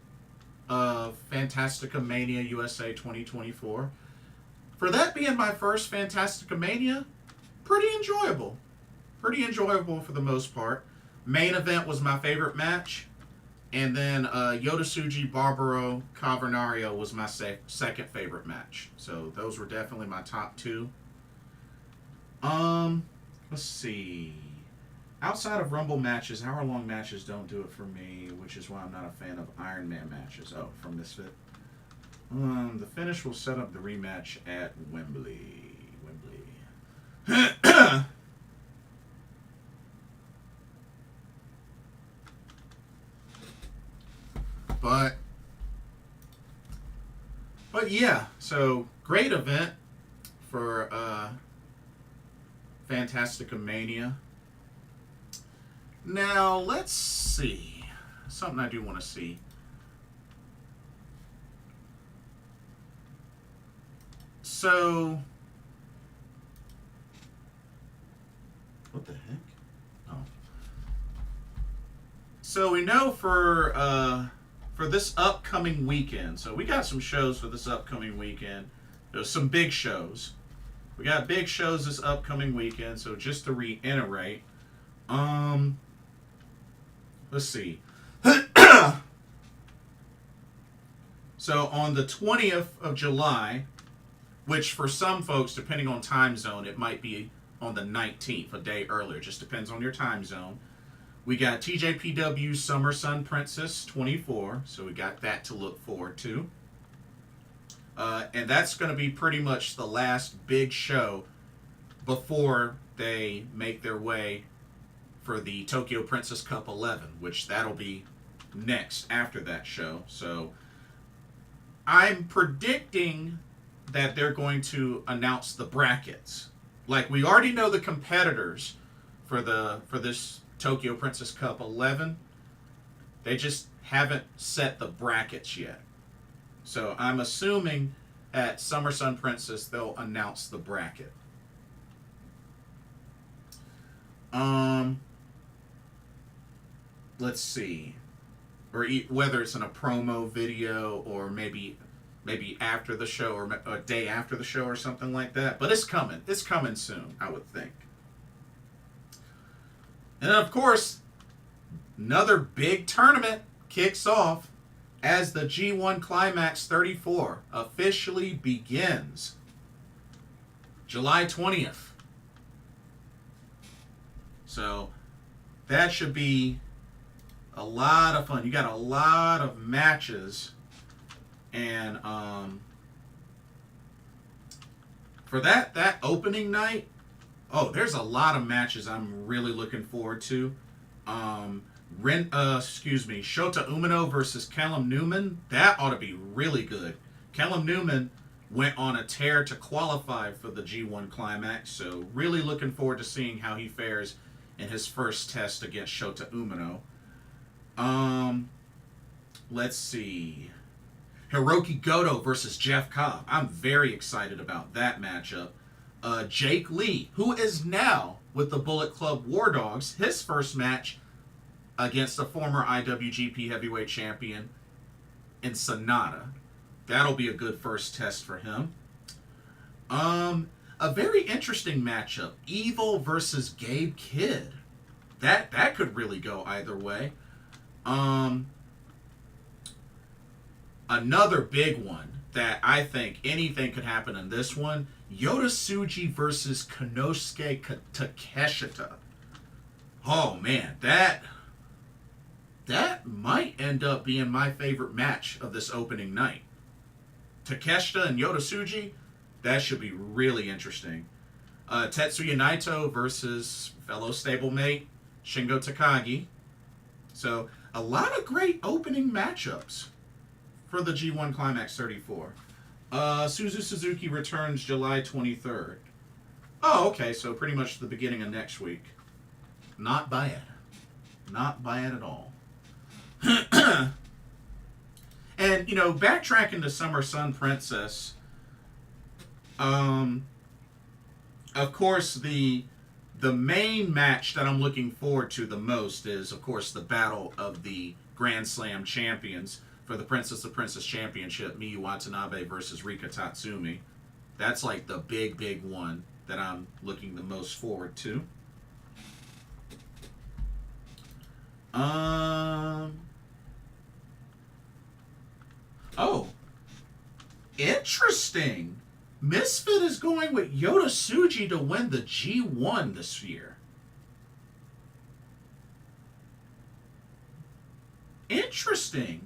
of Fantastica Mania USA 2024. For that being my first Fantastica Mania, pretty enjoyable. Pretty enjoyable for the most part. Main event was my favorite match. And then Yota Tsuji, Barbaro, Cavernario was my second favorite match. So those were definitely my top two. Let's see. Outside of Rumble matches, hour-long matches don't do it for me, which is why I'm not a fan of Iron Man matches. Oh, from Misfit. The finish will set up the rematch at Wembley. But yeah, so great event for Fantastica Mania. Now, let's see. Something I do want to see. So, what the heck? Oh. So we know for this upcoming weekend. So we got some shows for this upcoming weekend. There's some big shows. We got big shows this upcoming weekend. So just to reiterate, let's see. So on the 20th of July, which for some folks, depending on time zone, it might be on the 19th, a day earlier. Just depends on your time zone. We got TJPW Summer Sun Princess 24, so we got that to look forward to. And that's going to be pretty much the last big show before they make their way for the Tokyo Princess Cup 11, which that'll be next after that show. So I'm predicting that they're going to announce the brackets. Like, we already know the competitors for this Tokyo Princess Cup 11. They just haven't set the brackets yet. So I'm assuming at Summer Sun Princess they'll announce the bracket. Let's see. Or whether it's in a promo video or maybe after the show or a day after the show or something like that. But it's coming. It's coming soon, I would think. And of course, another big tournament kicks off as the G1 Climax 34 officially begins. July 20th. So that should be a lot of fun. You got a lot of matches. And for that opening night, there's a lot of matches I'm really looking forward to. Shota Umino versus Callum Newman. That ought to be really good. Callum Newman went on a tear to qualify for the G1 Climax, so really looking forward to seeing how he fares in his first test against Shota Umino. Let's see. Hiroki Goto versus Jeff Cobb. I'm very excited about that matchup. Jake Lee, who is now with the Bullet Club War Dogs, his first match against the former IWGP Heavyweight Champion in Sonata. That'll be a good first test for him. A very interesting matchup. Evil versus Gabe Kidd. That could really go either way. Another big one that I think anything could happen in this one. Yota Tsuji versus Konosuke Takeshita. Oh man, that might end up being my favorite match of this opening night. Takeshita and Yota Tsuji, that should be really interesting. Tetsuya Naito versus fellow stablemate Shingo Takagi. So, a lot of great opening matchups for the G1 Climax 34. Suzu Suzuki returns July 23rd. Oh, okay, so pretty much the beginning of next week. Not bad. Not bad at all. And, backtracking to Summer Sun Princess, of course, the main match that I'm looking forward to the most is, of course, the battle of the Grand Slam champions for the Princess of Princess Championship, Miyu Watanabe versus Rika Tatsumi. That's like the big one that I'm looking the most forward to. Oh, interesting. Misfit is going with Yota Tsuji to win the G1 this year. Interesting.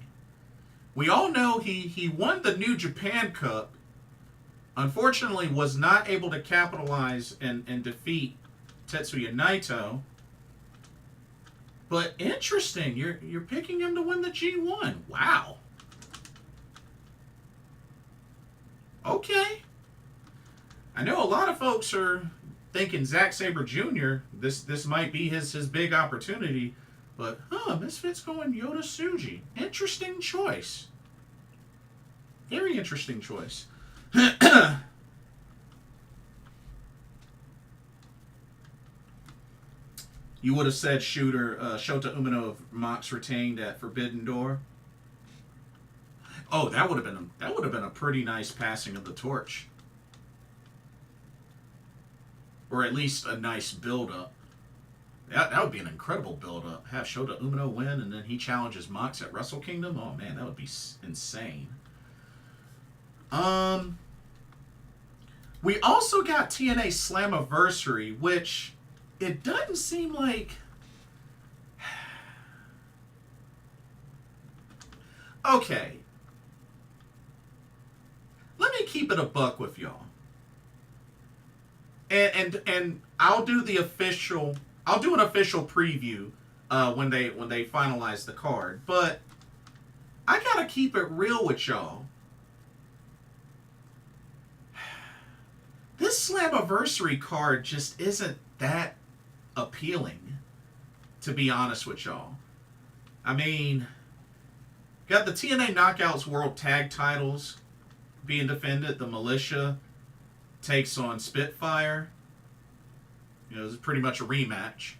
We all know he won the New Japan Cup. Unfortunately, was not able to capitalize and defeat Tetsuya Naito. But interesting, you're picking him to win the G1. Wow. Okay. I know a lot of folks are thinking Zack Sabre Jr. This might be his big opportunity, but Misfit's going Yota Tsuji. Interesting choice. Very interesting choice. You would have said Shota Umino of Mox retained at Forbidden Door. Oh, that would have been a pretty nice passing of the torch. Or at least a nice build-up. That would be an incredible build-up. Have Shota Umino win, and then he challenges Mox at Wrestle Kingdom? Oh, man, that would be insane. We also got TNA Slammiversary, which it doesn't seem like... Okay. Let me keep it a buck with y'all. And I'll do an official preview when they finalize the card. But I gotta keep it real with y'all. This Slammiversary card just isn't that appealing, to be honest with y'all. I mean, got the TNA Knockouts World Tag Titles being defended. The Militia takes on Spitfire. This is pretty much a rematch.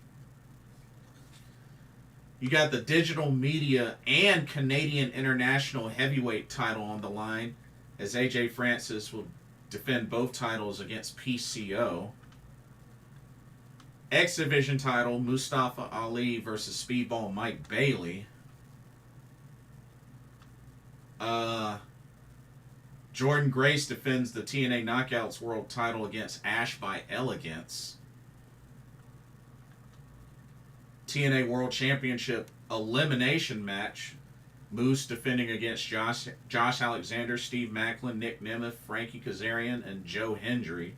You got the Digital Media and Canadian International Heavyweight title on the line, as AJ Francis will defend both titles against PCO. X Division title, Mustafa Ali versus Speedball Mike Bailey. Jordan Grace defends the TNA Knockouts World title against Ash by Elegance. TNA World Championship elimination match. Moose defending against Josh Alexander, Steve Macklin, Nick Nemeth, Frankie Kazarian, and Joe Hendry.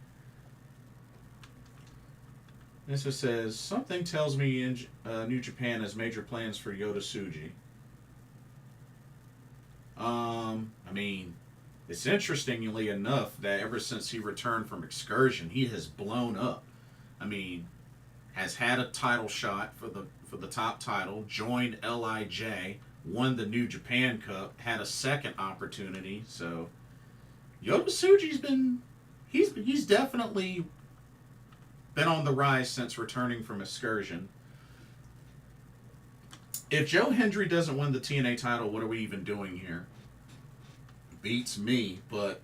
This says, something tells me New Japan has major plans for Yota Tsuji. I mean, it's interestingly enough that ever since he returned from excursion, he has blown up. I mean, has had a title shot for the top title, joined LIJ, won the New Japan Cup, had a second opportunity. So Yota Tsuji's been he's definitely been on the rise since returning from excursion. If Joe Hendry doesn't win the TNA title, what are we even doing here? Beats me, but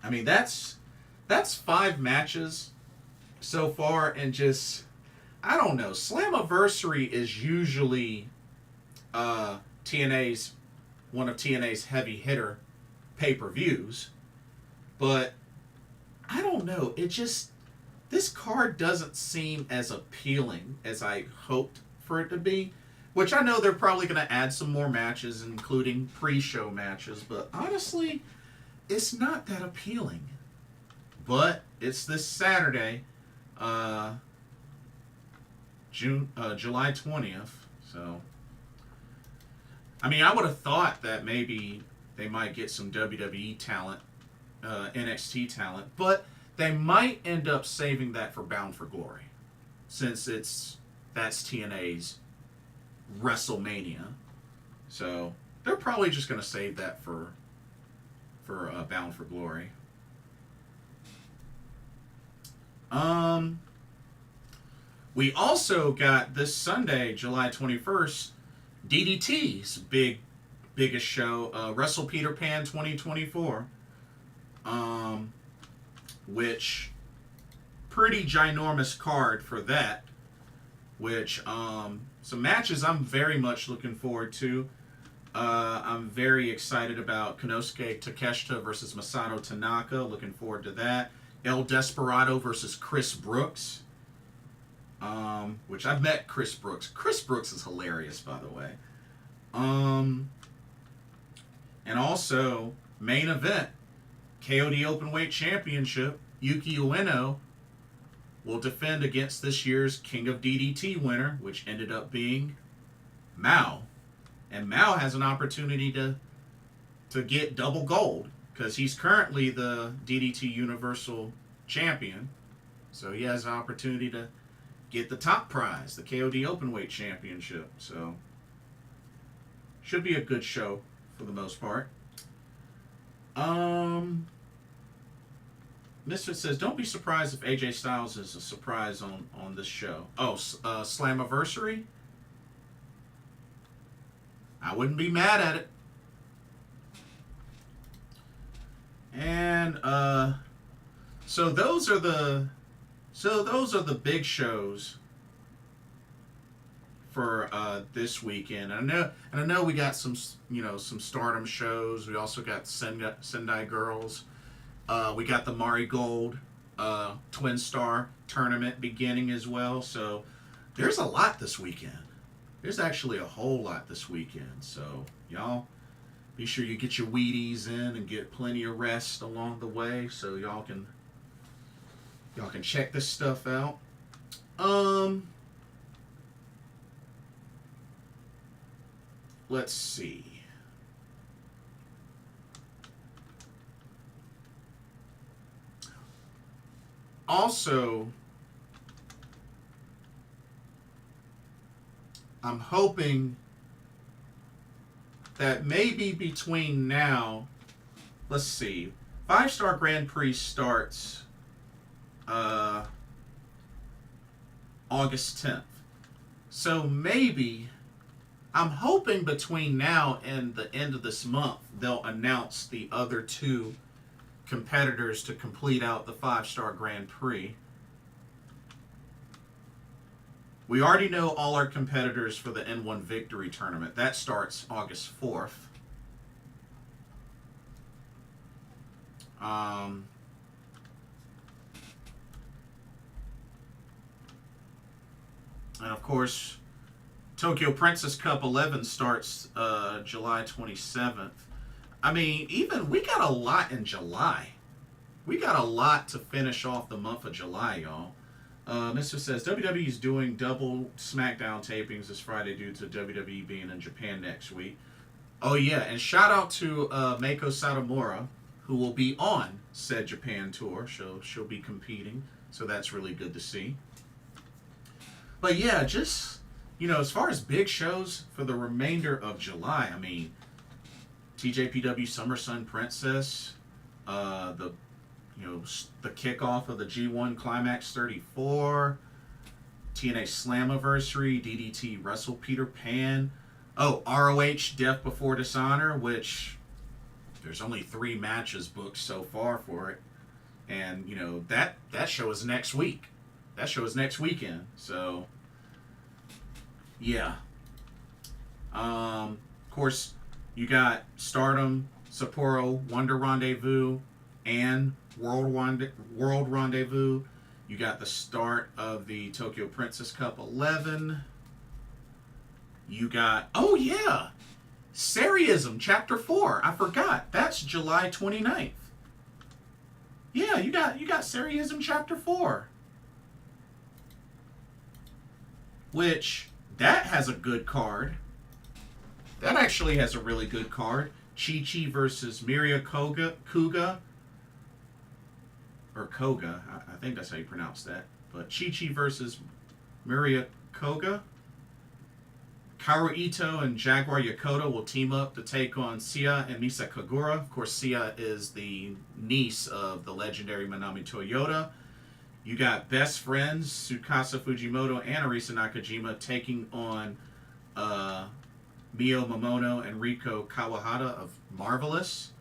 I mean that's 5 matches so far, and just I don't know. Slammiversary is usually TNA's one of TNA's heavy hitter pay-per-views, but I don't know. It just this card doesn't seem as appealing as I hoped for it to be. Which I know they're probably going to add some more matches, including pre-show matches, but honestly, it's not that appealing. But it's this Saturday, July 20th. So, I mean, I would have thought that maybe they might get some WWE talent, NXT talent, but they might end up saving that for Bound for Glory, since that's TNA's WrestleMania. So they're probably just going to save that for Bound for Glory. We also got this Sunday, July 21st, DDT's biggest show, Wrestle Peter Pan 2024. Which pretty ginormous card for that. Which some matches I'm very much looking forward to. I'm very excited about Konosuke Takeshita versus Masato Tanaka. Looking forward to that. El Desperado versus Chris Brooks. Which I've met Chris Brooks. Chris Brooks is hilarious, by the way. And also, main event, KOD Openweight Championship. Yuki Ueno will defend against this year's King of DDT winner, which ended up being Mao. And Mao has an opportunity to get double gold, because he's currently the DDT Universal Champion. So he has an opportunity to get the top prize, the KOD Openweight Championship. So should be a good show for the most part. Misfit says, don't be surprised if AJ Styles is a surprise on this show. Oh, Slammiversary? I wouldn't be mad at it. And so those are the big shows for this weekend. I know we got some Stardom shows. We also got Sendai Girls. We got the Marigold Twin Star tournament beginning as well. So there's a lot this weekend. There's actually a whole lot this weekend. So y'all be sure you get your Wheaties in and get plenty of rest along the way, so y'all can check this stuff out. Let's see. Also, I'm hoping that maybe between now, let's see, 5-Star Grand Prix starts August 10th. So maybe, I'm hoping between now and the end of this month, they'll announce the other 2 competitors to complete out the 5-Star Grand Prix. We already know all our competitors for the N1 Victory Tournament. That starts August 4th. And of course, Tokyo Princess Cup 11 starts July 27th. I mean, we got a lot in July. We got a lot to finish off the month of July, y'all. Mr. says, WWE is doing double SmackDown tapings this Friday due to WWE being in Japan next week. Oh yeah, and shout out to Meiko Satomura, who will be on said Japan tour. She'll be competing, so that's really good to see. But yeah, just as far as big shows for the remainder of July, I mean, TJPW Summer Sun Princess, the the kickoff of the G1 Climax 34, TNA Slammiversary, DDT Wrestle Peter Pan. Oh, ROH Death Before Dishonor, which there's only 3 matches booked so far for it. And, that show is next week. That show is next weekend. So, yeah. Of course, you got Stardom, Sapporo, Wonder Rendezvous, and World Rendezvous. You got the start of the Tokyo Princess Cup 11. You got, oh yeah, Seriism Chapter 4. I forgot. That's July 29th. Yeah, you got Seriism Chapter 4. Which, that has a good card. That actually has a really good card. Chi-Chi versus Miria Kuga. Or Koga. I think that's how you pronounce that. But Chi-Chi versus Miria Koga. Kaoru Ito and Jaguar Yokota will team up to take on Sia and Misa Kagura. Of course, Sia is the niece of the legendary Manami Toyota. You got Best Friends, Tsukasa Fujimoto and Arisa Nakajima taking on Mio Momono and Riko Kawahata of Marvelous.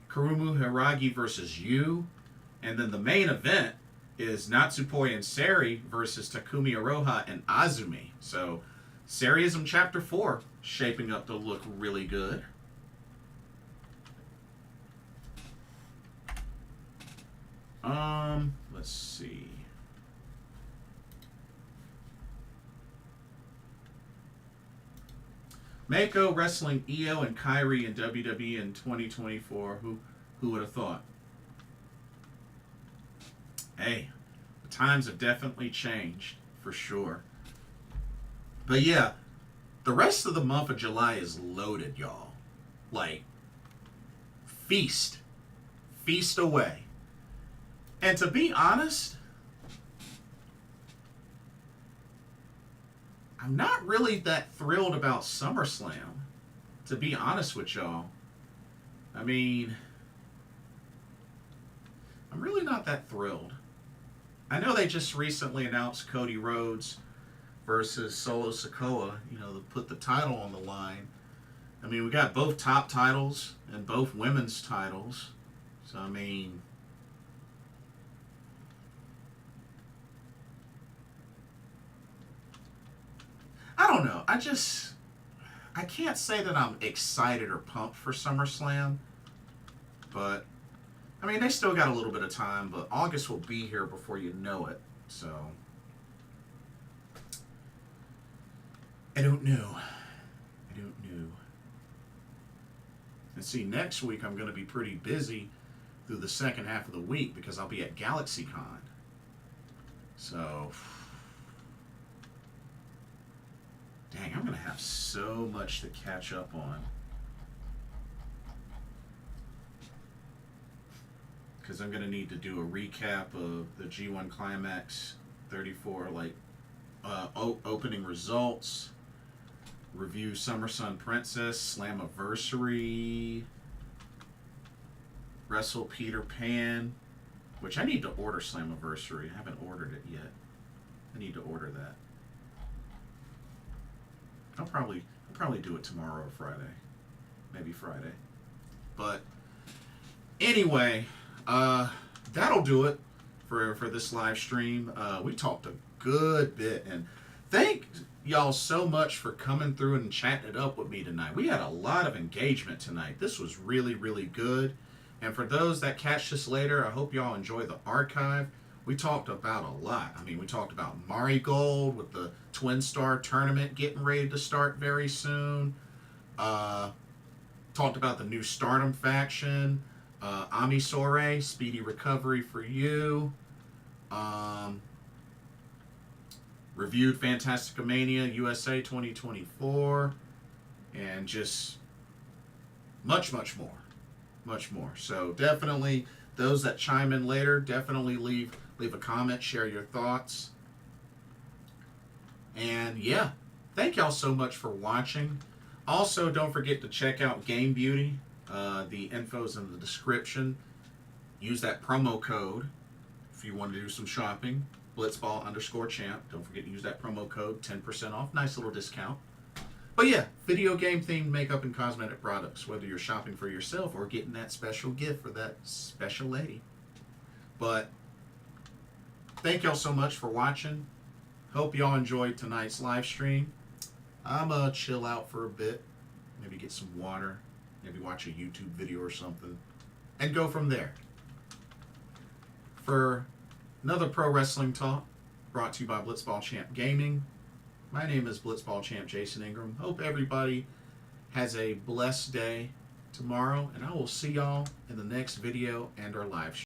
Kurumu Hiragi versus Yu. And then the main event is Natsupoi and Seri versus Takumi Aroha and Azumi. So, Seriism Chapter 4 shaping up to look really good. Let's see. Meiko wrestling Io and Kairi in WWE in 2024. Who would have thought? Hey, the times have definitely changed, for sure. But yeah, the rest of the month of July is loaded, y'all. Like, feast. Feast away. And to be honest, I'm not really that thrilled about SummerSlam, to be honest with y'all. I mean, I'm really not that thrilled. I know they just recently announced Cody Rhodes versus Solo Sikoa, to put the title on the line. I mean, we got both top titles and both women's titles. So, I mean, I don't know. I can't say that I'm excited or pumped for SummerSlam. But, I mean, they still got a little bit of time, but August will be here before you know it. So, I don't know. And see, next week I'm going to be pretty busy through the second half of the week because I'll be at GalaxyCon. So, dang, I'm going to have so much to catch up on. Because I'm going to need to do a recap of the G1 Climax 34, opening results, review Summer Sun Princess, Slammiversary, Wrestle Peter Pan, which I need to order Slammiversary. I haven't ordered it yet. I need to order that. I'll probably do it tomorrow or Friday. Maybe Friday. But anyway, that'll do it for this live stream. We talked a good bit, and thank y'all so much for coming through and chatting it up with me tonight. We had a lot of engagement tonight. This was really, really good. And for those that catch this later, I hope y'all enjoy the archive. We talked about a lot. I mean, we talked about Marigold with the Twin Star tournament getting ready to start very soon. Talked about the new Stardom faction. Ami Sohrei, speedy recovery for you. Reviewed Fantastica Mania USA 2024. And just much more. Much more. So definitely, those that chime in later, definitely leave a comment, share your thoughts. And yeah, thank y'all so much for watching. Also, don't forget to check out Game Beauty. The info's in the description. Use that promo code if you want to do some shopping. Blitzball_champ. Don't forget to use that promo code, 10% off. Nice little discount. But yeah, video game themed makeup and cosmetic products, whether you're shopping for yourself or getting that special gift for that special lady. But thank y'all so much for watching. Hope y'all enjoyed tonight's live stream. I'm gonna chill out for a bit, maybe get some water, maybe watch a YouTube video or something, and go from there. For another Pro Wrestling Talk, brought to you by Blitzball Champ Gaming, my name is Blitzball Champ Jason Ingram. Hope everybody has a blessed day tomorrow, and I will see y'all in the next video and our live stream.